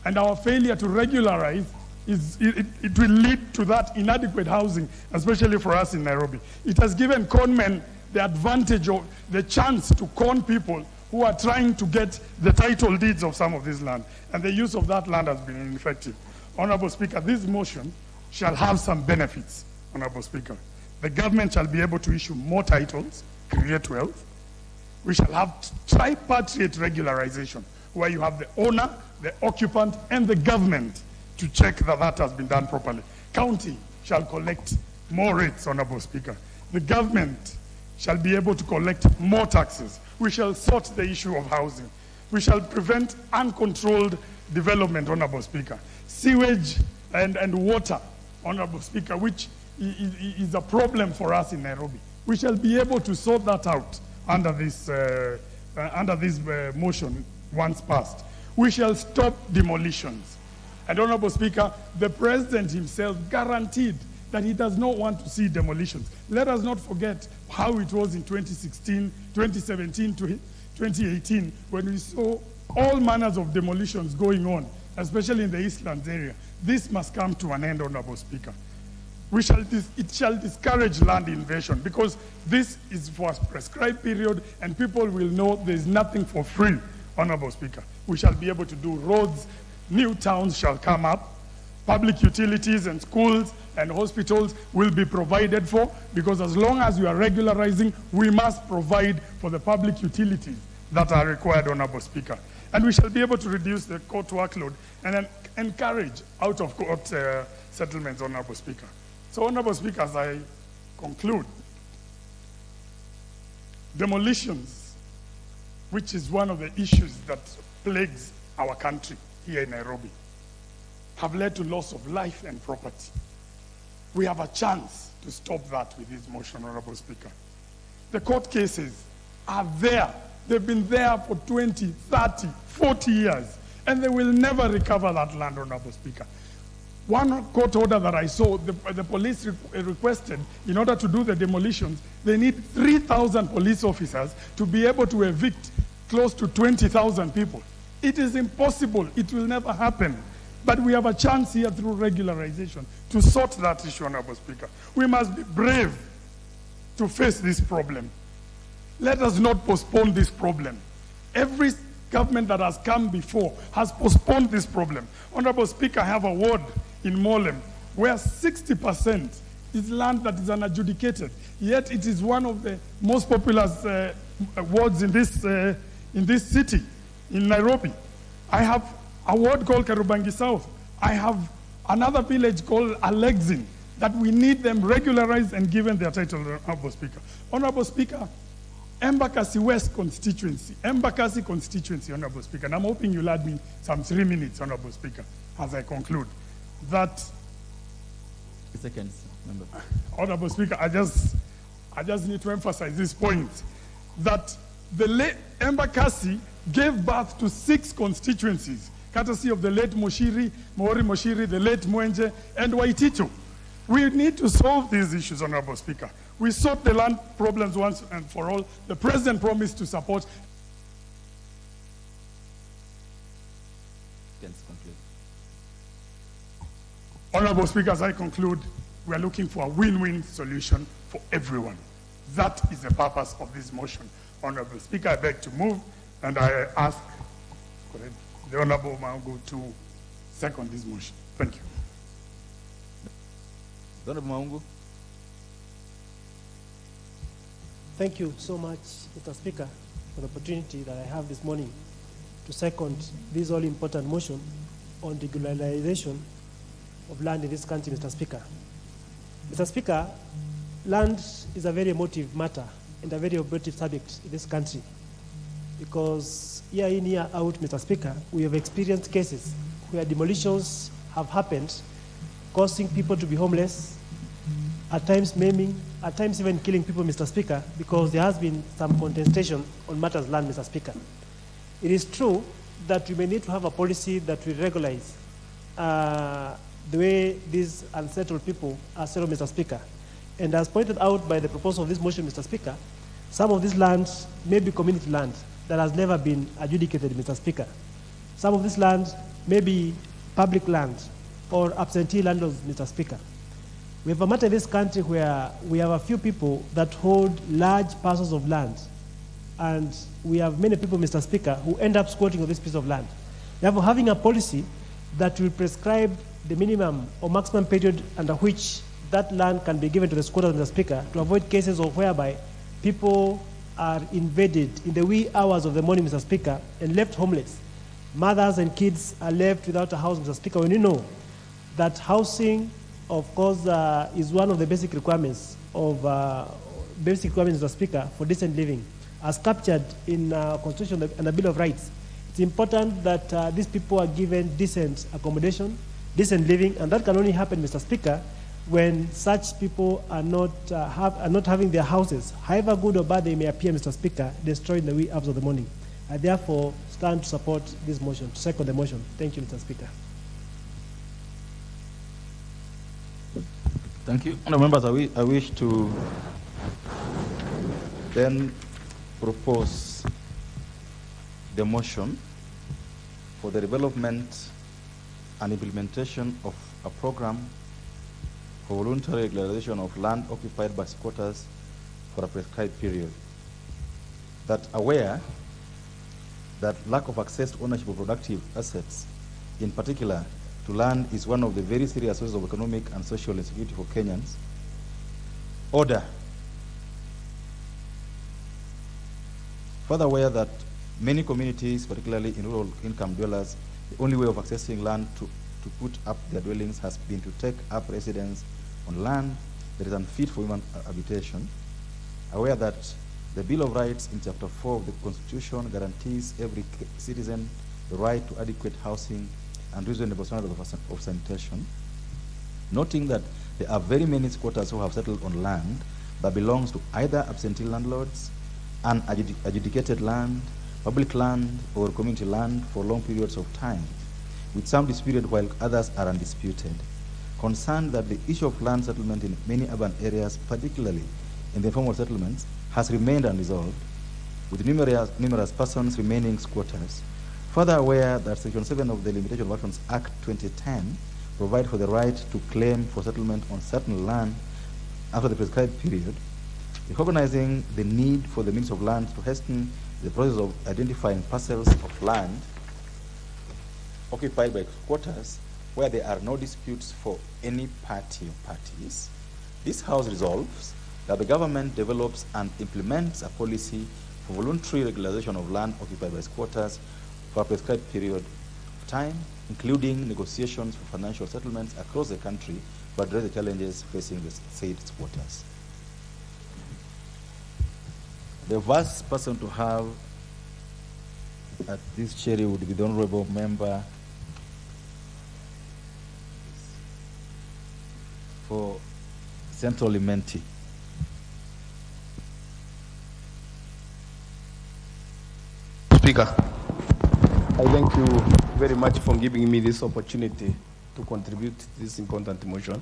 and our failure to regularize it will lead to that inadequate housing, especially for us in Nairobi. It has given conmen the advantage of the chance to con people who are trying to get the title deeds of some of this land, and the use of that land has been ineffective. Honorable Speaker, this motion shall have some benefits, Honorable Speaker. The government shall be able to issue more titles, create wealth. We shall have tripartite regularization, where you have the owner, the occupant, and the government to check that that has been done properly. County shall collect more rates, Honorable Speaker. The government shall be able to collect more taxes. We shall sort the issue of housing. We shall prevent uncontrolled development, Honorable Speaker. Sewage and water, Honorable Speaker, which is a problem for us in Nairobi. We shall be able to sort that out under this motion once passed. We shall stop demolitions. And Honorable Speaker, the President himself guaranteed that he does not want to see demolitions. Let us not forget how it was in 2016, 2017 to 2018, when we saw all manners of demolitions going on, especially in the Eastlands area. This must come to an end, Honorable Speaker. It shall discourage land invasion, because this is for a prescribed period and people will know there is nothing for free, Honorable Speaker. We shall be able to do roads, new towns shall come up, public utilities and schools and hospitals will be provided for, because as long as we are regularizing, we must provide for the public utilities that are required, Honorable Speaker. And we shall be able to reduce the court workload and then encourage out-of-court settlements, Honorable Speaker. So, Honorable Speaker, as I conclude, demolitions, which is one of the issues that plagues our country here in Nairobi, have led to loss of life and property. We have a chance to stop that with this motion, Honorable Speaker. The court cases are there. They've been there for 20, 30, 40 years, and they will never recover that land, Honorable Speaker. One court order that I saw, the police requested, in order to do the demolitions, they need 3,000 police officers to be able to evict close to 20,000 people. It is impossible. It will never happen. But we have a chance here through regularization to sort that issue, Honorable Speaker. We must be brave to face this problem. Let us not postpone this problem. Every government that has come before has postponed this problem. Honorable Speaker, I have a ward in Molem where 60% is land that is unadjudicated. Yet it is one of the most populous wards in this city, in Nairobi. I have a ward called Karubangi South. I have another village called Alexin that we need them regularized and given their title, Honorable Speaker. Honorable Speaker, Embakasi West constituency, Embakasi constituency, Honorable Speaker, and I'm hoping you'll add me some 3 minutes, Honorable Speaker, as I conclude. That, seconds, member. Honorable Speaker, I just need to emphasize this point, that the late Embakasi gave birth to 6 constituencies, courtesy of the late Moshiri, Maori Moshiri, the late Mwenje, and Waititu. We need to solve these issues, Honorable Speaker. We sort the land problems once and for all. The President promised to support. Honorable Speaker, as I conclude, we are looking for a win-win solution for everyone. That is the purpose of this motion. Honorable Speaker, I beg to move, and I ask the Honorable Maungu to second this motion. Thank you. Honorable Maungu. Thank you so much, Mr. Speaker, for the opportunity that I have this morning to second this all-important motion on the regularization of land in this country, Mr. Speaker. Mr. Speaker, land is a very emotive matter and a very objective subject in this country because year in, year out, Mr. Speaker, we have experienced cases where demolitions have happened, causing people to be homeless, at times maiming, at times even killing people, Mr. Speaker, because there has been some contestation on matters land, Mr. Speaker. It is true that we may need to have a policy that will regularize the way these unsettled people are settled, Mr. Speaker. And as pointed out by the proposal of this motion, Mr. Speaker, some of these lands may be community land that has never been adjudicated, Mr. Speaker. Some of this land may be public land or absentee landlords, Mr. Speaker. We have a matter in this country where we have a few people that hold large parcels of land, and we have many people, Mr. Speaker, who end up squatting on this piece of land. Therefore, having a policy that will prescribe the minimum or maximum period under which that land can be given to the squatters, Mr. Speaker, to avoid cases of whereby people are invaded in the wee hours of the morning, Mr. Speaker, and left homeless. Mothers and kids are left without a house, Mr. Speaker, when you know that housing, of course, is one of the basic requirements Mr. Speaker, for decent living, as captured in Constitution and the Bill of Rights. It's important that these people are given decent accommodation, decent living, and that can only happen, Mr. Speaker, when such people are not having their houses, however good or bad they may appear, Mr. Speaker, destroyed in the wee hours of the morning. I therefore stand to support this motion, to second the motion. Thank you, Mr. Speaker. Thank you. Honourable members, I wish to then propose the motion for the development and implementation of a program for voluntary regularization of land occupied by squatters for a prescribed period. That aware that lack of access to ownership of productive assets, in particular to land, is one of the very serious sources of economic and social insecurity for Kenyans. Order. Further aware that many communities, particularly in rural income dwellers, the only way of accessing land to put up their dwellings has been to take up residence on land that is unfit for human habitation. Aware that the Bill of Rights in Chapter 4 of the Constitution guarantees every citizen the right to adequate housing and reasonable standards of sanitation. Noting that there are very many squatters who have settled on land that belongs to either absentee landlords unadjudicated land, public land, or community land for long periods of time, with some disputed while others are undisputed. Concerned that the issue of land settlement in many urban areas, particularly in the informal settlements, has remained unresolved, with numerous persons remaining squatters. Further aware that Section 7 of the Limitation of Actions Act 2010 provide for the right to claim for settlement on certain land after the prescribed period, recognizing the need for the Ministry of Land to hasten the process of identifying parcels of land occupied by squatters where there are no disputes for any party or parties, this House resolves that the government develops and implements a policy for voluntary regularization of land occupied by squatters for a prescribed period of time, including negotiations for financial settlements across the country to address the challenges facing the said squatters. The first person to have at this cherry would be the Honorable Member for Central Limenti. Speaker, I thank you very much for giving me this opportunity to contribute to this important motion.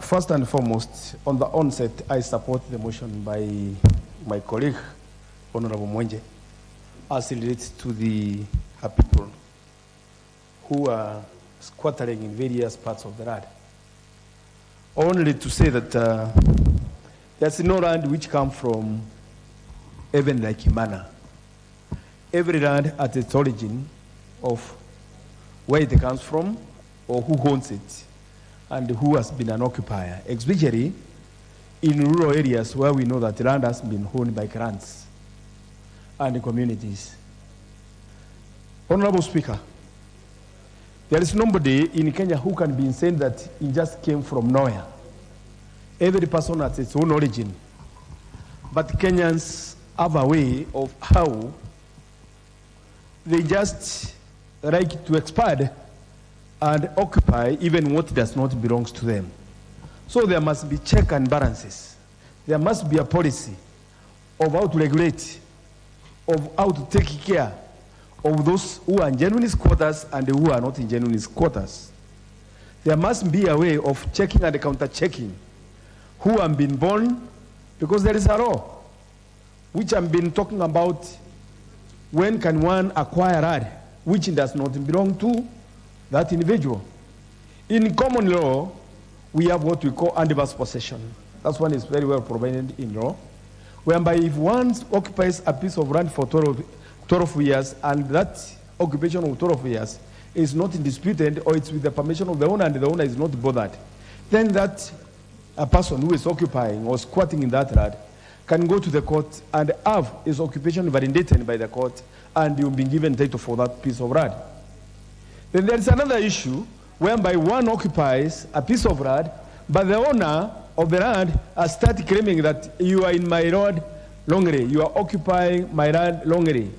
First and foremost, on the onset, I support the motion by my colleague, Honorable Mwenje, as it relates to the people who are squattering in various parts of the land. Only to say that there's no land which comes from even like Imana. Every land at its origin of where it comes from or who owns it and who has been an occupier, especially in rural areas where we know that land has been owned by clans and communities. Honorable Speaker, there is nobody in Kenya who can be saying that he just came from nowhere. Every person has its own origin. But Kenyans have a way of how they just like to expand and occupy even what does not belong to them. So there must be check and balances. There must be a policy of how to regulate, of how to take care of those who are genuine squatters and who are not genuine squatters. There must be a way of checking and counter-checking who have been born, because there is a law which I've been talking about. When can one acquire land which does not belong to that individual? In common law, we have what we call adverse possession. That one is very well provided in law, whereby if one occupies a piece of land for 12 years and that occupation of 12 years is not disputed, or it's with the permission of the owner and the owner is not bothered, then that a person who is occupying or squatting in that land can go to the court and have his occupation validated by the court, and he will be given title for that piece of land. Then there is another issue whereby one occupies a piece of land, but the owner of the land has started claiming that you are in my land longly, you are occupying my land longly.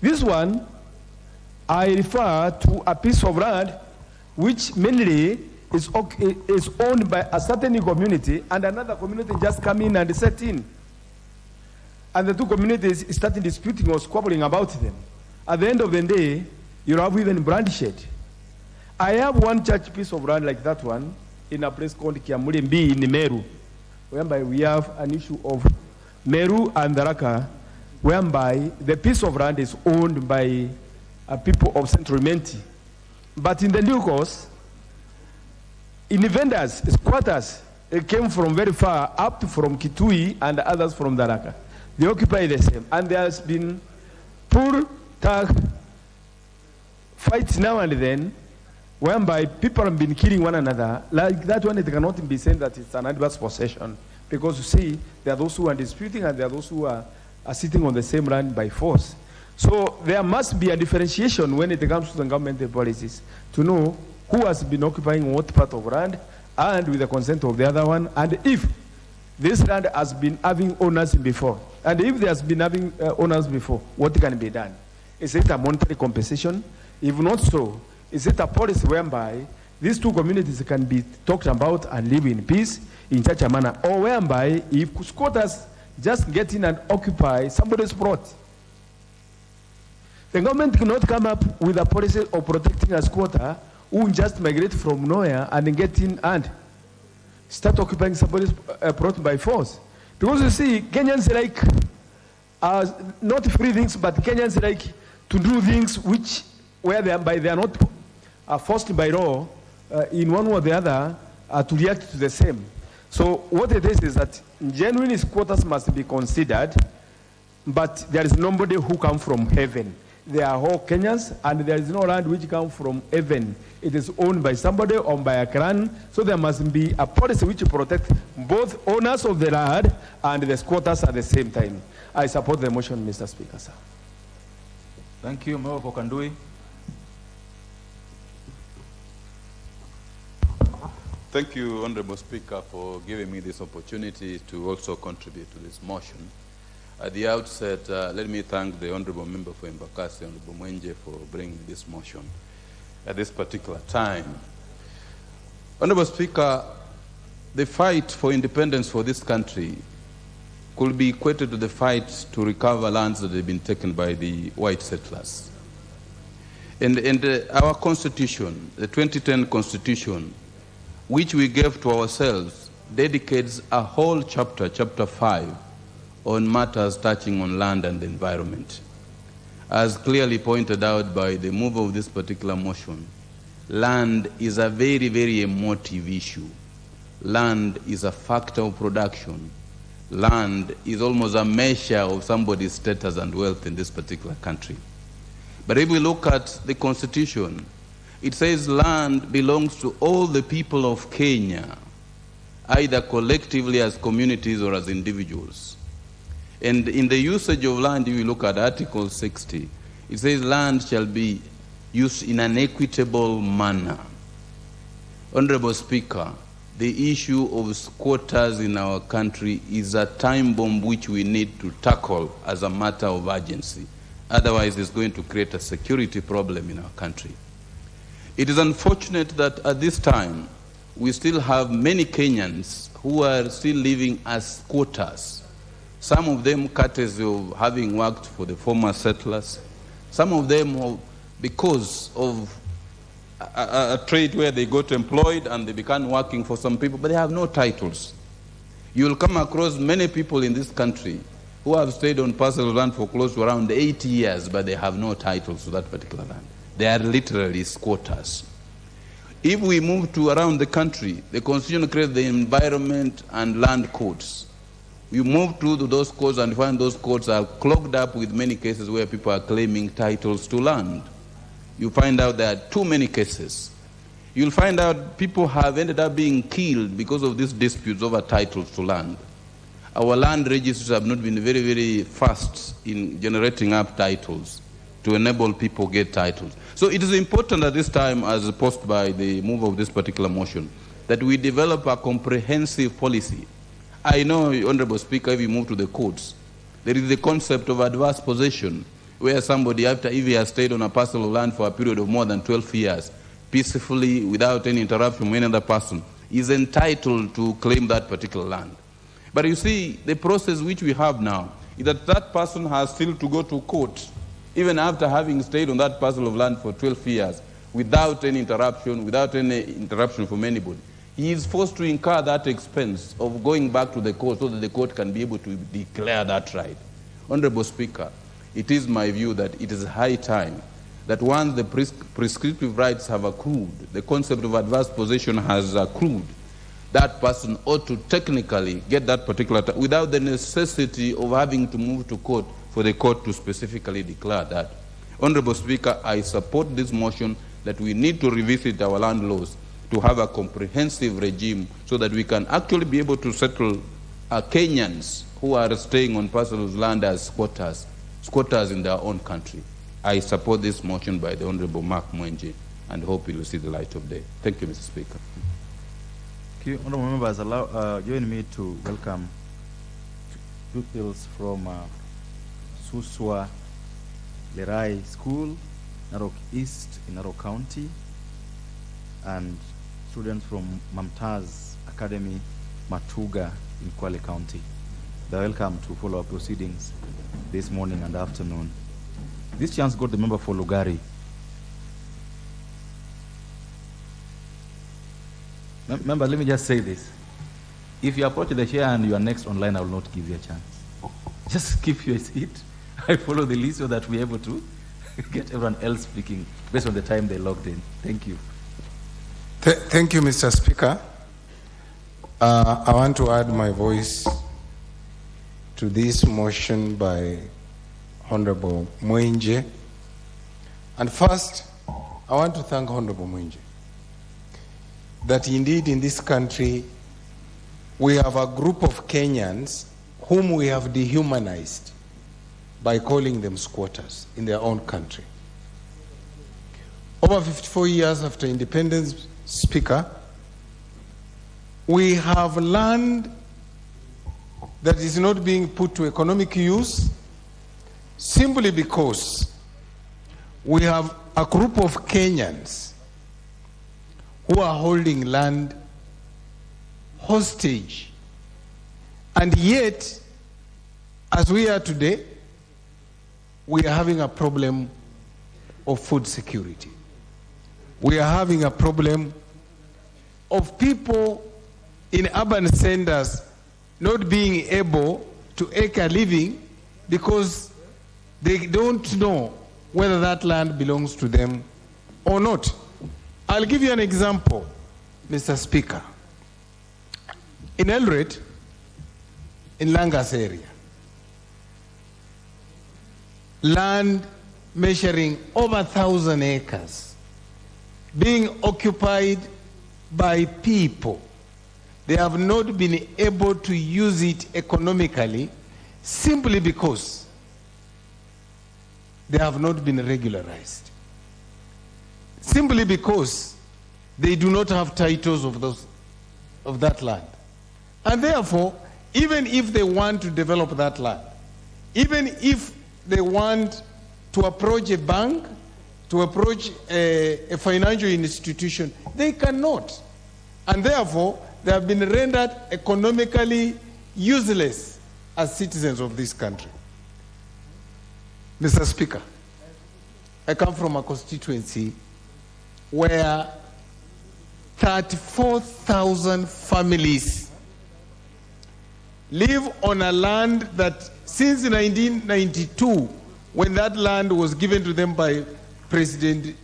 This one, I refer to a piece of land which mainly is owned by a certain community, and another community just come in and set in. And the two communities started disputing or squabbling about them. At the end of the day, you have even bloodshed. I have one church piece of land like that one in a place called Kiamulimbi in Meru, whereby we have an issue of Meru and Daraka, whereby the piece of land is owned by people of Central Menti. But in the new course, in the vendors, squatters, it came from very far, up to from Kitui and others from Daraka. They occupy the same. And there has been poor tag fights now and then, whereby people have been killing one another. Like that one, it cannot be said that it's an adverse possession. Because you see, there are those who are disputing and there are those who are sitting on the same land by force. So there must be a differentiation when it comes to the government policies to know who has been occupying what part of land and with the consent of the other one, and if this land has been having owners before. And if there has been having owners before, what can be done? Is it a monetary compensation? If not so, is it a policy whereby these two communities can be talked about and live in peace in such a manner? Or whereby if squatters just get in and occupy somebody's plot. The government cannot come up with a policy of protecting a squatter who just migrate from nowhere and get in and start occupying somebody's plot by force. Because you see, Kenyans like not free things, but Kenyans like to do things which, where they are not forced by law in one way or the other to react to the same. So what it is that genuine squatters must be considered, but there is nobody who comes from heaven. They are all Kenyans, and there is no land which comes from heaven. It is owned by somebody, owned by a clan, so there must be a policy which protects both owners of the land and the squatters at the same time. I support the motion, Mr. Speaker, sir. Thank you, Member for Kandui. Thank you, Honorable Speaker, for giving me this opportunity to also contribute to this motion. At the outset, let me thank the Honorable Member for Embakasi, Honorable Mwenje, for bringing this motion at this particular time. Honorable Speaker, the fight for independence for this country could be equated to the fight to recover lands that have been taken by the white settlers. And our Constitution, the 2010 Constitution, which we gave to ourselves, dedicates a whole chapter, chapter 5, on matters touching on land and the environment. As clearly pointed out by the mover of this particular motion, land is a very, very emotive issue. Land is a factor of production. Land is almost a measure of somebody's status and wealth in this particular country. But if we look at the Constitution, it says land belongs to all the people of Kenya, either collectively as communities or as individuals. And in the usage of land, if you look at Article 60, it says land shall be used in an equitable manner. Honorable Speaker, the issue of squatters in our country is a time bomb which we need to tackle as a matter of urgency. Otherwise, it's going to create a security problem in our country. It is unfortunate that at this time, we still have many Kenyans who are still living as squatters. Some of them courtesy of having worked for the former settlers. Some of them because of a trade where they got employed and they began working for some people, but they have no titles. You will come across many people in this country who have stayed on parcel of land for close to around 80 years, but they have no titles to that particular land. They are literally squatters. If we move to around the country, the Constitution creates the environment and land codes. You move to those codes and find those codes are clogged up with many cases where people are claiming titles to land. You find out there are too many cases. You'll find out people have ended up being killed because of these disputes over titles to land. Our land registers have not been very, very fast in generating up titles to enable people to get titles. So it is important at this time, as posted by the mover of this particular motion, that we develop a comprehensive policy. I know, Honorable Speaker, if you move to the courts, there is the concept of adverse possession, where somebody, if he has stayed on a parcel of land for a period of more than 12 years, peacefully, without any interruption from any other person, is entitled to claim that particular land. But you see, the process which we have now is that that person has still to go to court, even after having stayed on that parcel of land for 12 years, without any interruption from anybody. He is forced to incur that expense of going back to the court so that the court can be able to declare that right. Honorable Speaker, it is my view that it is high time that once the prescriptive rights have accrued, the concept of adverse possession has accrued, that person ought to technically get that particular without the necessity of having to move to court for the court to specifically declare that. Honorable Speaker, I support this motion that we need to revisit our land laws to have a comprehensive regime so that we can actually be able to settle Kenyans who are staying on parcels of land as squatters in their own country. I support this motion by the Honorable Mark Mwenje and hope it will see the light of day. Thank you, Mr. Speaker. Thank you. Honorable members, join me to welcome pupils from Suswa Lerai School, Narok East in Narok County, and students from Mamtaz Academy, Matuga in Kwale County. They're welcome to follow our proceedings this morning and afternoon. This chance got the member for Lugari. Member, let me just say this. If you approach the chair and you are next online, I will not give you a chance. Just keep your seat. I follow the list so that we're able to get everyone else speaking based on the time they logged in. Thank you. Thank you, Mr. Speaker. I want to add my voice to this motion by Honorable Mwenje. And first, I want to thank Honorable Mwenje that indeed in this country we have a group of Kenyans whom we have dehumanized by calling them squatters in their own country. Over 54 years after independence, Speaker, we have land that is not being put to economic use simply because we have a group of Kenyans who are holding land hostage. And yet, as we are today, we are having a problem of food security. We are having a problem of people in urban centers not being able to make a living because they don't know whether that land belongs to them or not. I'll give you an example, Mr. Speaker. In Eldoret, in Langas area, land measuring over 1,000 acres being occupied by people. They have not been able to use it economically simply because they have not been regularized. Simply because they do not have titles of that land. And therefore, even if they want to develop that land, even if they want to approach a bank, to approach a financial institution, they cannot. And therefore, they have been rendered economically useless as citizens of this country. Mr. Speaker, I come from a constituency where 34,000 families live on a land that since 1992, when that land was given to them by President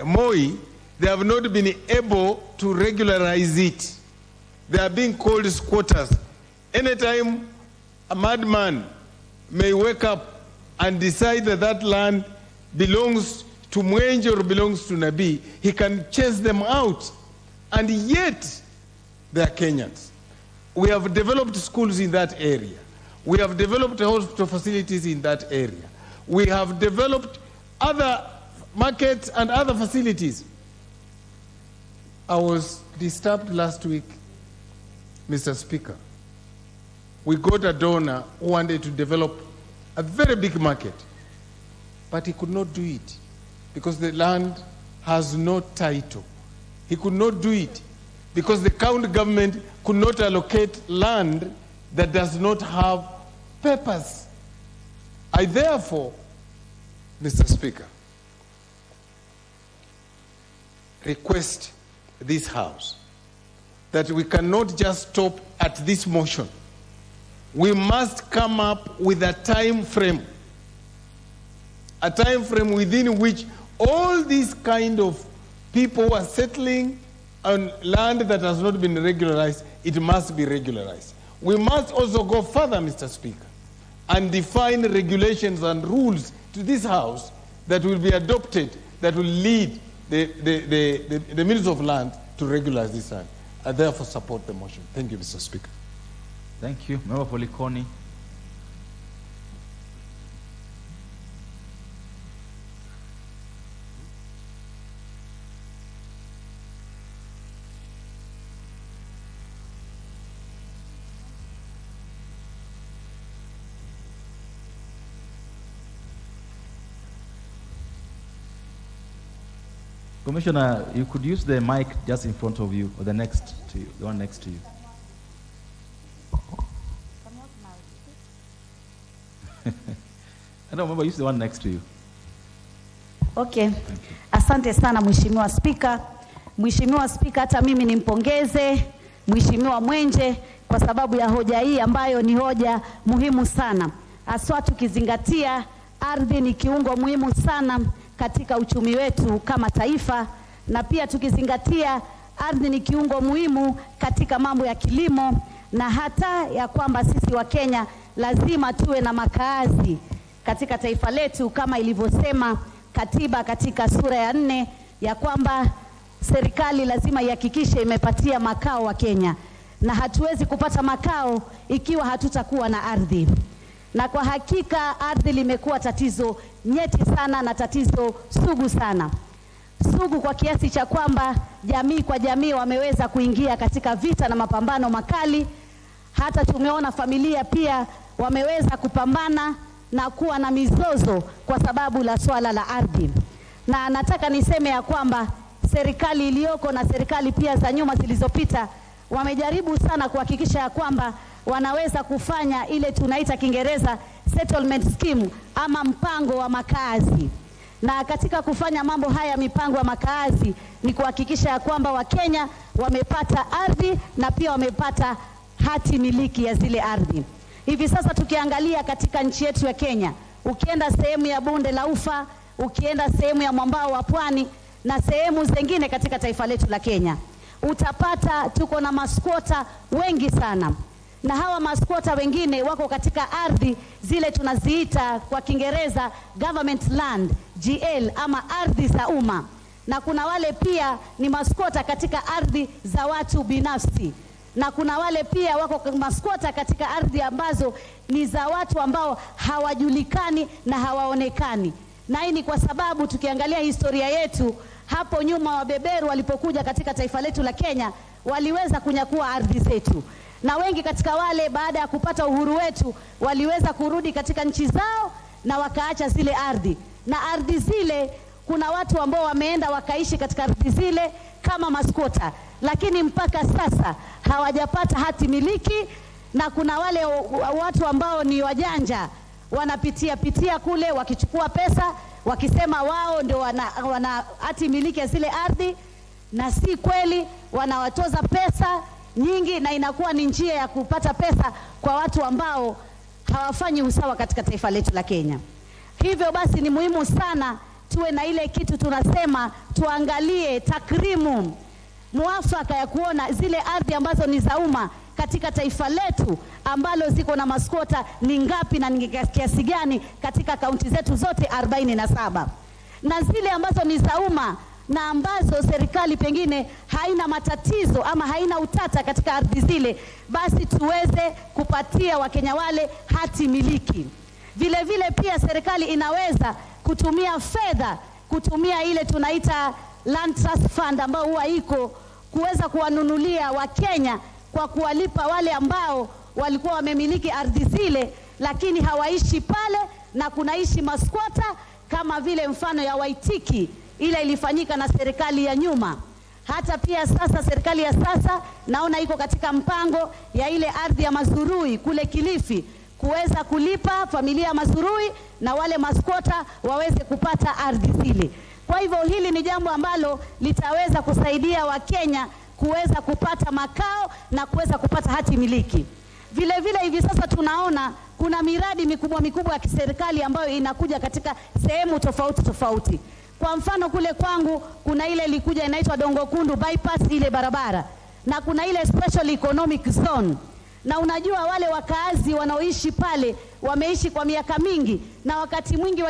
Moi, they have not been able to regularize it. They are being called squatters. Anytime a madman may wake up and decide that that land belongs to Mwenje or belongs to Nabi, he can chase them out. And yet, they are Kenyans. We have developed schools in that area. We have developed hospital facilities in that area. We have developed other markets and other facilities. I was disturbed last week, Mr. Speaker. We got a donor who wanted to develop a very big market, but he could not do it because the land has no title. He could not do it because the county government could not allocate land that does not have papers. I therefore, Mr. Speaker, request this House that we cannot just stop at this motion. We must come up with a time frame within which all these kind of people who are settling on land that has not been regularized, it must be regularized. We must also go further, Mr. Speaker, and define regulations and rules to this House that will be adopted, that will lead the Minister of Land to regularize this land. I therefore support the motion. Thank you, Mr. Speaker. Thank you. Member for Likoni. Commissioner, you could use the mic just in front of you, or the next to you, the one next to you. I don't remember, use the one next to you. Okay. Asante sana Mheshimiwa Spika. Mheshimiwa Spika, hata mimi nimpongeze Mheshimiwa Mwenje kwa sababu ya hoja hii ambayo ni hoja muhimu sana. Haswa tukizingatia ardhi ni kiungo muhimu sana katika uchumi wetu kama taifa, na pia tukizingatia ardhi ni kiungo muhimu katika mambo ya kilimo, na hata ya kwamba sisi wa Kenya lazima tuwe na makaazi katika taifa letu kama ilivyosema katiba katika sura ya 4 ya kwamba serikali lazima ihakikishe imepatia makao wa Kenya, na hatuwezi kupata makao ikiwa hatutakuwa na ardhi. Na kwa hakika ardhi limekuwa tatizo nyeti sana na tatizo sugu sana. Sugu kwa kiasi cha kwamba jamii kwa jamii wameweza kuingia katika vita na mapambano makali. Hata tumeona familia pia wameweza kupambana na kuwa na mizozo kwa sababu la swala la ardhi. Na nataka niseme ya kwamba serikali iliyoko na serikali pia za nyuma zilizopita wamejaribu sana kuhakikisha ya kwamba wanaweza kufanya ile tunaita Kiingereza settlement scheme ama mpango wa makazi. Na katika kufanya mambo haya mipango ya makazi ni kuhakikisha ya kwamba Wakenya wamepata ardhi na pia wamepata hati miliki ya zile ardhi. Hivi sasa tukiangalia katika nchi yetu ya Kenya, ukienda sehemu ya bonde la Ufa, ukienda sehemu ya mwambao wa pwani na sehemu zingine katika taifa letu la Kenya, utapata tuko na maskwota wengi sana. Na hawa maskwota wengine wako katika ardhi zile tunaziita kwa Kiingereza government land, GL ama ardhi za umma. Na kuna wale pia ni maskwota katika ardhi za watu binafsi. Na kuna wale pia wako maskwota katika ardhi ambazo ni za watu ambao hawajulikani na hawaonekani. Na hii ni kwa sababu tukiangalia historia yetu, hapo nyuma wabeberu walipokuja katika taifa letu la Kenya, waliweza kunyakua ardhi zetu. Na wengi katika wale baada ya kupata uhuru wetu, waliweza kurudi katika nchi zao na wakaacha zile ardhi. Na ardhi zile, kuna watu ambao wameenda wakaishi katika ardhi zile kama maskwota, lakini mpaka sasa hawajapata hati miliki. Na kuna wale watu ambao ni wajanja, wanapitia kule wakichukua pesa, wakisema wao ndio wana hati miliki ya zile ardhi, na si kweli. Wanawatoza pesa nyingi na inakuwa ni njia ya kupata pesa kwa watu ambao hawafanyi usawa katika taifa letu la Kenya. Hivyo basi ni muhimu sana tuwe na ile kitu tunasema tuangalie takrimu muafaka ya kuona zile ardhi ambazo ni za umma katika taifa letu ambalo ziko na maskwota ni ngapi na ni kiasi gani katika kaunti zetu zote 47. Na zile ambazo ni za umma na ambazo serikali pengine haina matatizo ama haina utata katika ardhi zile, basi tuweze kupatia Wakenya wale hati miliki. Vile vile pia serikali inaweza kutumia fedha, kutumia ile tunaita Land Trust Fund ambao huwa iko, kuweza kuwanunulia Wakenya kwa kuwalipa wale ambao walikuwa wamemiliki ardhi zile lakini hawaishi pale na kunaishi maskwota, kama vile mfano ya Waitiki ile ilifanyika na serikali ya nyuma. Hata pia sasa serikali ya sasa naona iko katika mpango ya ile ardhi ya Mazurui kule Kilifi, kuweza kulipa familia ya Mazurui na wale maskwota waweze kupata ardhi zile. Kwa hivyo hili ni jambo ambalo litaweza kusaidia Wakenya kuweza kupata makao na kuweza kupata hati miliki. Vile vile hivi sasa tunaona kuna miradi mikubwa ya kiserikali ambayo inakuja katika sehemu tofauti. Kwa mfano kule kwangu kuna ile ilikuja inaitwa Dongokundu bypass ile barabara, na kuna ile special economic zone. Na unajua wale wakaazi wanaoishi pale wameishi kwa miaka mingi, na wakati mwingi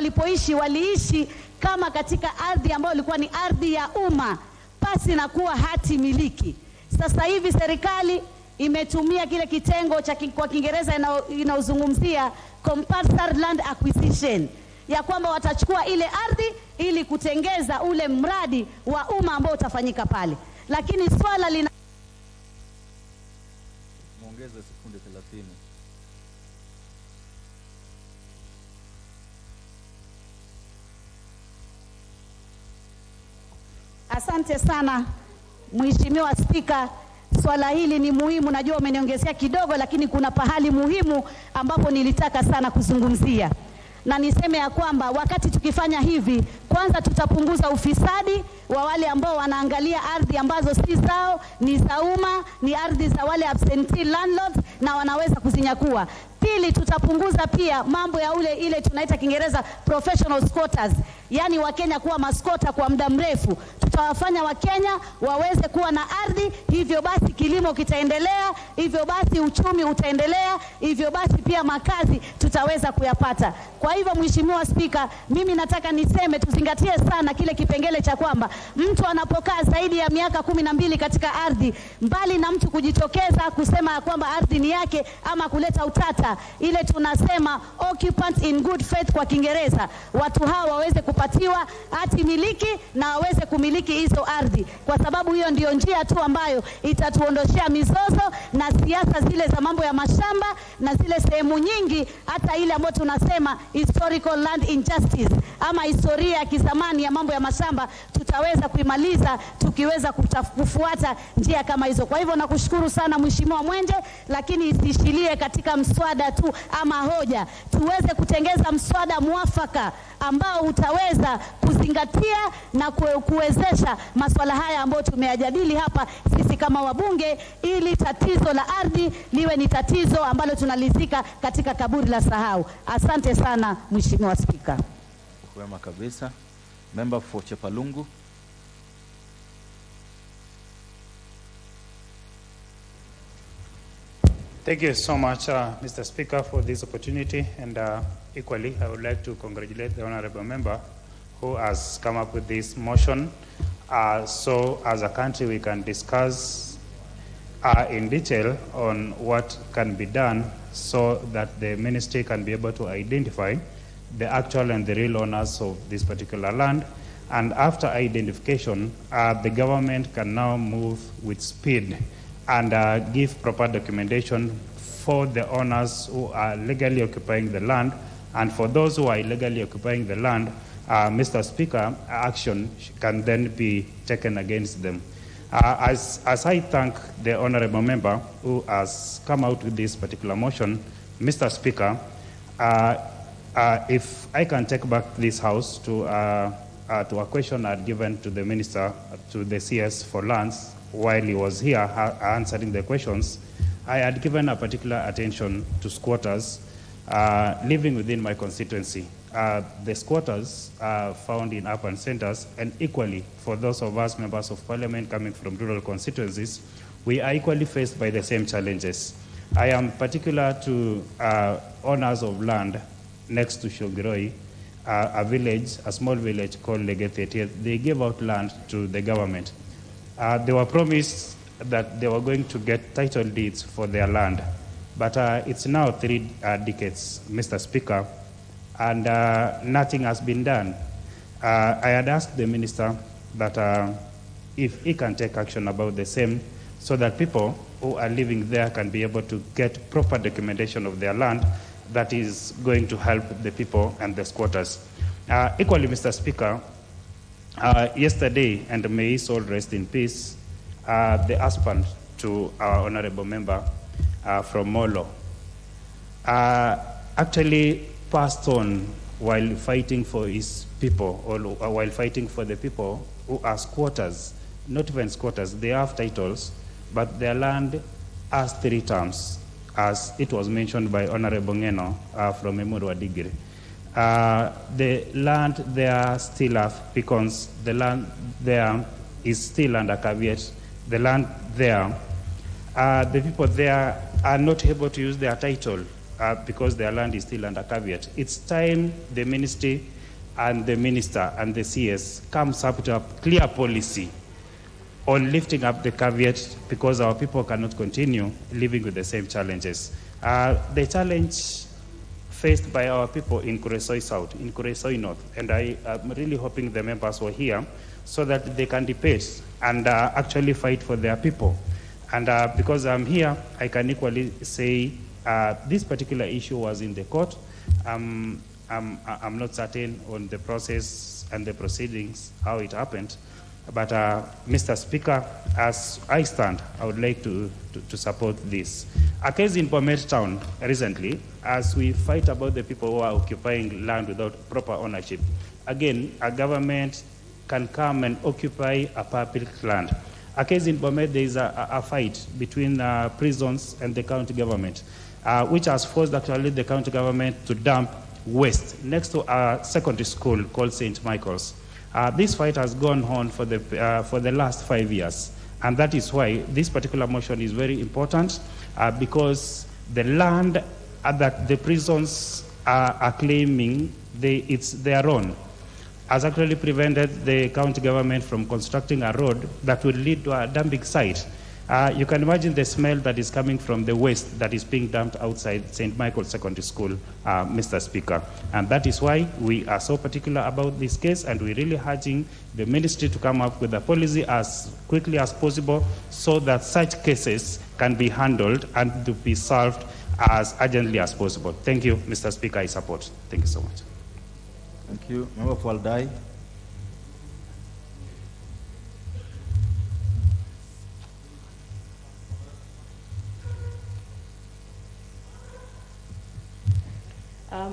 waliishi kama katika ardhi ambayo ilikuwa ni ardhi ya umma pasi na kuwa hati miliki. Sasa hivi serikali imetumia kile kitengo cha kwa Kiingereza inaozungumzia compulsory land acquisition, ya kwamba watachukua ile ardhi ili kutengeza ule mradi wa umma ambao utafanyika pale. Lakini swala lina muongeze sekunde 30. Asante sana Mheshimiwa Spika. swala hili ni muhimu. Najua umeniongezea kidogo, lakini kuna pahali muhimu ambapo nilitaka sana kuzungumzia. Na niseme ya kwamba wakati tukifanya hivi, kwanza tutapunguza ufisadi wa wale ambao wanaangalia ardhi ambazo si zao, ni za umma, ni ardhi za wale absentee landlords na wanaweza kuzinyakua. Pili, tutapunguza pia mambo ya ile tunaita Kiingereza professional squatters, yani Wakenya kuwa maskota kwa muda mrefu. Tutawafanya Wakenya waweze kuwa na ardhi, hivyo basi kilimo kitaendelea, hivyo basi uchumi utaendelea, hivyo basi pia makazi tutaweza kuyapata. Kwa hivyo Mheshimiwa Spika, mimi nataka niseme tuzingatie sana kile kipengele cha kwamba mtu anapokaa zaidi ya miaka 12 katika ardhi, mbali na mtu kujitokeza kusema ya kwamba ardhi ni yake ama kuleta utata, ile tunasema occupant in good faith kwa Kiingereza, watu hawa waweze kupatiwa hati miliki na waweze kumiliki hizo ardhi, kwa sababu hiyo ndio njia tu ambayo itatuondoshea mizozo na siasa zile za mambo ya mashamba na zile sehemu nyingi, hata ile ambayo tunasema historical land injustice ama historia ya kizamani ya mambo ya mashamba, tutaweza kuimaliza tukiweza kufuata njia kama hizo. Kwa hivyo nakushukuru sana Mheshimiwa Mwenje, lakini isishilie katika mswada tu ama hoja, tuweze kutengeza mswada mwafaka ambao utaweza kuzingatia na kuwezesha masuala haya ambayo tumeyajadili hapa sisi kama wabunge, ili tatizo la ardhi liwe ni tatizo ambalo tunalizika katika kaburi la sahau. Asante sana Mheshimiwa Spika. Kwema kabisa. Member for Chepalungu. Thank you so much, Mr. Speaker, for this opportunity, and equally, I would like to congratulate the honorable member who has come up with this motion. So as a country, we can discuss in detail on what can be done so that the ministry can be able to identify the actual and the real owners of this particular land. And after identification, the government can now move with speed and give proper documentation for the owners who are legally occupying the land. And for those who are illegally occupying the land, Mr. Speaker, action can then be taken against them. As I thank the honorable member who has come out with this particular motion, Mr. Speaker, if I can take back this house to a question I had given to the minister, to the CS for lands, while he was here answering the questions, I had given a particular attention to squatters living within my constituency. The squatters are found in urban centers, and equally for those of us members of parliament coming from rural constituencies, we are equally faced by the same challenges. I am particular to owners of land next to Shogiroi, a village, a small village called Legete. They gave out land to the government. They were promised that they were going to get title deeds for their land, but it's now 3 decades, Mr. Speaker, and nothing has been done. I had asked the minister that if he can take action about the same, so that people who are living there can be able to get proper documentation of their land that is going to help the people and the squatters. Equally, Mr. Speaker, yesterday, and may his soul rest in peace, the husband to our honorable member from Molo actually passed on while fighting for his people, or while fighting for the people who are squatters, not even squatters, they have titles, but their land has 3 terms, as it was mentioned by Honorable Ngeno from Emuru Adigiri. The land there still have, because the land there is still under caveat. The land there, the people there are not able to use their title because their land is still under caveat. It's time the ministry and the minister and the CS comes up to a clear policy on lifting up the caveat, because our people cannot continue living with the same challenges. The challenge faced by our people in Kuresoi South, in Kuresoi North, and I am really hoping the members were here so that they can debate and actually fight for their people. And because I'm here, I can equally say this particular issue was in the court. I'm not certain on the process and the proceedings, how it happened. But Mr. Speaker, as I stand, I would like to support this. A case in Bomet Town recently, as we fight about the people who are occupying land without proper ownership. Again, a government can come and occupy a public land. A case in Bomet, there is a fight between prisons and the county government, which has forced actually the county government to dump waste next to a secondary school called St. Michael's. This fight has gone on for the last 5 years, and that is why this particular motion is very important, because the land that the prisons are claiming, it's their own, has actually prevented the county government from constructing a road that will lead to a dumping site. You can imagine the smell that is coming from the waste that is being dumped outside St. Michael's Secondary School, Mr. Speaker. And that is why we are so particular about this case, and we're really urging the ministry to come up with a policy as quickly as possible so that such cases can be handled and to be solved as urgently as possible. Thank you, Mr. Speaker. I support. Thank you so much. Thank you. Member for Aldai.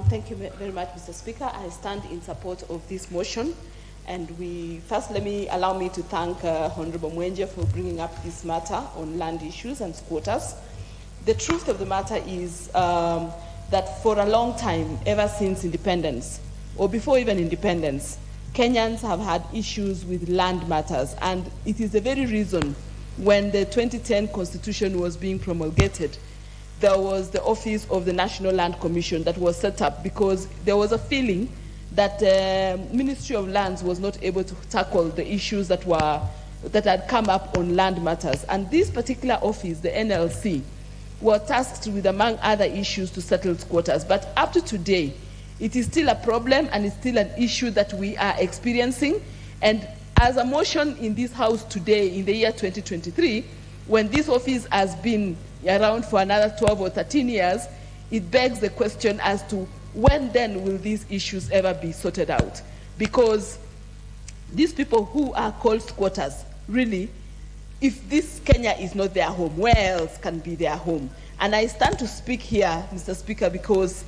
Thank you very much, Mr. Speaker. I stand in support of this motion. And allow me to thank Honorable Mwenje for bringing up this matter on land issues and squatters. The truth of the matter is that for a long time, ever since independence, or before even independence, Kenyans have had issues with land matters. And it is the very reason when the 2010 Constitution was being promulgated, there was the Office of the National Land Commission that was set up because there was a feeling that the Ministry of Lands was not able to tackle the issues that had come up on land matters. And this particular office, the NLC, were tasked with, among other issues, to settle squatters. But up to today, it is still a problem and it's still an issue that we are experiencing. And as a motion in this House today, in the year 2023, when this office has been around for another 12 or 13 years, it begs the question as to when then will these issues ever be sorted out? Because these people who are called squatters, really, if this Kenya is not their home, where else can be their home? And I stand to speak here, Mr. Speaker, because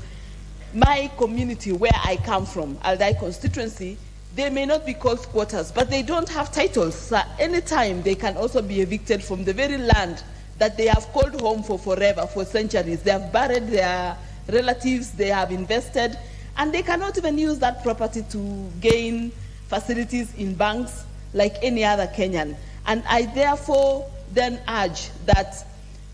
my community where I come from, Aldai constituency, they may not be called squatters, but they don't have titles. So anytime they can also be evicted from the very land that they have called home for forever, for centuries. They have buried their relatives, they have invested, and they cannot even use that property to gain facilities in banks like any other Kenyan. And I therefore then urge that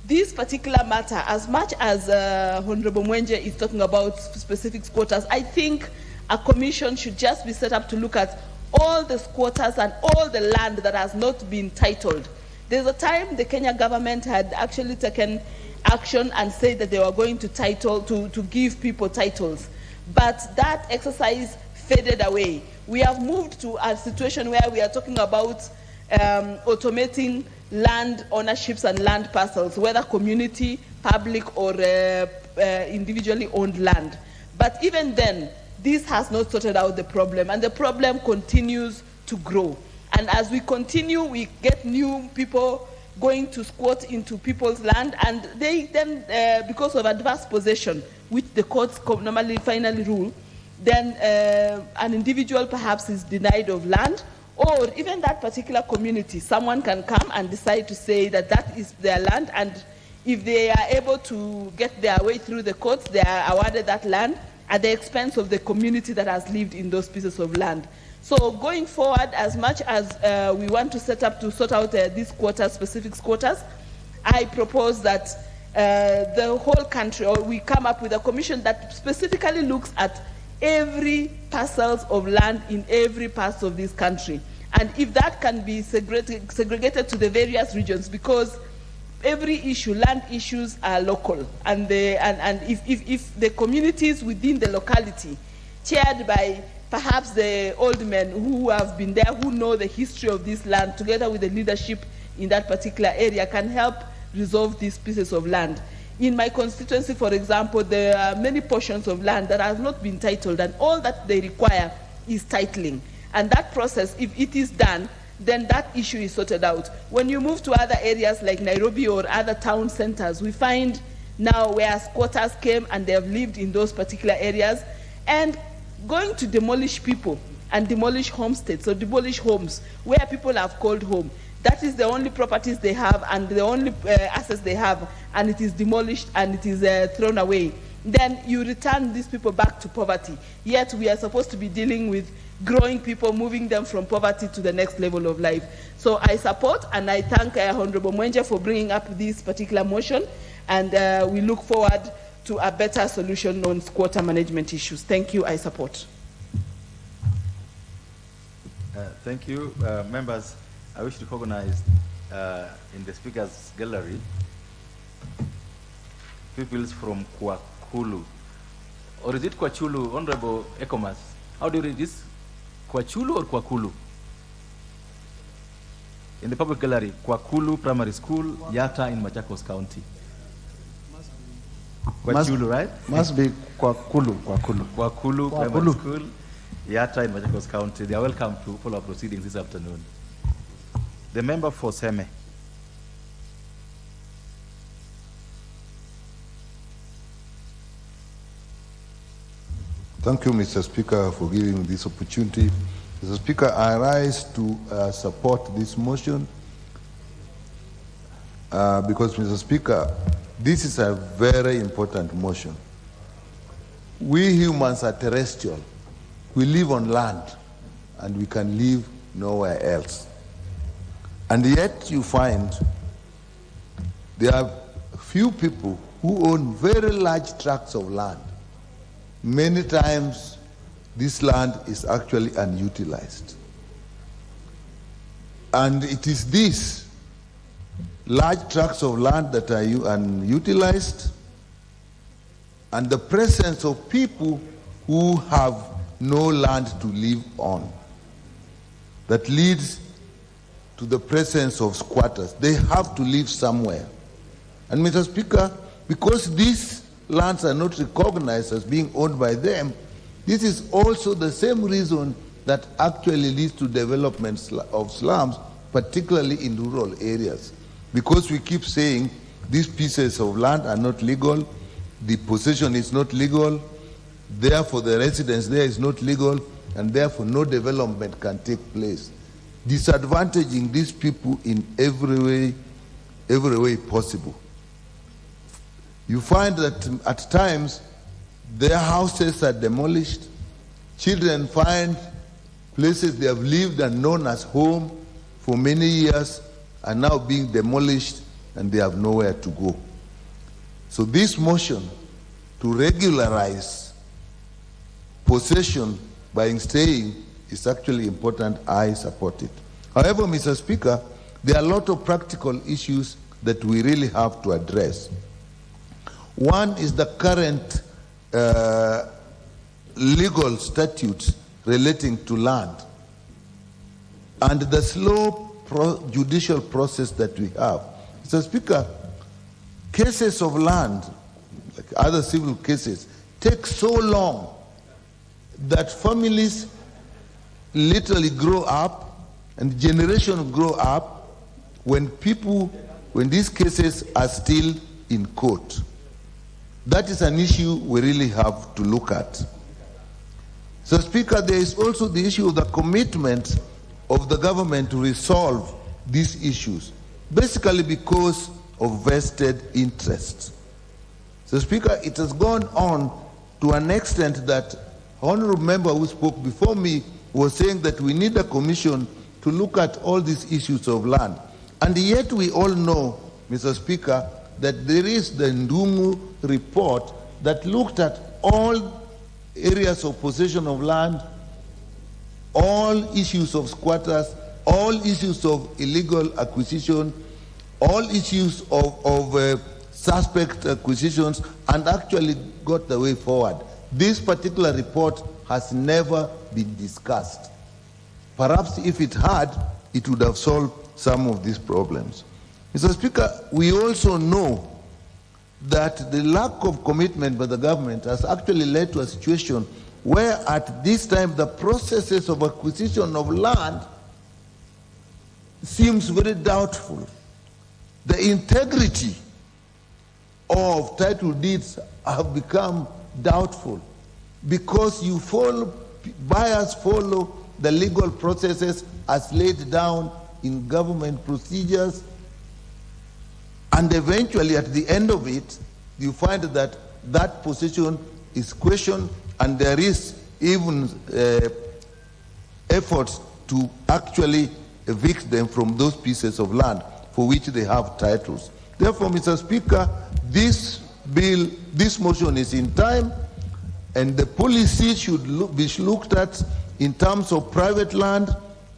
this particular matter, as much as Honorable Mwenje is talking about specific squatters, I think a commission should just be set up to look at all the squatters and all the land that has not been titled. There's a time the Kenya government had actually taken action and said that they were going to give people titles. But that exercise faded away. We have moved to a situation where we are talking about automating land ownerships and land parcels, whether community, public, or individually owned land. But even then, this has not sorted out the problem, and the problem continues to grow. And as we continue, we get new people going to squat into people's land, and they then, because of adverse possession, which the courts normally finally rule, then an individual perhaps is denied of land, or even that particular community, someone can come and decide to say that that is their land, and if they are able to get their way through the courts, they are awarded that land at the expense of the community that has lived in those pieces of land. So going forward, as much as we want to set up to sort out these squatters, specific squatters, I propose that the whole country, or we come up with a commission that specifically looks at every parcels of land in every part of this country. And if that can be segregated to the various regions, because every issue, land issues are local, and if the communities within the locality, chaired by perhaps the old men who have been there, who know the history of this land, together with the leadership in that particular area, can help resolve these pieces of land. In my constituency, for example, there are many portions of land that have not been titled, and all that they require is titling. And that process, if it is done, then that issue is sorted out. When you move to other areas like Nairobi or other town centers, we find now where squatters came and they have lived in those particular areas, and going to demolish people and demolish homesteads or demolish homes where people have called home. That is the only properties they have and the only assets they have, and it is demolished and it is thrown away. Then you return these people back to poverty. Yet we are supposed to be dealing with growing people, moving them from poverty to the next level of life. So I support and I thank Honorable Mwenje for bringing up this particular motion, and we look forward to a better solution on squatter management issues. Thank you, I support. Thank you. Members, I wish to recognize in the speakers gallery people from Kwakulu. Or is it Kwachulu, Honorable Ekomas? How do you read this? Kwachulu or Kwakulu? In the public gallery, Kwakulu Primary School, Yatta in Machakos County. Kwachulu, right? Must be Kwakulu. Kwakulu Primary School, Yatta in Machakos County. They are welcome to follow proceedings this afternoon. The member for Seme. Thank you, Mr. Speaker, for giving me this opportunity. Mr. Speaker, I rise to support this motion because, Mr. Speaker, this is a very important motion. We humans are terrestrial. We live on land, and we can live nowhere else. And yet you find there are few people who own very large tracts of land. Many times this land is actually unutilized. And it is these large tracts of land that are unutilized, and the presence of people who have no land to live on that leads to the presence of squatters. They have to live somewhere. And Mr. Speaker, because these lands are not recognized as being owned by them, this is also the same reason that actually leads to development of slums, particularly in rural areas. Because we keep saying these pieces of land are not legal, the possession is not legal, therefore the residence there is not legal, and therefore no development can take place, disadvantaging these people in every way possible. You find that at times their houses are demolished, children find places they have lived and known as home for many years are now being demolished and they have nowhere to go. So this motion to regularize possession by staying is actually important. I support it. However, Mr. Speaker, there are a lot of practical issues that we really have to address. One is the current legal statutes relating to land and the slow judicial process that we have. Mr. Speaker, cases of land, like other civil cases, take so long that families literally grow up and generations grow up when these cases are still in court. That is an issue we really have to look at. So, Speaker, there is also the issue of the commitment of the government to resolve these issues, basically because of vested interests. So, Speaker, it has gone on to an extent that honorable member who spoke before me was saying that we need a commission to look at all these issues of land. And yet we all know, Mr. Speaker, that there is the Ndumu report that looked at all areas of possession of land, all issues of squatters, all issues of illegal acquisition, all issues of suspect acquisitions, and actually got the way forward. This particular report has never been discussed. Perhaps if it had, it would have solved some of these problems. Mr. Speaker, we also know that the lack of commitment by the government has actually led to a situation where at this time the processes of acquisition of land seems very doubtful. The integrity of title deeds have become doubtful because buyers follow the legal processes as laid down in government procedures, and eventually at the end of it, you find that that position is questioned, and there is even efforts to actually evict them from those pieces of land for which they have titles. Therefore, Mr. Speaker, this motion is in time, and the policy should be looked at in terms of private land,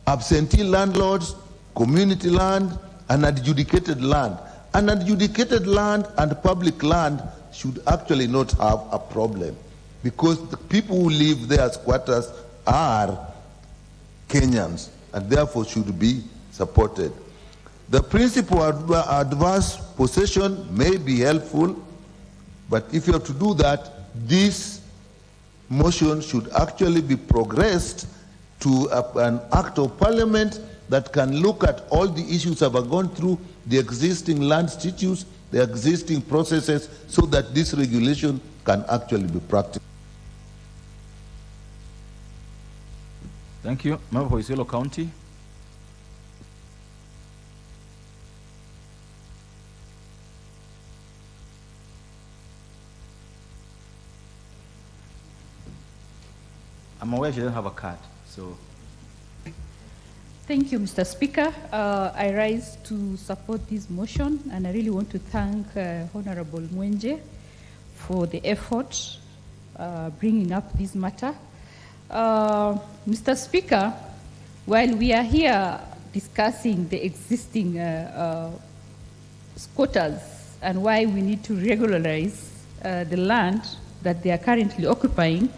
absentee landlords, community land, and adjudicated land. Unadjudicated land and public land should actually not have a problem, because the people who live there as squatters are Kenyans and therefore should be supported. The principle of adverse possession may be helpful, but if you have to do that, this motion should actually be progressed to an act of parliament that can look at all the issues that have gone through the existing land statutes, the existing processes, so that this regulation can actually be practiced. Thank you. Member for Isiolo County. I'm aware she doesn't have a card, so. Thank you, Mr. Speaker. I rise to support this motion, and I really want to thank Honorable Mwenje for the effort bringing up this matter. Mr. Speaker, while we are here discussing the existing squatters and why we need to regularize the land that they are currently occupying,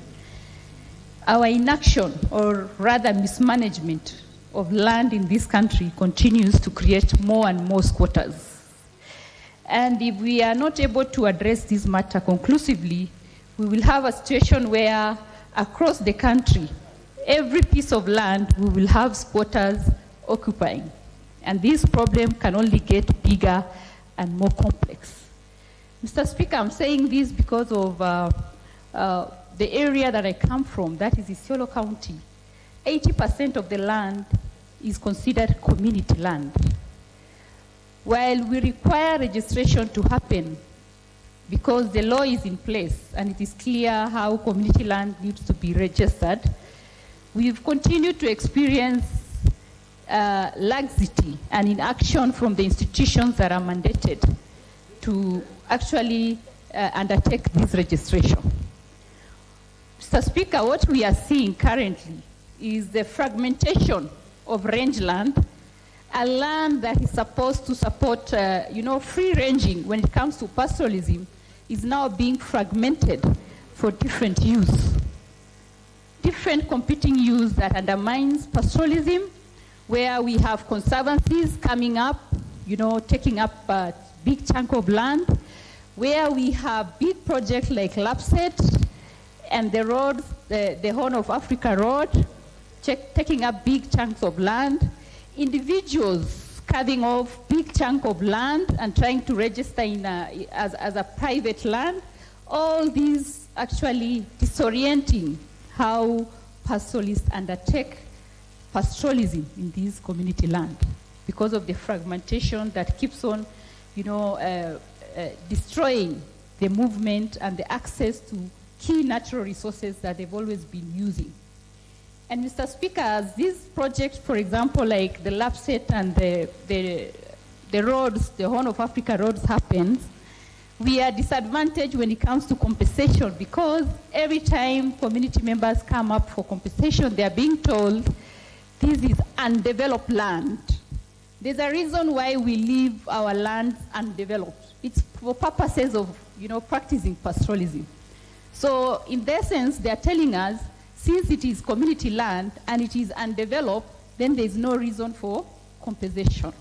our inaction, or rather mismanagement, of land in this country continues to create more and more squatters. And if we are not able to address this matter conclusively, we will have a situation where across the country, every piece of land we will have squatters occupying. And this problem can only get bigger and more complex. Mr. Speaker, I'm saying this because of the area that I come from, that is Isiolo County. 80% of the land is considered community land. While we require registration to happen because the law is in place and it is clear how community land needs to be registered, we've continued to experience laxity and inaction from the institutions that are mandated to actually undertake this registration. Mr. Speaker, what we are seeing currently is the fragmentation of rangeland, a land that is supposed to support, free ranging when it comes to pastoralism, is now being fragmented for different use. Different competing use that undermines pastoralism, where we have conservancies coming up, taking up a big chunk of land, where we have big projects like LAPSET and the roads, the Horn of Africa Road, taking up big chunks of land, individuals carving off big chunk of land and trying to register as a private land, all these actually disorienting how pastoralists undertake pastoralism in this community land because of the fragmentation that keeps on, destroying the movement and the access to key natural resources that they've always been using. And Mr. Speaker, as these projects, for example, like the LAPSET and the roads, the Horn of Africa roads happens, we are disadvantaged when it comes to compensation because every time community members come up for compensation, they are being told this is undeveloped land. There's a reason why we leave our land undeveloped. It's for purposes of, practicing pastoralism. So in essence, they are telling us, since it is community land and it is undeveloped, then there is no reason for compensation.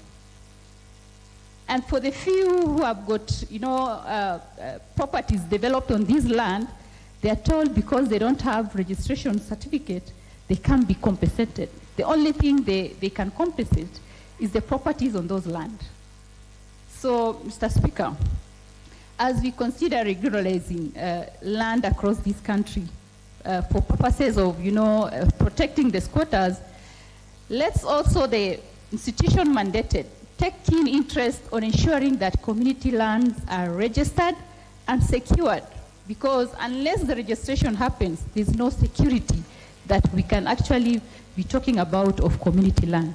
And for the few who have got, properties developed on this land, they are told because they don't have registration certificate, they can't be compensated. The only thing they can compensate is the properties on those land. So, Mr. Speaker, as we consider regularizing land across this country for purposes of, protecting the squatters, let's also, the institution mandated, take keen interest on ensuring that community lands are registered and secured, because unless the registration happens, there's no security that we can actually be talking about of community land.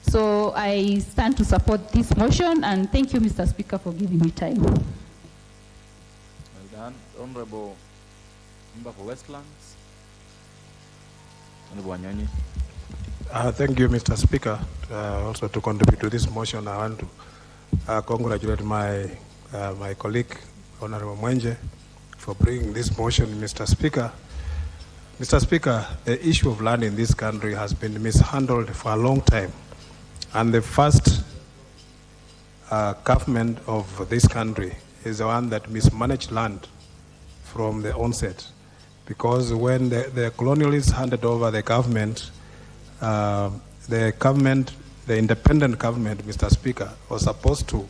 So I stand to support this motion, and thank you, Mr. Speaker, for giving me time. Well done. Honorable Member for Westlands. Honorable Wanyonyi. Thank you, Mr. Speaker. Also to contribute to this motion, I want to congratulate my colleague, Honorable Mwenje, for bringing this motion, Mr. Speaker. Mr. Speaker, the issue of land in this country has been mishandled for a long time. And the first government of this country is the one that mismanaged land from the onset. Because when the colonialists handed over the government, the independent government, Mr. Speaker, was supposed to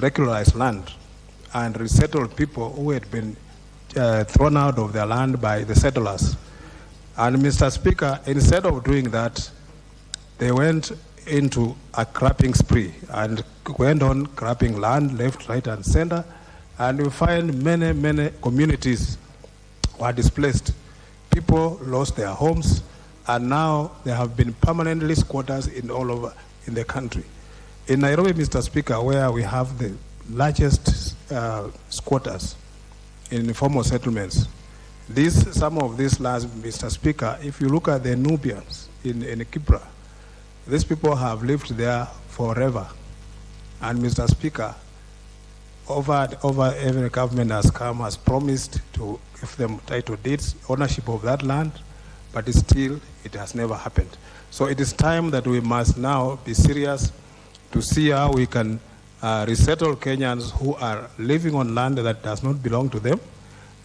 regularize land and resettle people who had been thrown out of their land by the settlers. And Mr. Speaker, instead of doing that, they went into a crapping spree and went on crapping land left, right, and center. And we find many communities were displaced. People lost their homes, and now they have been permanently squatters all over in the country. In Nairobi, Mr. Speaker, where we have the largest squatters in informal settlements, some of these lands, Mr. Speaker, if you look at the Nubians in Kipra, these people have lived there forever. And Mr. Speaker, over every government has promised to give them title deeds, ownership of that land, but still it has never happened. So it is time that we must now be serious to see how we can resettle Kenyans who are living on land that does not belong to them.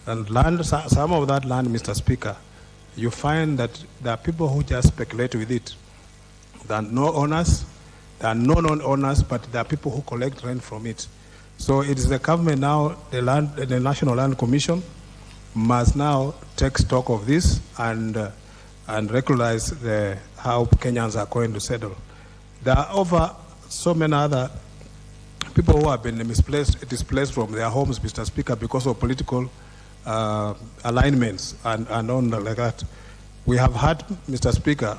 And some of that land, Mr. Speaker, you find that there are people who just speculate with it. There are no owners, there are no non-owners, but there are people who collect rent from it. So it is the government now, the National Land Commission, must now take stock of this and regularize how Kenyans are going to settle. There are over so many other people who have been displaced from their homes, Mr. Speaker, because of political alignments and on like that. We have had, Mr. Speaker,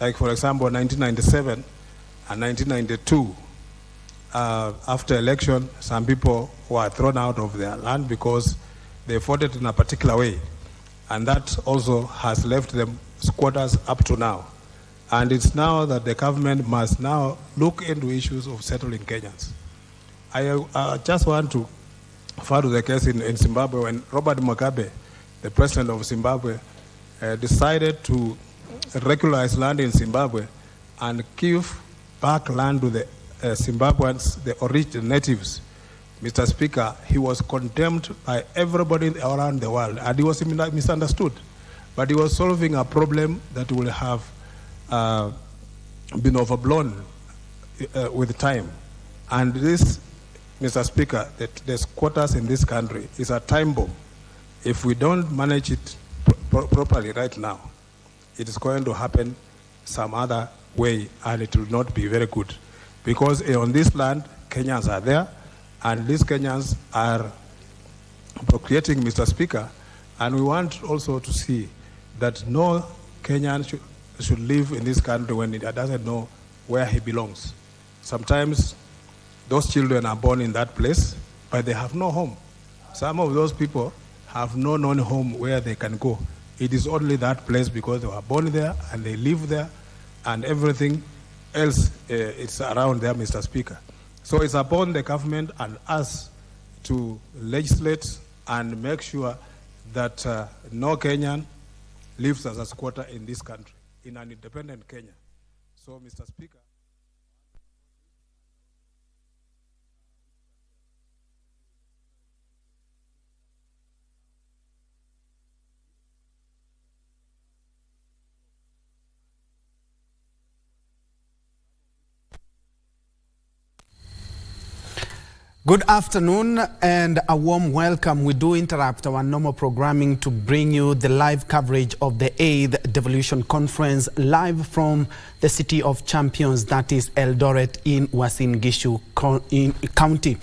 like for example, 1997 and 1992, after election, some people were thrown out of their land because they voted in a particular way. And that also has left them squatters up to now. And it's now that the government must now look into issues of settling Kenyans. I just want to refer to the case in Zimbabwe when Robert Mugabe, the president of Zimbabwe, decided to regularize land in Zimbabwe and give back land to the Zimbabweans, the original natives. Mr. Speaker, he was condemned by everybody around the world, and he was misunderstood. But he was solving a problem that will have been overblown with time. And this, Mr. Speaker, the squatters in this country is a time bomb. If we don't manage it properly right now, it is going to happen some other way, and it will not be very good. Because on this land, Kenyans are there, and these Kenyans are procreating, Mr. Speaker, and we want also to see that no Kenyan should live in this country when he doesn't know where he belongs. Sometimes those children are born in that place, but they have no home. Some of those people have no known home where they can go. It is only that place because they were born there and they live there, and everything else is around there, Mr. Speaker. So it's upon the government and us to legislate and make sure that no Kenyan lives as a squatter in this country, in an independent Kenya. So, Mr. Speaker. Good afternoon and a warm welcome. We do interrupt our normal programming to bring you the live coverage of the 8th Devolution Conference live from the City of Champions, that is Eldoret in Uasin Gishu County.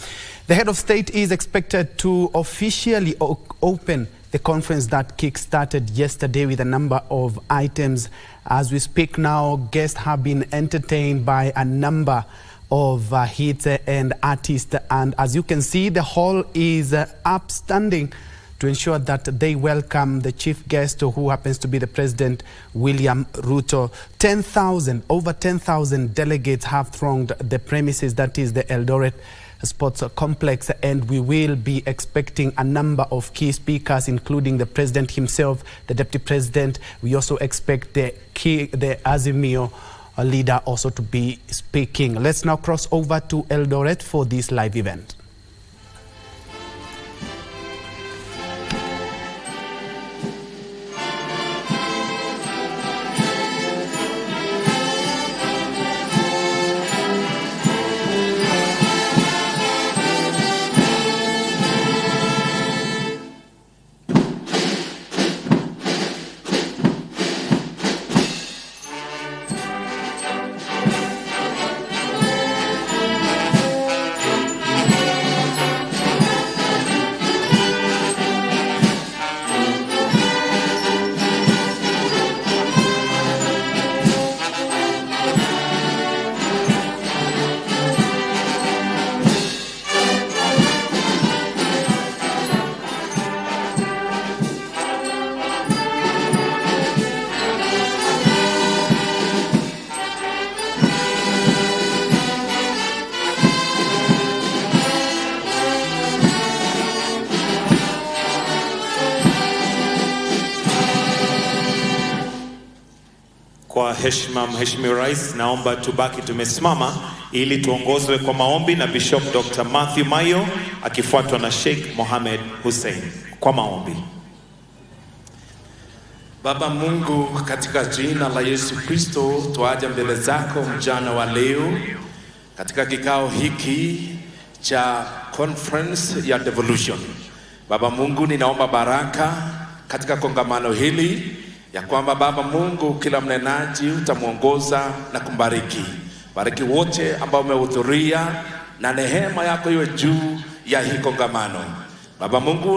The head of state is expected to officially open the conference that kick-started yesterday with a number of items. As we speak now, guests have been entertained by a number of hits and artists, and as you can see, the hall is upstanding to ensure that they welcome the chief guest, who happens to be the President William Ruto. Over 10,000 delegates have thronged the premises, that is the Eldoret Sports Complex, and we will be expecting a number of key speakers, including the President himself, the Deputy President. We also expect the Azimio leader also to be speaking. Let's now cross over to Eldoret for this live event. Kwa heshima Mheshimiwa Rais, naomba tubaki tumesimama ili tuongozwe kwa maombi na Bishop Dr. Matthew Mayo akifuatwa na Sheikh Mohamed Hussein kwa maombi. Baba Mungu, katika jina la Yesu Kristo, tuaja mbele zako mjana wa leo katika kikao hiki cha conference ya Devolution. Baba Mungu, ninaomba baraka katika kongamano hili, ya kwamba Baba Mungu, kila mnenaji utamuongoza na kumbariki. Bariki wote ambao wamehudhuria, na neema yako iwe juu ya hii kongamano. Baba Mungu,